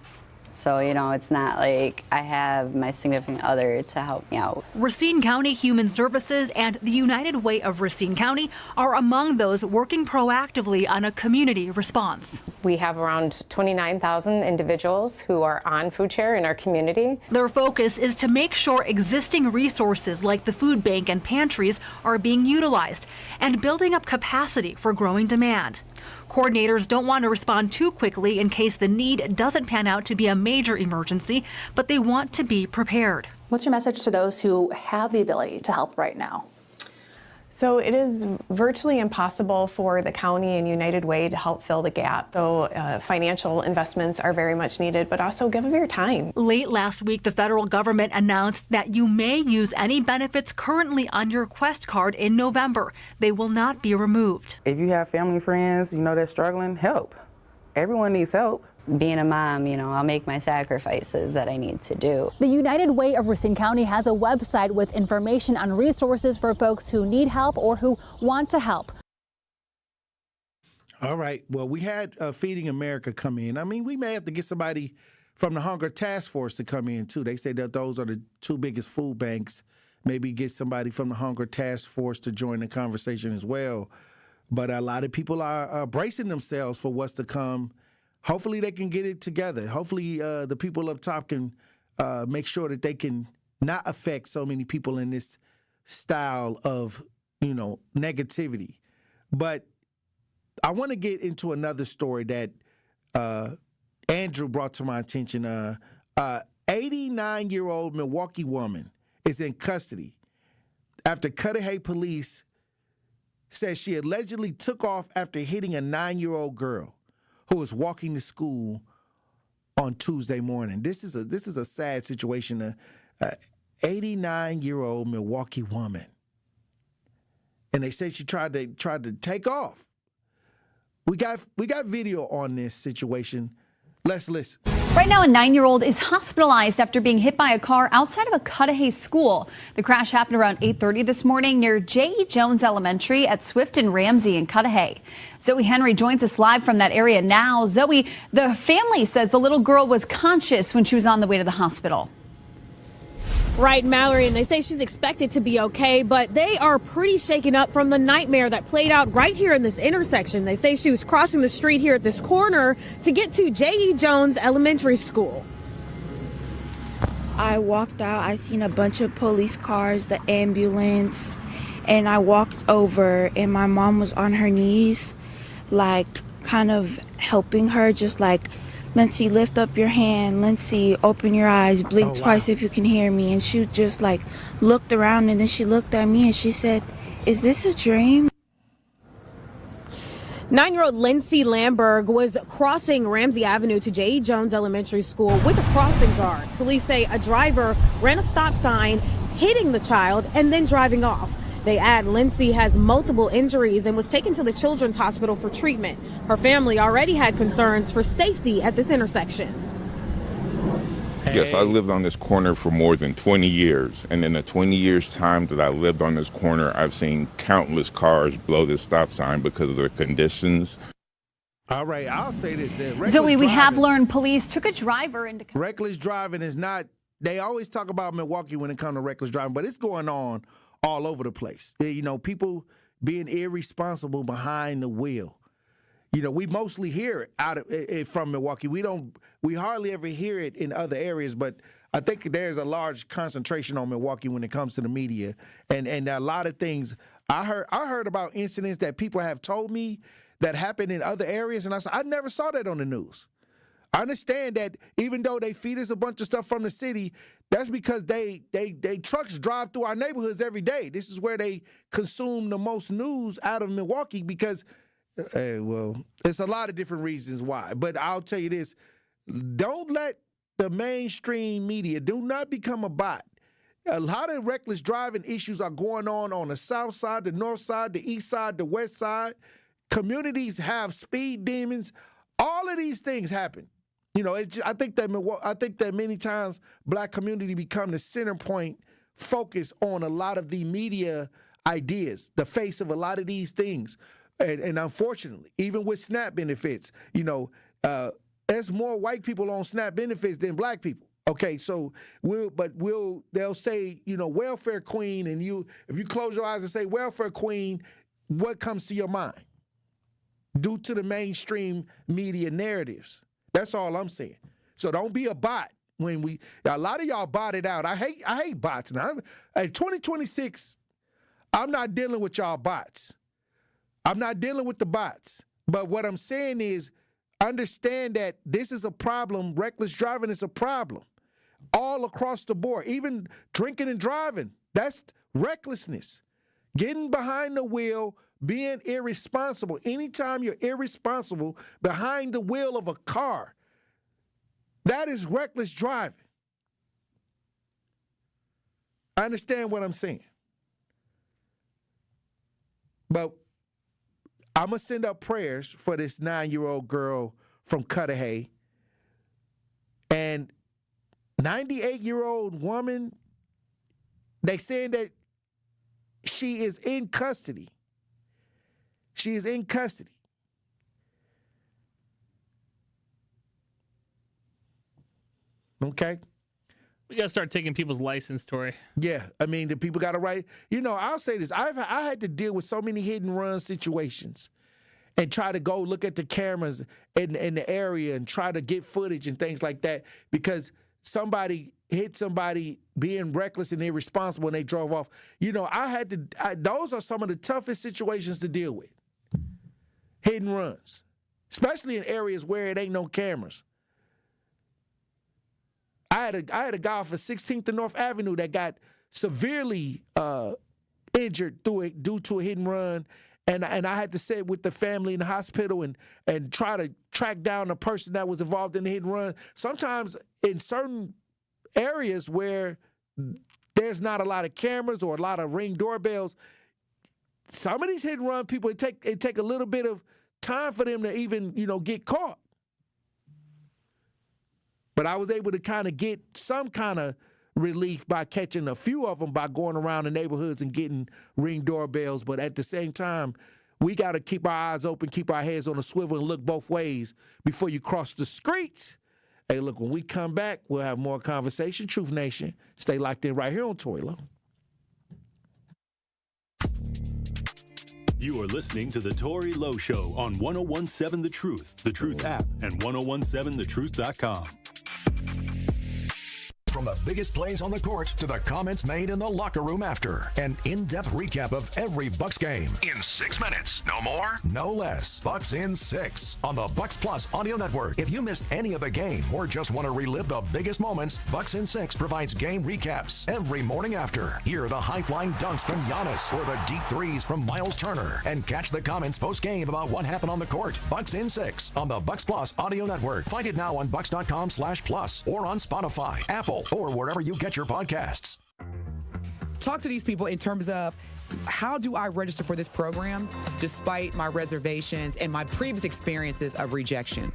So, it's not like I have my significant other to help me out. Racine County Human Services and the United Way of Racine County are among those working proactively on a community response. We have around 29,000 individuals who are on food share in our community. Their focus is to make sure existing resources like the food bank and pantries are being utilized and building up capacity for growing demand. Coordinators don't want to respond too quickly in case the need doesn't pan out to be a major emergency, but they want to be prepared. What's your message to those who have the ability to help right now? So it is virtually impossible for the county and United Way to help fill the gap, though financial investments are very much needed, but also give of your time. Late last week, the federal government announced that you may use any benefits currently on your Quest card in November. They will not be removed. If you have family, friends, that's struggling, help. Everyone needs help. Being a mom, I'll make my sacrifices that I need to do. The United Way of Racine County has a website with information on resources for folks who need help or who want to help. All right. Well, we had Feeding America come in. I mean, we may have to get somebody from the Hunger Task Force to come in, too. They say that those are the 2 biggest food banks. Maybe get somebody from the Hunger Task Force to join the conversation as well. But a lot of people are bracing themselves for what's to come. Hopefully they can get it together. Hopefully the people up top can make sure that they can not affect so many people in this style of, negativity. But I want to get into another story that Andrew brought to my attention. 89-year-old Milwaukee woman is in custody after Cudahy police says she allegedly took off after hitting a 9-year-old girl who was walking to school on Tuesday morning. This is a sad situation. 89-year-old Milwaukee woman, and they say she tried to take off. We got video on this situation. Let's listen. Right now, a 9-year-old is hospitalized after being hit by a car outside of a Cudahy school. The crash happened around 8:30 this morning near J.E. Jones Elementary at Swift and Ramsey in Cudahy. Zoe Henry joins us live from that area now. Zoe, the family says the little girl was conscious when she was on the way to the hospital. Right, Mallory, and they say she's expected to be okay, but they are pretty shaken up from the nightmare that played out right here in this intersection. They say she was crossing the street here at this corner to get to J.E. Jones Elementary School. I walked out, I seen a bunch of police cars, the ambulance, and I walked over and my mom was on her knees, like kind of helping her, just like, Lindsay, lift up your hand. Lindsay, open your eyes. Blink twice if you can hear me. And she just like looked around, and then she looked at me and she said, "Is this a dream?" 9-year-old Lindsay Lamberg was crossing Ramsey Avenue to J.E. Jones Elementary School with a crossing guard. Police say a driver ran a stop sign, hitting the child and then driving off. They add Lindsay has multiple injuries and was taken to the Children's Hospital for treatment. Her family already had concerns for safety at this intersection. Yes, I lived on this corner for more than 20 years. And in the 20 years time that I lived on this corner, I've seen countless cars blow this stop sign because of the conditions. All right, I'll say this. Zoe, we have learned police took a driver into... Reckless driving is not... They always talk about Milwaukee when it comes to reckless driving, but it's going on all over the place. You know, people being irresponsible behind the wheel. You know, we mostly hear it from Milwaukee. We hardly ever hear it in other areas, but I think there's a large concentration on Milwaukee when it comes to the media, and a lot of things. I heard about incidents that people have told me that happened in other areas, and I said I never saw that on the news. I understand that even though they feed us a bunch of stuff from the city, that's because they trucks drive through our neighborhoods every day. This is where they consume the most news out of Milwaukee because. Well, it's a lot of different reasons why, but I'll tell you this. Don't let the mainstream media, do not become a bot. A lot of reckless driving issues are going on the south side, the north side, the east side, the west side. Communities have speed demons. All of these things happen. You know, I think that many times black community become the center point focus on a lot of the media ideas, the face of a lot of these things. And unfortunately, even with SNAP benefits, you know, there's more white people on SNAP benefits than black people. Okay, so they'll say, you know, welfare queen, and if you close your eyes and say welfare queen, what comes to your mind? Due to the mainstream media narratives. That's all I'm saying. So don't be a bot a lot of y'all botted out. I hate bots now. At 2026, I'm not dealing with y'all bots. I'm not dealing with the bots. But what I'm saying is understand that this is a problem. Reckless driving is a problem all across the board. Even drinking and driving, that's recklessness. Getting behind the wheel, being irresponsible. Anytime you're irresponsible behind the wheel of a car, that is reckless driving. I understand what I'm saying. But I'm going to send up prayers for this 9-year-old girl from Cudahy. And 98-year-old woman, they saying that she is in custody. She is in custody. Okay? We got to start taking people's license, Tory. Yeah, I mean, the people got to write. You know, I'll say this. I had to deal with so many hit and run situations and try to go look at the cameras in the area and try to get footage and things like that because somebody hit somebody being reckless and irresponsible and they drove off. You know, those are some of the toughest situations to deal with. Hit and runs, especially in areas where it ain't no cameras. I had a guy off of 16th and North Avenue that got severely injured due to a hit and run, and I had to sit with the family in the hospital and try to track down the person that was involved in the hit and run. Sometimes in certain areas where there's not a lot of cameras or a lot of Ring doorbells, some of these hit and run people, it take a little bit of time for them to even, you know, get caught. But I was able to kind of get some kind of relief by catching a few of them by going around the neighborhoods and getting Ring doorbells. But at the same time, we got to keep our eyes open, keep our heads on a swivel, and look both ways before you cross the streets. Hey, look, when we come back, we'll have more conversation. Truth Nation, stay locked in right here on Tory Lowe. You are listening to The Tory Lowe Show on 101.7 The Truth, The Truth app, and 101.7thetruth.com. From the biggest plays on the court to the comments made in the locker room after. An in-depth recap of every Bucks game. In 6 minutes. No more, no less. Bucks in 6 on the Bucks Plus audio network. If you missed any of the game or just want to relive the biggest moments, Bucks in 6 provides game recaps every morning after. Hear the high-flying dunks from Giannis or the deep threes from Miles Turner. And catch the comments post-game about what happened on the court. Bucks in 6 on the Bucks Plus audio network. Find it now on bucks.com/plus or on Spotify, Apple, or wherever you get your podcasts. Talk to these people in terms of how do I register for this program despite my reservations and my previous experiences of rejection?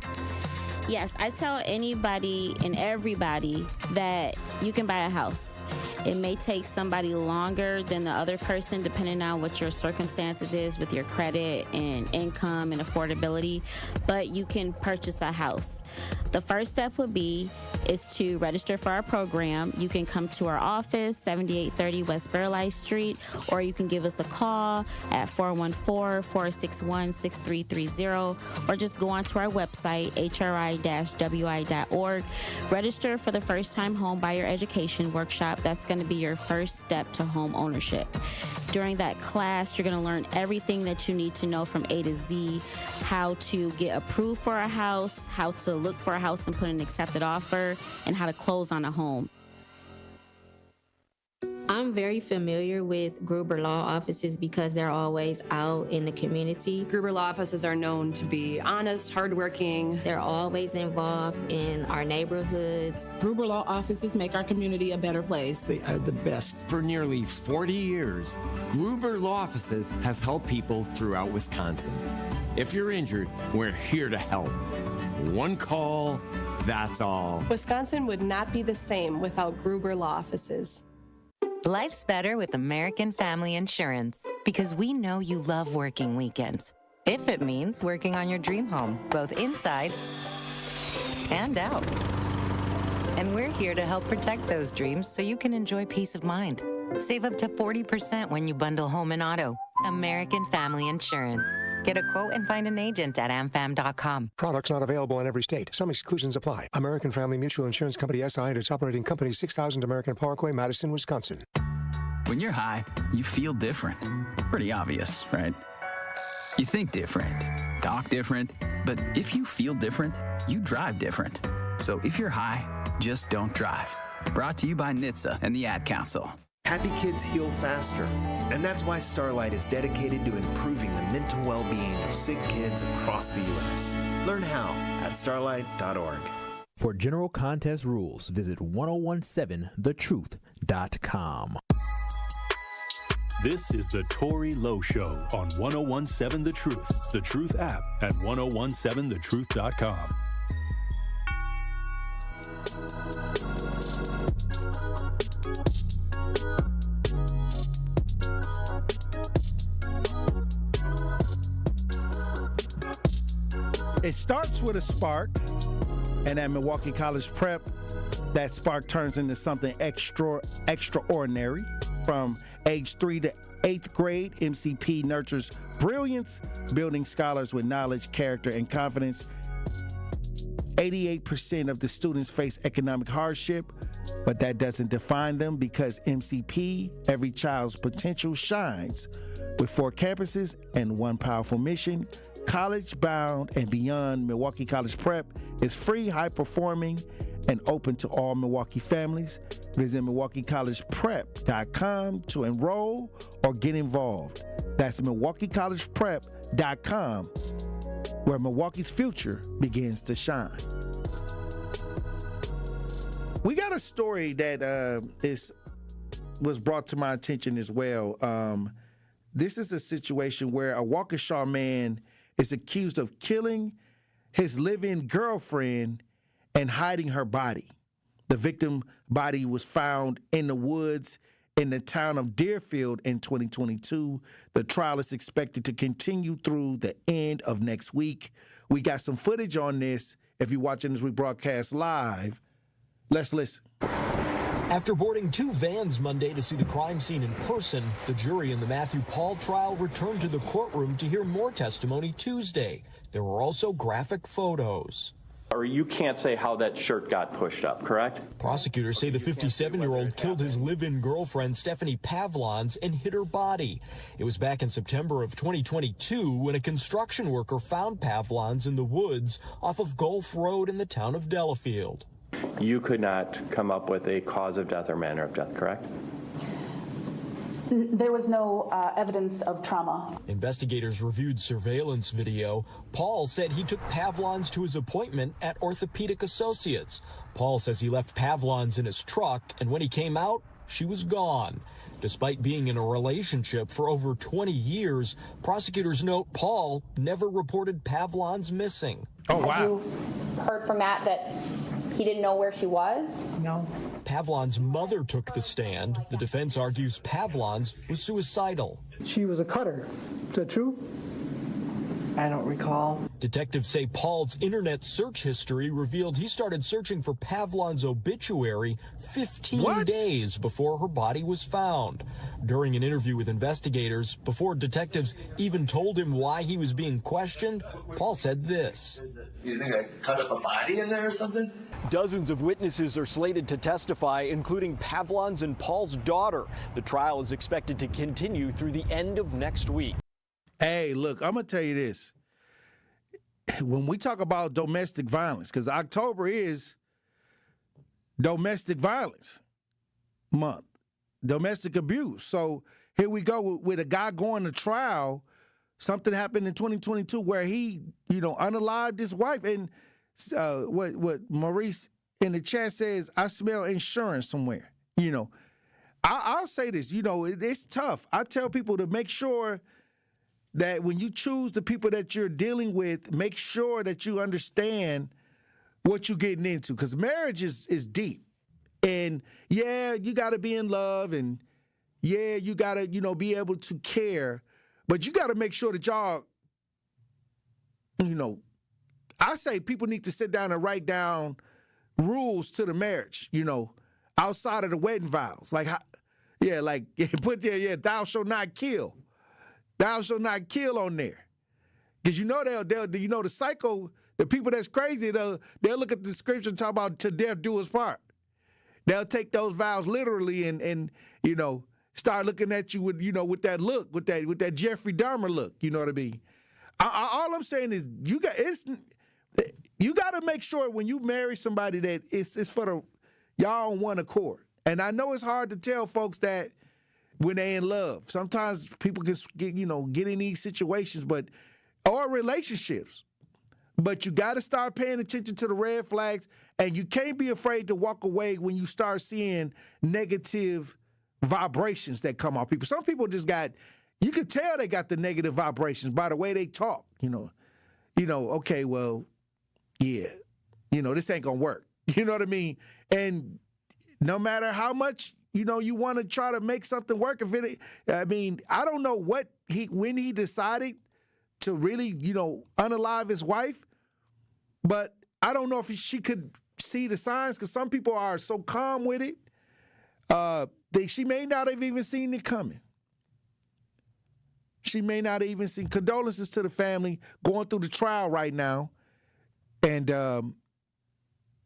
Yes, I tell anybody and everybody that you can buy a house. It may take somebody longer than the other person depending on what your circumstances is with your credit and income and affordability, but you can purchase a house. The first step would be is to register for our program. You can come to our office, 7830 West Burleigh Street, or you can give us a call at 414-461-6330, or just go onto our website, hri-wi.org. Register for the first-time home buyer education workshop. That's going to be your first step to home ownership. During that class, you're going to learn everything that you need to know from A to Z, how to get approved for a house, how to look for a house and put an accepted offer, and how to close on a home. I'm very familiar with Gruber Law offices because they're always out in the community. Gruber Law offices are known to be honest, hardworking. They're always involved in our neighborhoods. Gruber Law offices make our community a better place. They are the best. For nearly 40 years, Gruber Law offices has helped people throughout Wisconsin. If you're injured, we're here to help. One call, that's all. Wisconsin would not be the same without Gruber Law offices. Life's better with American Family Insurance because we know you love working weekends. If it means working on your dream home, both inside and out. And we're here to help protect those dreams so you can enjoy peace of mind. Save up to 40% when you bundle home and auto. American Family Insurance. Get a quote and find an agent at amfam.com. Products not available in every state. Some exclusions apply. American Family Mutual Insurance Company, SI, and its operating company, 6000 American Parkway, Madison, Wisconsin. When you're high, you feel different. Pretty obvious, right? You think different, talk different, but if you feel different, you drive different. So if you're high, just don't drive. Brought to you by NHTSA and the Ad Council. Happy kids heal faster, and that's why Starlight is dedicated to improving the mental well-being of sick kids across the U.S. Learn how at starlight.org. For general contest rules, visit 1017thetruth.com. This is the Tory Lowe Show on 1017 The Truth app, at 1017thetruth.com. It starts with a spark, and at Milwaukee College Prep, that spark turns into something extraordinary. From age 3 to 8th grade, MCP nurtures brilliance, building scholars with knowledge, character, and confidence. 88% of the students face economic hardship, but that doesn't define them because MCP, every child's potential shines. With 4 campuses and one powerful mission, college bound and beyond, Milwaukee College Prep is free, high-performing, and open to all Milwaukee families. Visit MilwaukeeCollegePrep.com to enroll or get involved. That's MilwaukeeCollegePrep.com, where Milwaukee's future begins to shine. We got a story that was brought to my attention as well. This is a situation where a Waukesha man is accused of killing his live-in girlfriend and hiding her body. The victim's body was found in the woods in the town of Deerfield in 2022. The trial is expected to continue through the end of next week. We got some footage on this. If you're watching this rebroadcast live, let's listen. After boarding 2 vans Monday to see the crime scene in person, the jury in the Matthew Paul trial returned to the courtroom to hear more testimony Tuesday. There were also graphic photos. Or you can't say how that shirt got pushed up, correct? Prosecutors say the 57-year-old killed his live-in girlfriend, Stephanie Pavlons, and hid her body. It was back in September of 2022 when a construction worker found Pavlons in the woods off of Gulf Road in the town of Delafield. You could not come up with a cause of death or manner of death, correct? There was no evidence of trauma. Investigators reviewed surveillance video. Paul said he took Pavlons to his appointment at Orthopedic Associates. Paul says he left Pavlons in his truck, and when he came out, she was gone. Despite being in a relationship for over 20 years, prosecutors note Paul never reported Pavlons missing. Oh, wow. Have you heard from Matt that he didn't know where she was? No. Pavlon's mother took the stand. The defense argues Pavlons was suicidal. She was a cutter. Is that true? I don't recall. Detectives say Paul's internet search history revealed he started searching for Pavlon's obituary 15 days before her body was found. During an interview with investigators, before detectives even told him why he was being questioned, Paul said this. You think I cut up a body in there or something? Dozens of witnesses are slated to testify, including Pavlon's and Paul's daughter. The trial is expected to continue through the end of next week. Hey, look, I'm going to tell you this. When we talk about domestic violence, because October is domestic violence month, domestic abuse. So here we go with a guy going to trial. Something happened in 2022 where he, unalived his wife. And what Maurice in the chat says, I smell insurance somewhere. I'll say this, it's tough. I tell people to make sure that when you choose the people that you're dealing with, make sure that you understand what you're getting into, because marriage is deep. And yeah, you got to be in love, and yeah, you got to, be able to care, but you got to make sure that y'all, I say people need to sit down and write down rules to the marriage, outside of the wedding vows. Put there, thou shalt not kill. Thou shalt not kill on there. Because they'll the psycho, the people that's crazy, they'll look at the scripture and talk about to death do us part. They'll take those vows literally and start looking at you with that look, with that Jeffrey Dahmer look. You know what I mean? All I'm saying is you got to make sure when you marry somebody that it's for y'all on one accord. And I know it's hard to tell folks that when they in love. Sometimes people can get in these situations, or relationships. But you got to start paying attention to the red flags, and you can't be afraid to walk away when you start seeing negative vibrations that come off people. Some people you can tell they got the negative vibrations by the way they talk. Okay, well, yeah, this ain't gonna work. You know what I mean? And no matter how much you want to try to make something work. I don't know when he decided to really, unalive his wife, but I don't know if she could see the signs, because some people are so calm with it. She may not have even seen it coming. She may not have even seen. Condolences to the family going through the trial right now. And,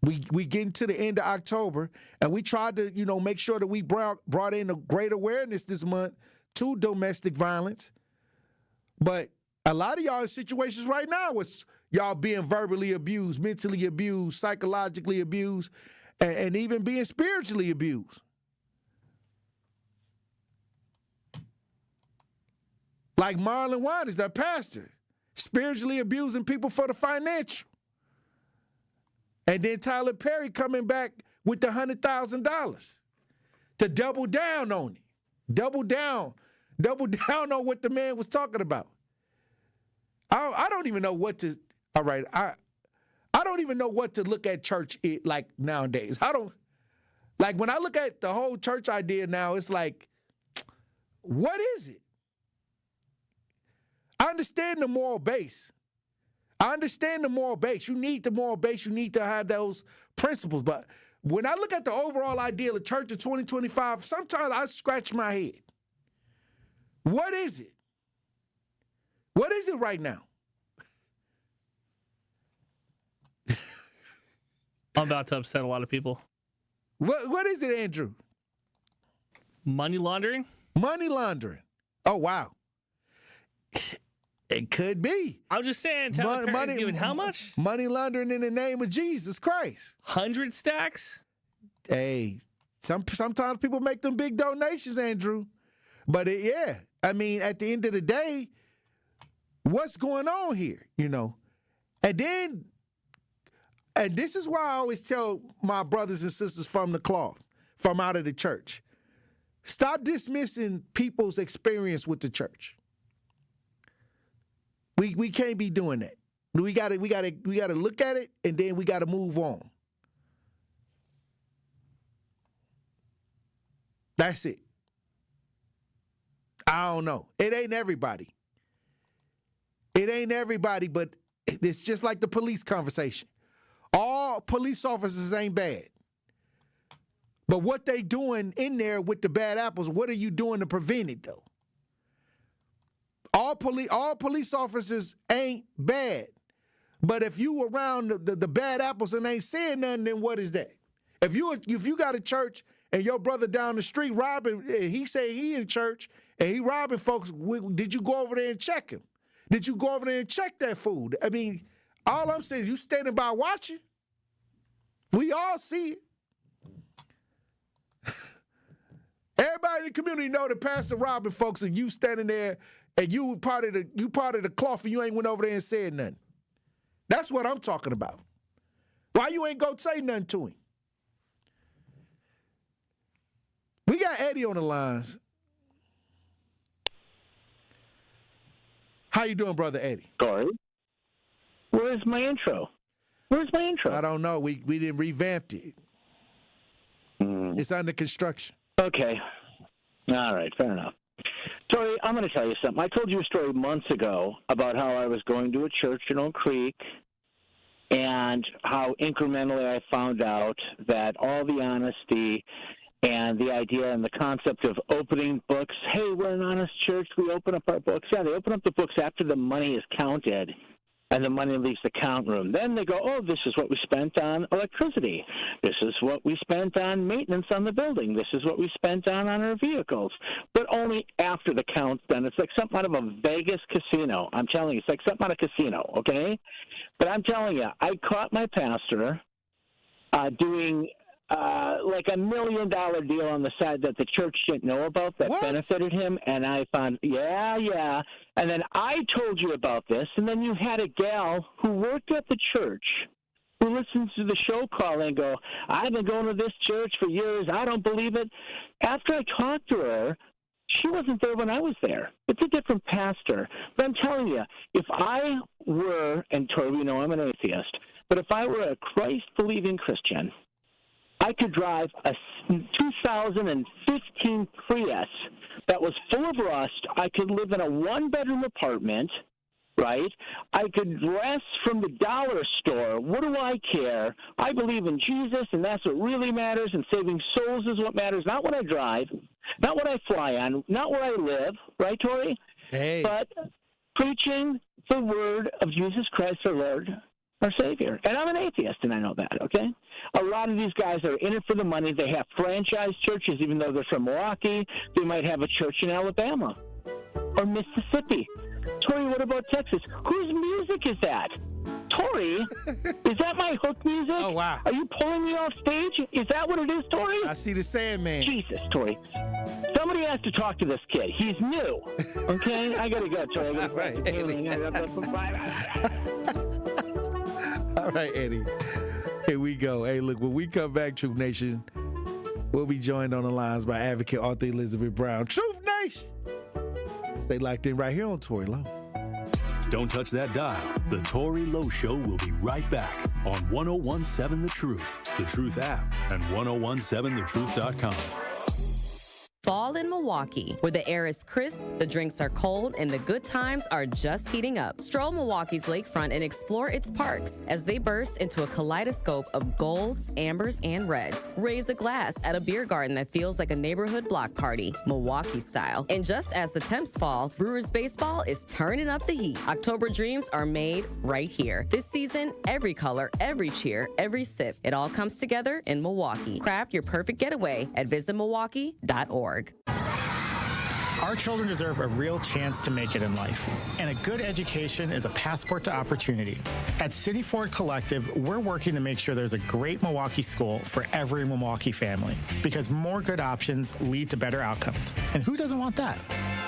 We getting to the end of October, and we tried to, make sure that we brought in a great awareness this month to domestic violence. But a lot of y'all in situations right now with y'all being verbally abused, mentally abused, psychologically abused, and even being spiritually abused. Like Marlon Waters, that pastor, spiritually abusing people for the financial. And then Tyler Perry coming back with the $100,000 to double down on it. Double down on what the man was talking about. I don't even know what to. All right, I don't even know what to look at church like nowadays. When I look at the whole church idea now, it's like, what is it? I understand the moral base. You need the moral base. You need to have those principles. But when I look at the overall idea of church of 2025, sometimes I scratch my head. What is it? What is it right now? I'm about to upset a lot of people. What is it, Andrew? Money laundering? Money laundering. Oh, wow. It could be. I'm just saying. Money giving how much? Money laundering in the name of Jesus Christ. 100 stacks? Hey, sometimes people make them big donations, Andrew. But yeah, I mean, at the end of the day, what's going on here, you know? And this is why I always tell my brothers and sisters from the cloth, from out of the church, stop dismissing people's experience with the church. We can't be doing that. We gotta look at it, and then we gotta move on. That's it. I don't know. It ain't everybody. It ain't everybody, but it's just like the police conversation. All police officers ain't bad. But what they doing in there with the bad apples, what are you doing to prevent it, though? All police officers ain't bad. But if you around the bad apples and ain't saying nothing, then what is that? If you got a church and your brother down the street robbing, and he say he in church and he robbing folks, did you go over there and check him? Did you go over there and check that fool? I mean, all I'm saying is you standing by watching. We all see it. Everybody in the community know the pastor robbing folks, and you standing there and you part of the cloth, and you ain't went over there and said nothing. That's what I'm talking about. Why you ain't go say nothing to him? We got Eddie on the lines. How you doing, brother Eddie? Sorry. Where's my intro? I don't know. We didn't revamp it. It's under construction. Okay. All right. Fair enough. Tory, I'm going to tell you something. I told you a story months ago about how I was going to a church in Oak Creek and how incrementally I found out that all the honesty and the idea and the concept of opening books, hey, we're an honest church, we open up our books. Yeah, they open up the books after the money is counted and the money leaves the count room. Then they go, oh, this is what we spent on electricity. This is what we spent on maintenance on the building. This is what we spent on our vehicles. But only after the count's done. It's like something out of a Vegas casino. I'm telling you, it's like something out of a casino, okay? But I'm telling you, I caught my pastor doing like $1 million deal on the side that the church didn't know about that benefited him, and I found, yeah. And then I told you about this, and then you had a gal who worked at the church who listens to the show call and go, I've been going to this church for years, I don't believe it. After I talked to her, she wasn't there when I was there. It's a different pastor. But I'm telling you, if I were, and Tory, you know I'm an atheist, but if I were a Christ-believing Christian, I could drive a 2015 Prius that was full of rust. I could live in a one-bedroom apartment, right? I could dress from the dollar store. What do I care? I believe in Jesus, and that's what really matters, and saving souls is what matters, not what I drive, not what I fly on, not where I live, right, Tory? Hey. But preaching the word of Jesus Christ, our Lord, our Savior. And I'm an atheist, and I know that, okay? A lot of these guys are in it for the money. They have franchise churches, even though they're from Milwaukee. They might have a church in Alabama or Mississippi. Tory, what about Texas? Whose music is that? Tory, is that my hook music? Oh, wow. Are you pulling me off stage? Is that what it is, Tory? I see the Sandman. Jesus, Tory. Somebody has to talk to this kid. He's new. Okay? I got to go, Tory. All right, Eddie. Here we go. Hey, look, when we come back, Truth Nation, we'll be joined on the lines by advocate Arthur Elizabeth Brown. Truth Nation! Stay locked in right here on Tory Lowe. Don't touch that dial. The Tory Lowe Show will be right back on 1017 The Truth, The Truth app, and 1017thetruth.com. fall in Milwaukee, where the air is crisp, the drinks are cold, and the good times are just heating up. Stroll Milwaukee's lakefront and explore its parks as they burst into a kaleidoscope of golds, ambers, and reds. Raise a glass at a beer garden that feels like a neighborhood block party, Milwaukee style. And just as the temps fall, Brewers baseball is turning up the heat. October dreams are made right here. This season, every color, every cheer, every sip, it all comes together in Milwaukee. Craft your perfect getaway at visitmilwaukee.org. Our children deserve a real chance to make it in life, and a good education is a passport to opportunity. At City Ford Collective, we're working to make sure there's a great Milwaukee school for every Milwaukee family, because more good options lead to better outcomes. And who doesn't want that?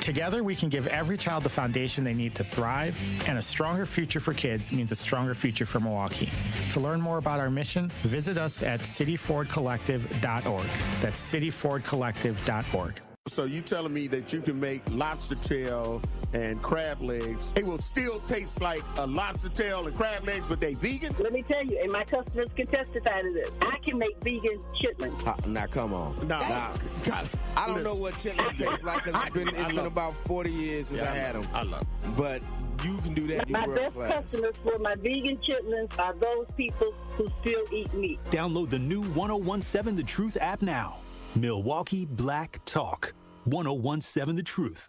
Together, we can give every child the foundation they need to thrive, and a stronger future for kids means a stronger future for Milwaukee. To learn more about our mission, visit us at cityfordcollective.org. That's cityfordcollective.org. So you telling me that you can make lobster tail and crab legs? It will still taste like a lobster tail and crab legs, but they vegan? Let me tell you, and my customers can testify to this. I can make vegan chitlins. Now, come on. God. I don't know what chitlins taste like because it's been about 40 years since I had them. I love them. But you can do that. My best customers for my vegan chitlins are those people who still eat meat. Download the new 1017 The Truth app now. Milwaukee Black Talk. 1017 The Truth.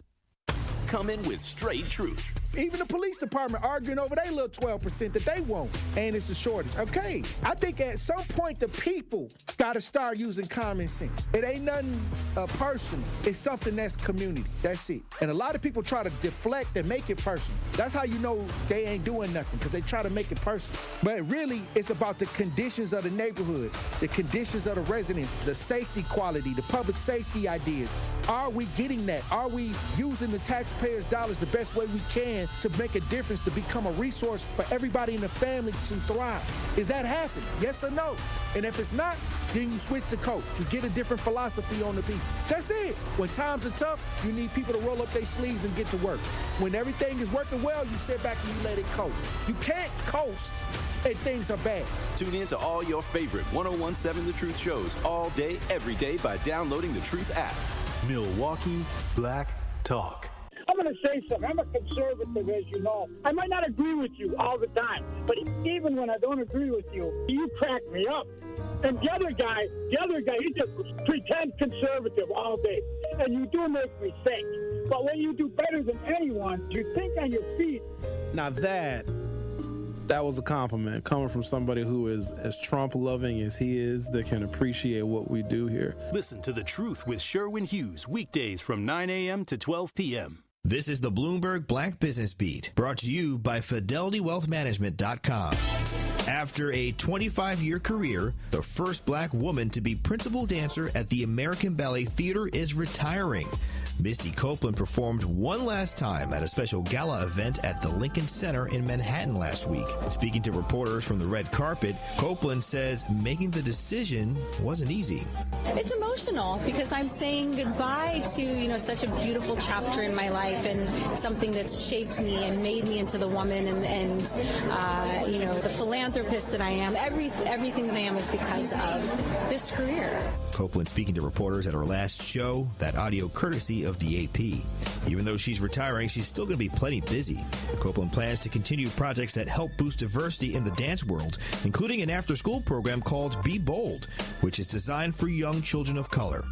Come in with straight truth. Even the police department arguing over their little 12% that they want, and it's a shortage. Okay, I think at some point the people got to start using common sense. It ain't nothing personal. It's something that's community. That's it. And a lot of people try to deflect and make it personal. That's how you know they ain't doing nothing, because they try to make it personal. But really, it's about the conditions of the neighborhood, the conditions of the residents, the safety quality, the public safety ideas. Are we getting that? Are we using the taxpayers' dollars the best way we can to make a difference, to become a resource for everybody in the family to thrive? Is that happening? Yes or no? And if it's not, then you switch the coach. You get a different philosophy on the people. That's it. When times are tough, you need people to roll up their sleeves and get to work. When everything is working well, you sit back and you let it coast. You can't coast and things are bad. Tune in to all your favorite 1017 The Truth shows all day, every day by downloading the Truth app. Milwaukee Black Talk. I'm going to say something. I'm a conservative, as you know. I might not agree with you all the time, but even when I don't agree with you, you crack me up. And the other guy, he just pretends conservative all day. And you do make me think. But when you do better than anyone, you think on your feet. Now that was a compliment coming from somebody who is as Trump-loving as he is, that can appreciate what we do here. Listen to The Truth with Sherwin Hughes, weekdays from 9 a.m. to 12 p.m. This is the Bloomberg Black Business Beat, brought to you by FidelityWealthManagement.com. After a 25-year career, the first black woman to be principal dancer at the American Ballet Theater is retiring. Misty Copeland performed one last time at a special gala event at the Lincoln Center in Manhattan last week. Speaking to reporters from the red carpet, Copeland says making the decision wasn't easy. It's emotional because I'm saying goodbye to, such a beautiful chapter in my life and something that's shaped me and made me into the woman and the philanthropist that I am. Everything that I am is because of this career. Copeland speaking to reporters at her last show, that audio courtesy of the AP. Even though she's retiring, she's still going to be plenty busy. Copeland plans to continue projects that help boost diversity in the dance world, including an after-school program called Be Bold, which is designed for young children of color.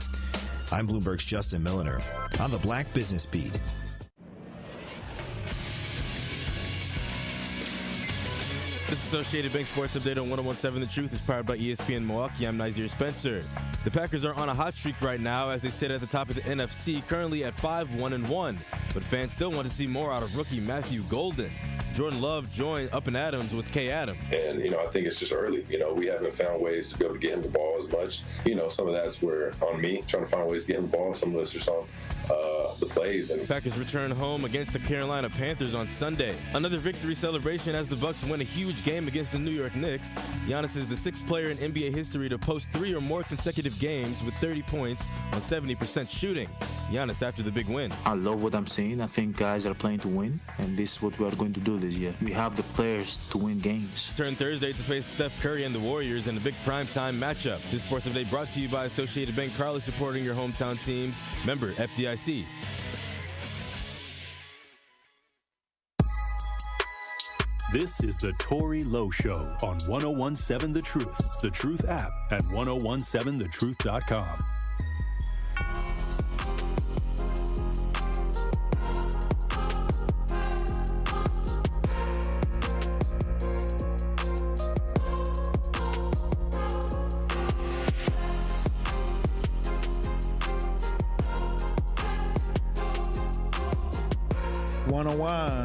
I'm Bloomberg's Justin Milliner on the Black Business Beat. This Associated Bank Sports Update on 1017 The Truth is powered by ESPN Milwaukee. I'm Nazir Spencer. The Packers are on a hot streak right now as they sit at the top of the NFC, currently at 5-1-1. But fans still want to see more out of rookie Matthew Golden. Jordan Love joined Up and Adams with Kay Adams. And, I think it's just early. We haven't found ways to be able to get him the ball as much. Some of that's on me, trying to find ways to get him the ball. Some of this is on the plays. And Packers return home against the Carolina Panthers on Sunday. Another victory celebration as the Bucks win a huge game against the New York Knicks. Giannis is the sixth player in NBA history to post 3 or more consecutive games with 30 points on 70% shooting. Giannis after the big win. I love what I'm seeing. I think guys are playing to win, and this is what we are going to do this year. We have the players to win games. Turn Thursday to face Steph Curry and the Warriors in a big primetime matchup. This Sports Update brought to you by Associated Bank, proudly supporting your hometown teams. Member FDIC. This is the Tory Lowe Show on 1017 The Truth app at 1017thetruth.com.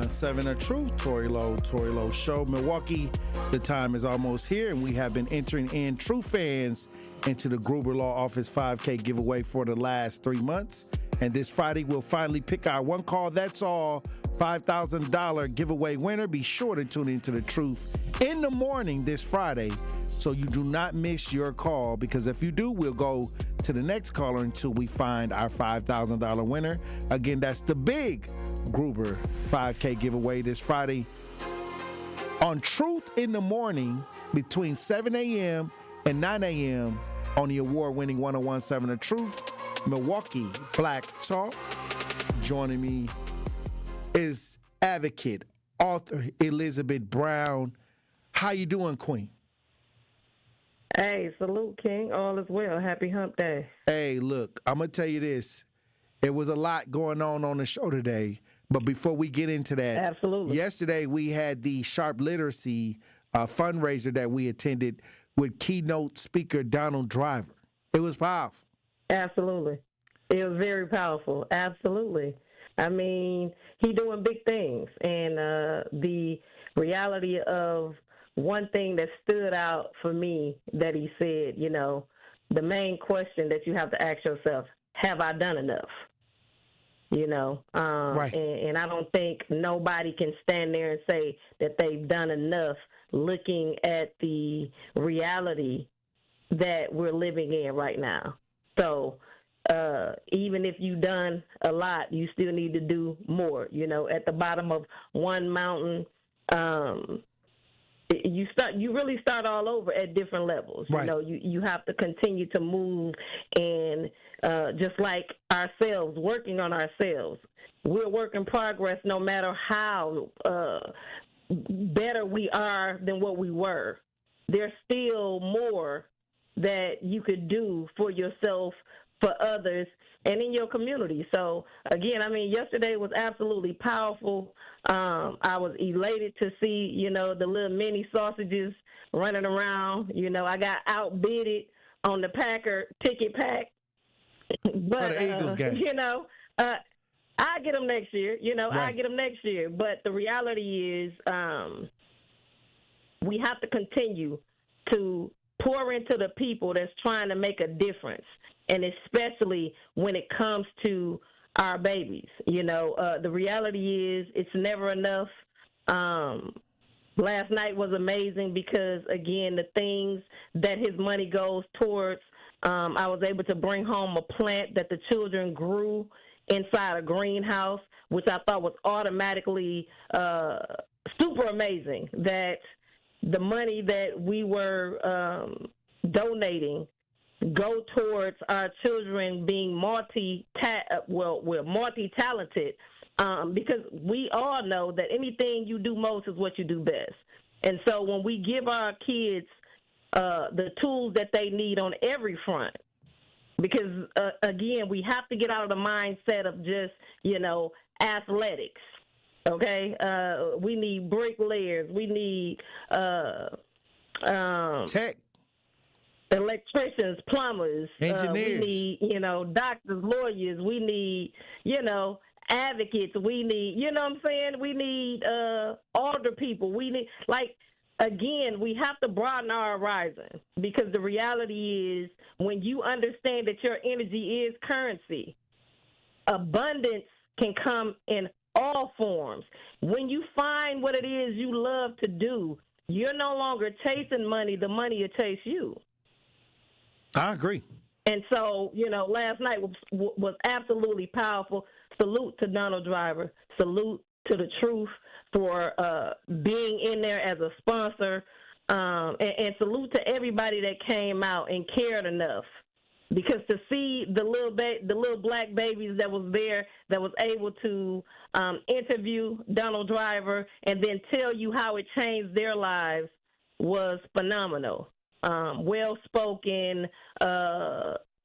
Seven The Truth, Tory Lowe Show. Milwaukee, the time is almost here, and we have been entering in true fans into the Gruber Law Office 5K giveaway for the last 3 months. And this Friday, we'll finally pick our one call, that's all, $5,000 giveaway winner. Be sure to tune into The Truth in the morning this Friday so you do not miss your call, because if you do, we'll go to the next caller until we find our $5,000 winner. Again, that's the big Gruber 5K giveaway this Friday on Truth in the Morning between 7 a.m. and 9 a.m. on the award-winning 1017 The Truth, Milwaukee Black Talk. Joining me is advocate, author Elizabeth Brown. How you doing, Queen? Hey, salute, King. All is well. Happy hump day. Hey, look, I'm going to tell you this. It was a lot going on the show today, but before we get into that, absolutely. Yesterday we had the Sharp Literacy fundraiser that we attended with keynote speaker Donald Driver. It was powerful. Absolutely. It was very powerful. Absolutely. I mean, he doing big things, and the reality of one thing that stood out for me that he said, you know, the main question that you have to ask yourself, have I done enough? You know, right. And I don't think nobody can stand there and say that they've done enough looking at the reality that we're living in right now. So even if you've done a lot, you still need to do more. You know, at the bottom of one mountain, you really start all over at different levels. Right. You know, you have to continue to move, and just like ourselves, working on ourselves. We're a work in progress no matter how better we are than what we were. There's still more that you could do for yourself, for others, and in your community. So, again, I mean, yesterday was absolutely powerful. I was elated to see, you know, the little mini sausages running around. You know, I got outbidded on the Packer ticket pack. But, the Eagles game. You know, I get them next year. You know, right. I get them next year. But the reality is we have to continue to pour into the people that's trying to make a difference, and especially when it comes to our babies. You know, the reality is it's never enough. Last night was amazing because, again, the things that his money goes towards, I was able to bring home a plant that the children grew inside a greenhouse, which I thought was automatically super amazing, that the money that we were donating go towards our children being multi-talented, because we all know that anything you do most is what you do best. And so when we give our kids the tools that they need on every front, because, again, we have to get out of the mindset of just, you know, athletics, okay? We need bricklayers. We need tech. Electricians, plumbers. Engineers. We need, you know, doctors, lawyers. We need, you know, advocates. We need, you know what I'm saying? We need older people. We need, like, again, we have to broaden our horizon, because the reality is when you understand that your energy is currency, abundance can come in all forms. When you find what it is you love to do, you're no longer chasing money. The money will chase you. I agree. And so, last night was absolutely powerful. Salute to Donald Driver. Salute to The Truth for being in there as a sponsor. And salute to everybody that came out and cared enough. Because to see the little black babies that was there, that was able to interview Donald Driver and then tell you how it changed their lives was phenomenal. Well-spoken,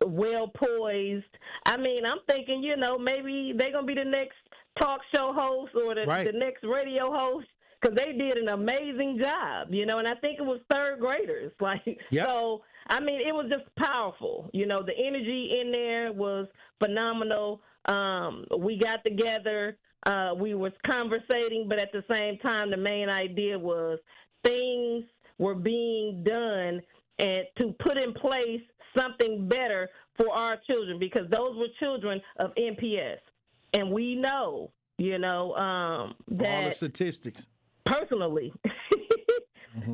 well-poised. I mean, I'm thinking, maybe they're going to be the next talk show host or the next radio host, because they did an amazing job, and I think it was third graders. So, I mean, it was just powerful. The energy in there was phenomenal. We got together. We was conversating, but at the same time, the main idea was things were being done and to put in place something better for our children, because those were children of NPS. And we know, that all the statistics. Personally,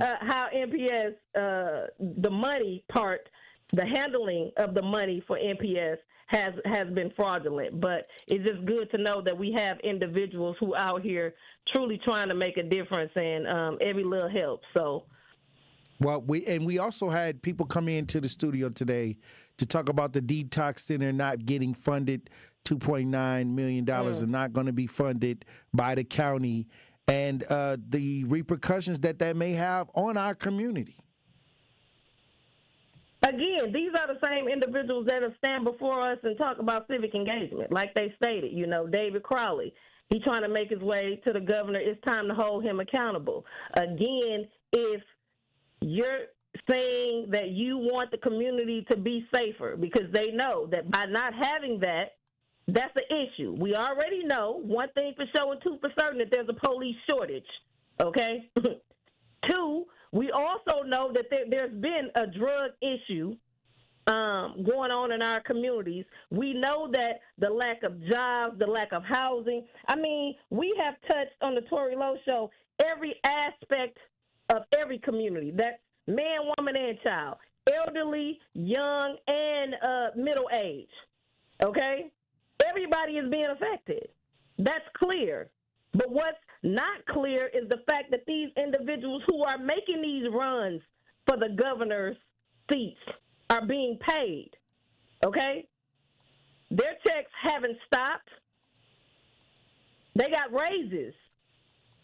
how NPS, the money part, the handling of the money for NPS has been fraudulent. But it's just good to know that we have individuals who out here truly trying to make a difference, and every little helps. So. Well, we also had people come into the studio today to talk about the DETOX Center not getting funded. $2.9 million and not going to be funded by the county, and the repercussions that may have on our community. Again, these are the same individuals that will stand before us and talk about civic engagement, like they stated. David Crowley, he's trying to make his way to the governor. It's time to hold him accountable. Again, if you're saying that you want the community to be safer, because they know that by not having that, that's the issue. We already know, one thing for sure and two for certain, that there's a police shortage, okay? Two, we also know that there's been a drug issue going on in our communities. We know that the lack of jobs, the lack of housing. I mean, we have touched on the Tory Lowe Show every aspect of every community. That's man, woman, and child, elderly, young, and middle age, okay? Everybody is being affected. That's clear. But what's not clear is the fact that these individuals who are making these runs for the governor's seats are being paid, okay? Their checks haven't stopped. They got raises.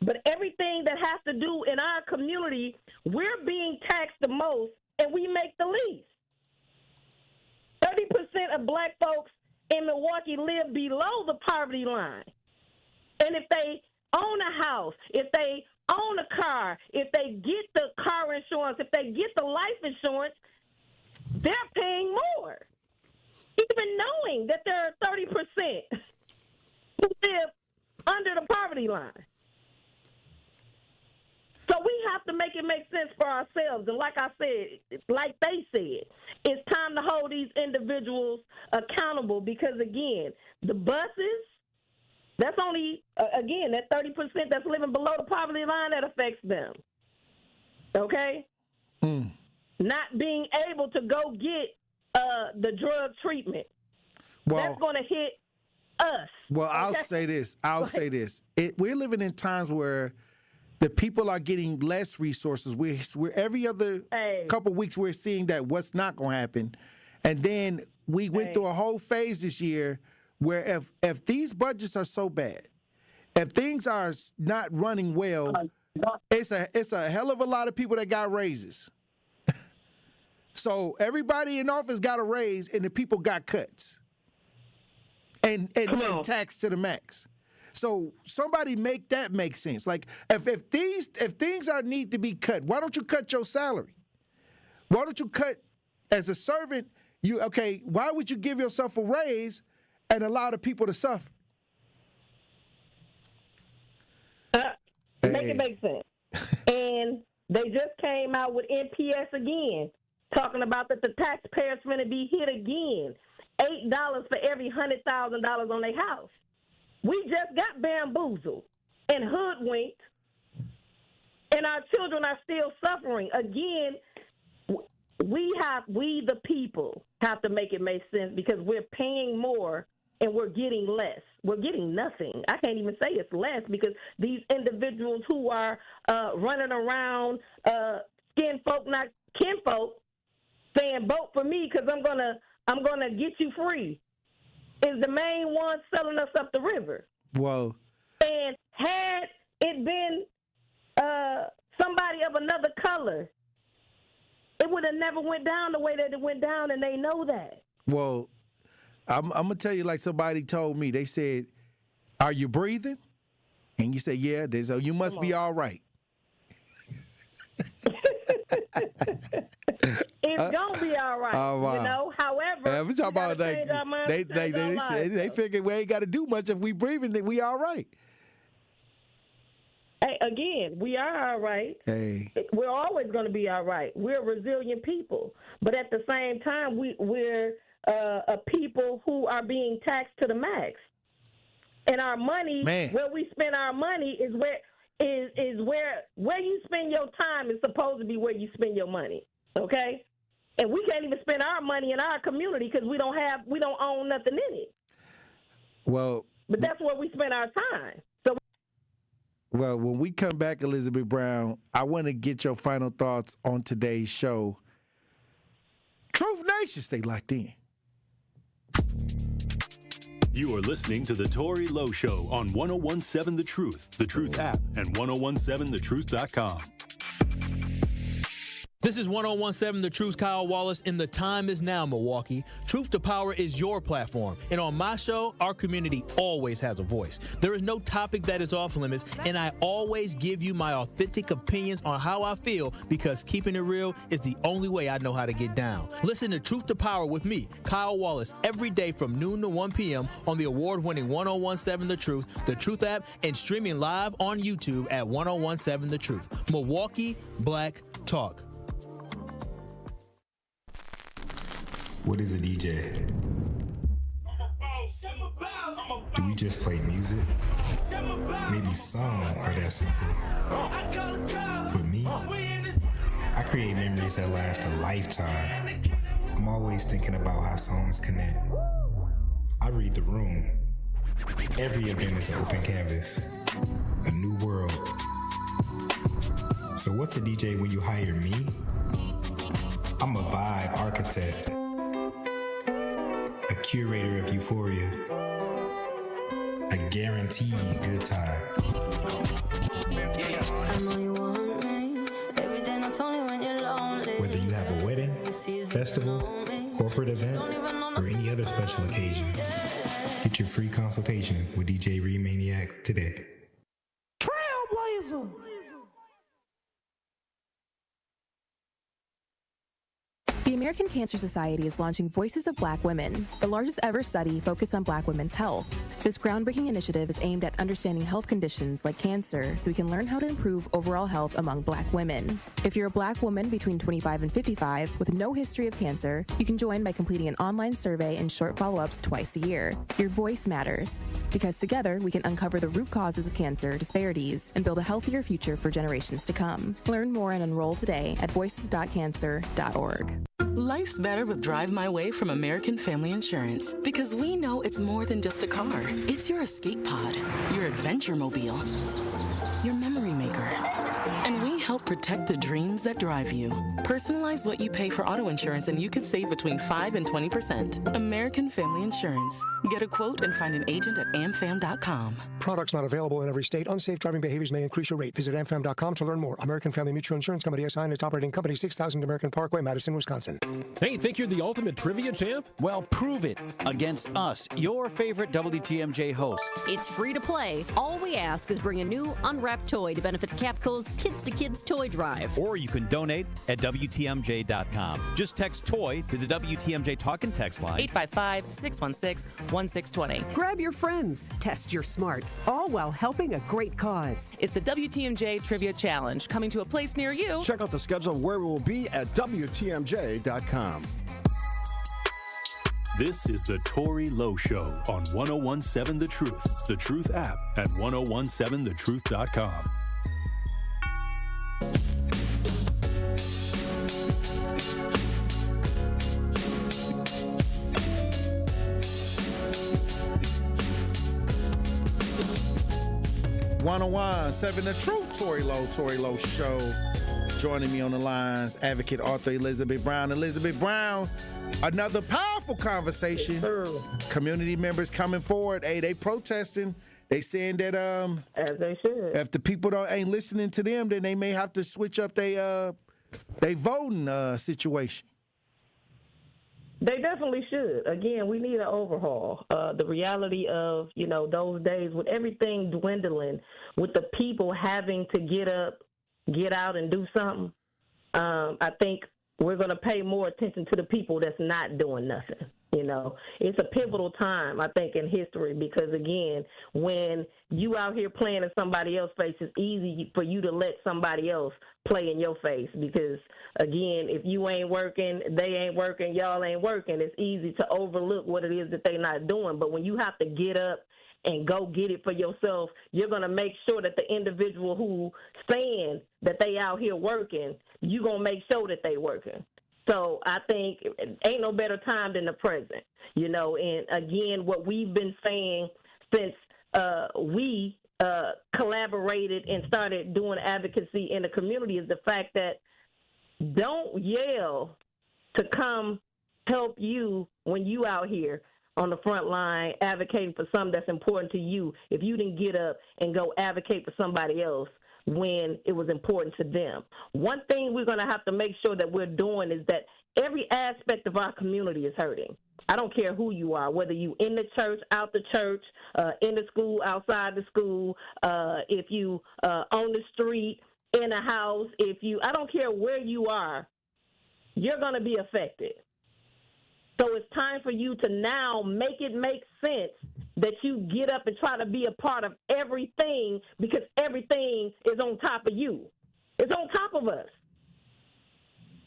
But everything that has to do in our community, we're being taxed the most, and we make the least. 30% of black folks in Milwaukee live below the poverty line. And if they own a house, if they own a car, if they get the car insurance, if they get the life insurance, they're paying more. Even knowing that there are 30% who live under the poverty line. So we have to make it make sense for ourselves. And like I said, like they said, it's time to hold these individuals accountable, because, again, the buses, that's only, again, that 30% that's living below the poverty line, that affects them. Okay? Not being able to go get the drug treatment. Well, that's going to hit us. Well, okay? I'll say this. We're living in times where the people are getting less resources. We're every other couple of weeks we're seeing that what's not going to happen. And then we went through a whole phase this year where if these budgets are so bad, if things are not running well, it's a hell of a lot of people that got raises. So everybody in office got a raise, and the people got cuts and taxed to the max. So somebody make that make sense. Like if things need to be cut, why don't you cut your salary? Why don't you cut as a servant? Why would you give yourself a raise and allow the people to suffer? Make it make sense. And they just came out with NPS again, talking about that the taxpayers going to be hit again. $8 for every $100,000 on their house. We just got bamboozled and hoodwinked, and our children are still suffering. Again, we the people have to make it make sense, because we're paying more and we're getting less. We're getting nothing. I can't even say it's less, because these individuals who are running around skin folk, not kinfolk, saying vote for me because I'm gonna get you free, is the main one selling us up the river. Whoa. And had it been somebody of another color, it would have never went down the way that it went down, and they know that. Well, I'm going to tell you like somebody told me. They said, are you breathing? And you say, yeah. They said, you must be all right. It's gonna be all right. You know. However, we talking about they figure we ain't got to do much if we breathing. We all right. Hey, again, we are all right. Hey, we're always going to be all right. We're resilient people, but at the same time, we're a people who are being taxed to the max, and our money, where we spend our money, is where you spend your time is supposed to be where you spend your money. Okay, and we can't even spend our money in our community because we don't own nothing in it. Well, but that's where we spend our time. So, well, when we come back, Elizabeth Brown, I want to get your final thoughts on today's show. Truth Nation, stay locked in. You are listening to the Tory Lowe Show on 101.7 The Truth app, and 1017thetruth.com. This is 101.7 The Truth, Kyle Wallace, and the time is now, Milwaukee. Truth to Power is your platform, and on my show, our community always has a voice. There is no topic that is off limits, and I always give you my authentic opinions on how I feel, because keeping it real is the only way I know how to get down. Listen to Truth to Power with me, Kyle Wallace, every day from noon to 1 p.m. on the award-winning 101.7 The Truth app, and streaming live on YouTube at 101.7 The Truth. Milwaukee Black Talk. What is a DJ? Do we just play music? Maybe some are that simple. For me, I create memories that last a lifetime. I'm always thinking about how songs connect. I read the room. Every event is an open canvas, a new world. So what's a DJ when you hire me? I'm a vibe architect, a curator of euphoria, a guaranteed good time. I know you want me. Every day, not only when you're lonely. Whether you have a wedding, festival, corporate event, or any other special occasion, get your free consultation with DJ Remaniac today. Trailblazer. The American Cancer Society is launching Voices of Black Women, the largest ever study focused on Black women's health. This groundbreaking initiative is aimed at understanding health conditions like cancer so we can learn how to improve overall health among Black women. If you're a Black woman between 25 and 55 with no history of cancer, you can join by completing an online survey and short follow-ups twice a year. Your voice matters, because together we can uncover the root causes of cancer disparities and build a healthier future for generations to come. Learn more and enroll today at voices.cancer.org. Life's better with Drive My Way from American Family Insurance, because we know it's more than just a car. It's your escape pod, your adventure mobile, your memory maker. And we help protect the dreams that drive you. Personalize what you pay for auto insurance and you could save between 5 and 20%. American Family Insurance. Get a quote and find an agent at amfam.com. Products not available in every state. Unsafe driving behaviors may increase your rate. Visit amfam.com to learn more. American Family Mutual Insurance Company SI and its operating company, 6000 American Parkway, Madison, Wisconsin. Hey, think you're the ultimate trivia champ? Well, prove it against us, your favorite WTMJ host. It's free to play. All we ask is bring a new unwrapped toy to benefit Capco's Kids to Kids Toy Drive. Or you can donate at WTMJ.com. Just text TOY to the WTMJ Talk and Text line. 855-616-1620. Grab your friends. Test your smarts. All while helping a great cause. It's the WTMJ Trivia Challenge, coming to a place near you. Check out the schedule of where we will be at WTMJ.com. This is the Tory Lowe Show on 1017 The Truth, The Truth app, at 1017thetruth.com. Seven The Truth, Tory Lowe Show. Joining me on the lines, advocate, author Elizabeth Brown. Elizabeth Brown, another powerful conversation. Community members coming forward. Hey, they protesting. They saying that as they should. If the people ain't listening to them, then they may have to switch up they voting situation. They definitely should. Again, we need an overhaul. The reality of, those days with everything dwindling, with the people having to get up, get out and do something, I think we're going to pay more attention to the people that's not doing nothing. It's a pivotal time, I think, in history because, again, when you out here playing in somebody else's face, it's easy for you to let somebody else play in your face because, again, if you ain't working, they ain't working, y'all ain't working, it's easy to overlook what it is that they not doing. But when you have to get up and go get it for yourself, you're going to make sure that the individual who saying that they out here working, you're going to make sure that they working. So I think ain't no better time than the present, and again, what we've been saying since we collaborated and started doing advocacy in the community is the fact that don't yell to come help you when you out here on the front line advocating for something that's important to you if you didn't get up and go advocate for somebody else when it was important to them. One thing we're going to have to make sure that we're doing is that every aspect of our community is hurting. I don't care who you are, whether you in the church, out the church, in the school, outside the school, if you on the street, in a house, I don't care where you are, you're going to be affected. So it's time for you to now make it make sense that you get up and try to be a part of everything because everything is on top of you. It's on top of us.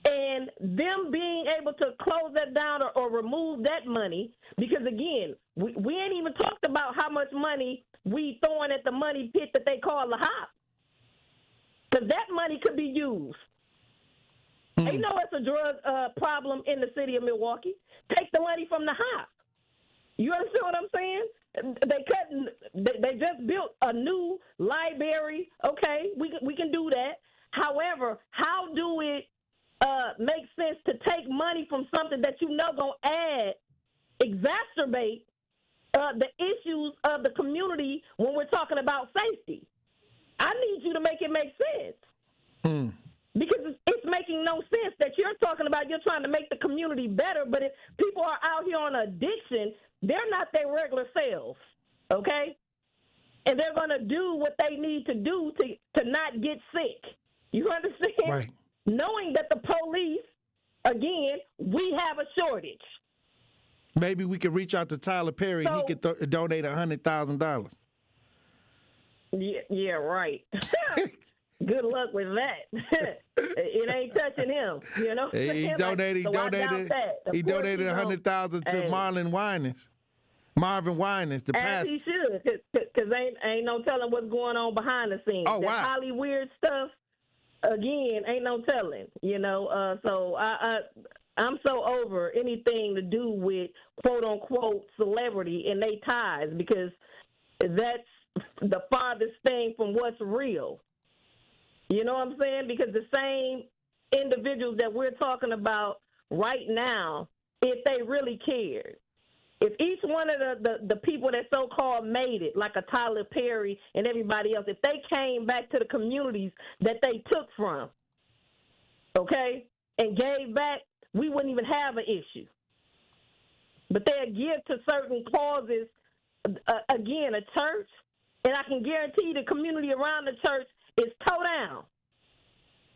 And them being able to close that down or remove that money, because, again, we ain't even talked about how much money we throwing at the money pit that they call the hop. Because that money could be used. They know it's a drug problem in the city of Milwaukee. Take the money from the hop. You understand what I'm saying? They just built a new library. Okay, we can do that. However, how do it make sense to take money from something that gonna exacerbate the issues of the community when we're talking about safety? I need you to make it make sense. Because it's making no sense that you're talking about you're trying to make the community better, but if people are out here on addiction, they're not their regular selves, okay? And they're going to do what they need to do to not get sick. You understand? Right. Knowing that the police, again, we have a shortage. Maybe we could reach out to Tyler Perry and he could donate $100,000. Yeah, right. Good luck with that. It ain't touching him, He donated $100,000 to Marvin Winans, the pastor. As he should, because ain't no telling what's going on behind the scenes. Oh, wow. That Holly weird stuff, again, ain't no telling, So I'm so over anything to do with quote-unquote celebrity and they ties because that's the farthest thing from what's real. You know what I'm saying? Because the same individuals that we're talking about right now, if they really cared, if each one of the people that so-called made it, like a Tyler Perry and everybody else, if they came back to the communities that they took from, okay, and gave back, we wouldn't even have an issue. But they'll give to certain causes, again, a church, and I can guarantee the community around the church is toe down.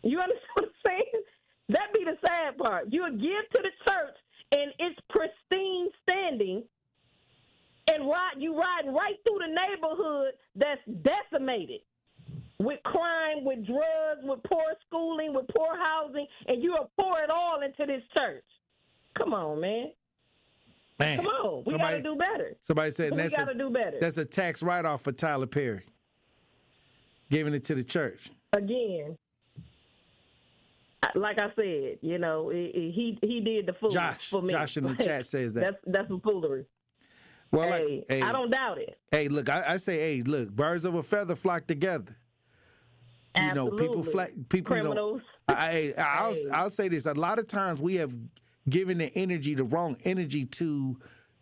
You understand what I'm saying? That be the sad part. You give to the church in its pristine standing, and you riding right through the neighborhood that's decimated with crime, with drugs, with poor schooling, with poor housing, and you pour it all into this church. Come on, man. Man, Come on, we got to do better. Somebody said we got to do better. That's a tax write-off for Tyler Perry, giving it to the church. Again, like I said, you know, he did the fool for me. Josh in the chat says that. That's some foolery. Well, hey, I don't doubt it. Hey, look, I say, hey, look, birds of a feather flock together. Absolutely. You know, people, criminals. I'll say this: a lot of times we have given the wrong energy to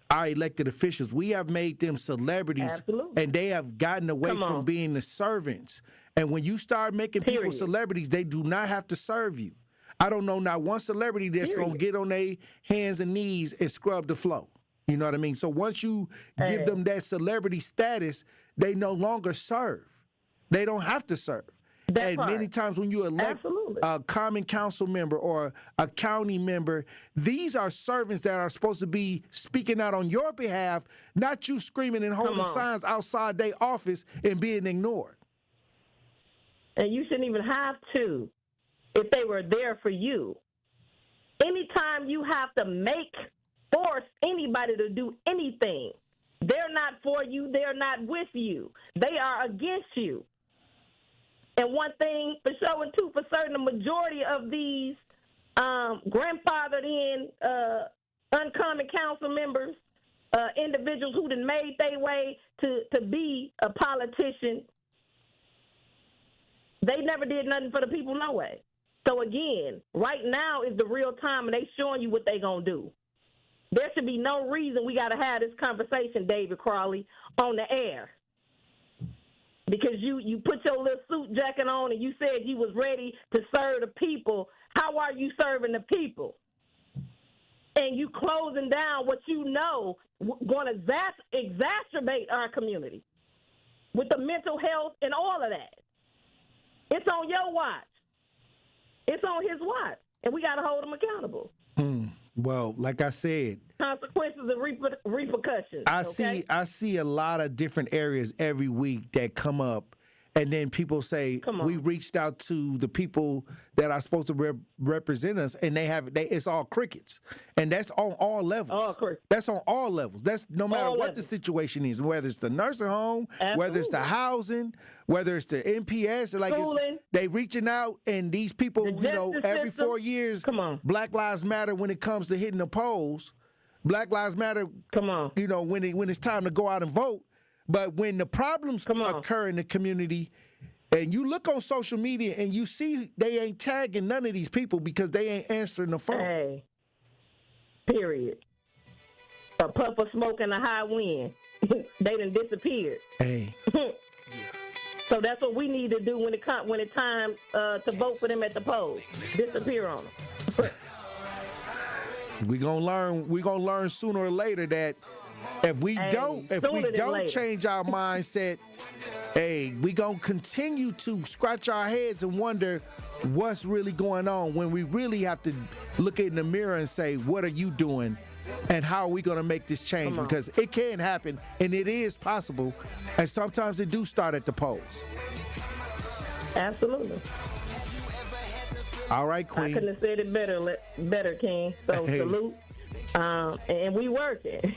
our elected officials. We have made them celebrities, Absolutely. And they have gotten away from being the servants. And when you start making people celebrities, they do not have to serve you. I don't know not one celebrity that's going to get on their hands and knees and scrub the floor. You know what I mean? So once you give them that celebrity status, they no longer serve. They don't have to serve. And many times when you elect a common council member or a county member, these are servants that are supposed to be speaking out on your behalf, not you screaming and holding signs outside their office and being ignored. And you shouldn't even have to if they were there for you. Anytime you have to force anybody to do anything, they're not for you, they're not with you. They are against you. And one thing for sure and two for certain, the majority of these grandfathered in uncommon council members, individuals who done made their way to be a politician, they never did nothing for the people no way. So again, right now is the real time, and they showing you what they gonna do. There should be no reason we got to have this conversation, David Crawley, on the air. Because you put your little suit jacket on and you said you was ready to serve the people. How are you serving the people? And you closing down what you know going to exacerbate our community with the mental health and all of that. It's on your watch. It's on his watch. And we got to hold him accountable. Well, like I said, consequences and repercussions. I see a lot of different areas every week that come up, and then people say we reached out to the people that are supposed to represent us, and it's all crickets, and that's on all levels. That's on all levels. That's no matter what the situation is, whether it's the nursing home, whether it's the housing, whether it's the NPS, like they reaching out, and these people, every 4 years, Black Lives Matter when it comes to hitting the polls. Black Lives Matter, when it's time to go out and vote. But when the problems occur in the community, and you look on social media and you see they ain't tagging none of these people because they ain't answering the phone. Hey, period. A puff of smoke and a high wind. They done disappeared. Hey. So that's what we need to do when it's time to vote for them at the polls. Disappear on them. We're gonna learn sooner or later that if we don't change our mindset, we gonna continue to scratch our heads and wonder what's really going on when we really have to look in the mirror and say, what are you doing and how are we gonna make this change? Because it can happen and it is possible, and sometimes it do start at the polls. Absolutely. All right, Queen. I couldn't have said it better, King. So salute. And we working.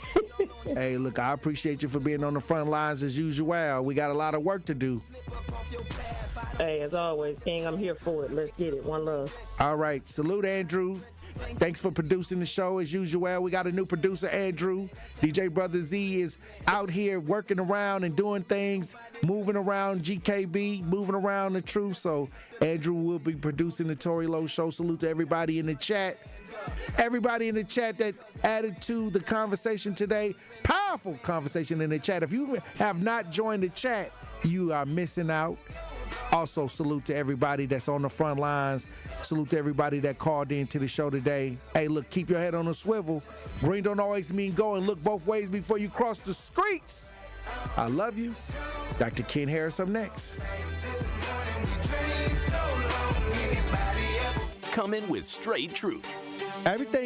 Hey, look, I appreciate you for being on the front lines as usual. We got a lot of work to do. Hey, as always, King, I'm here for it. Let's get it. One love. All right. Salute, Andrew. Thanks for producing the show as usual. We got a new producer, Andrew. DJ Brother Z is out here working around and doing things, moving around GKB, moving around the truth. So Andrew will be producing the Tory Lowe Show. Salute to everybody in the chat. Everybody in the chat that added to the conversation today. Powerful conversation in the chat. If you have not joined the chat, you are missing out. Also, salute to everybody that's on the front lines. Salute to everybody that called in to the show today. Hey, look, keep your head on a swivel. Green don't always mean go, and look both ways before you cross the streets. I love you. Dr. Ken Harris up next. Coming with straight truth. Everything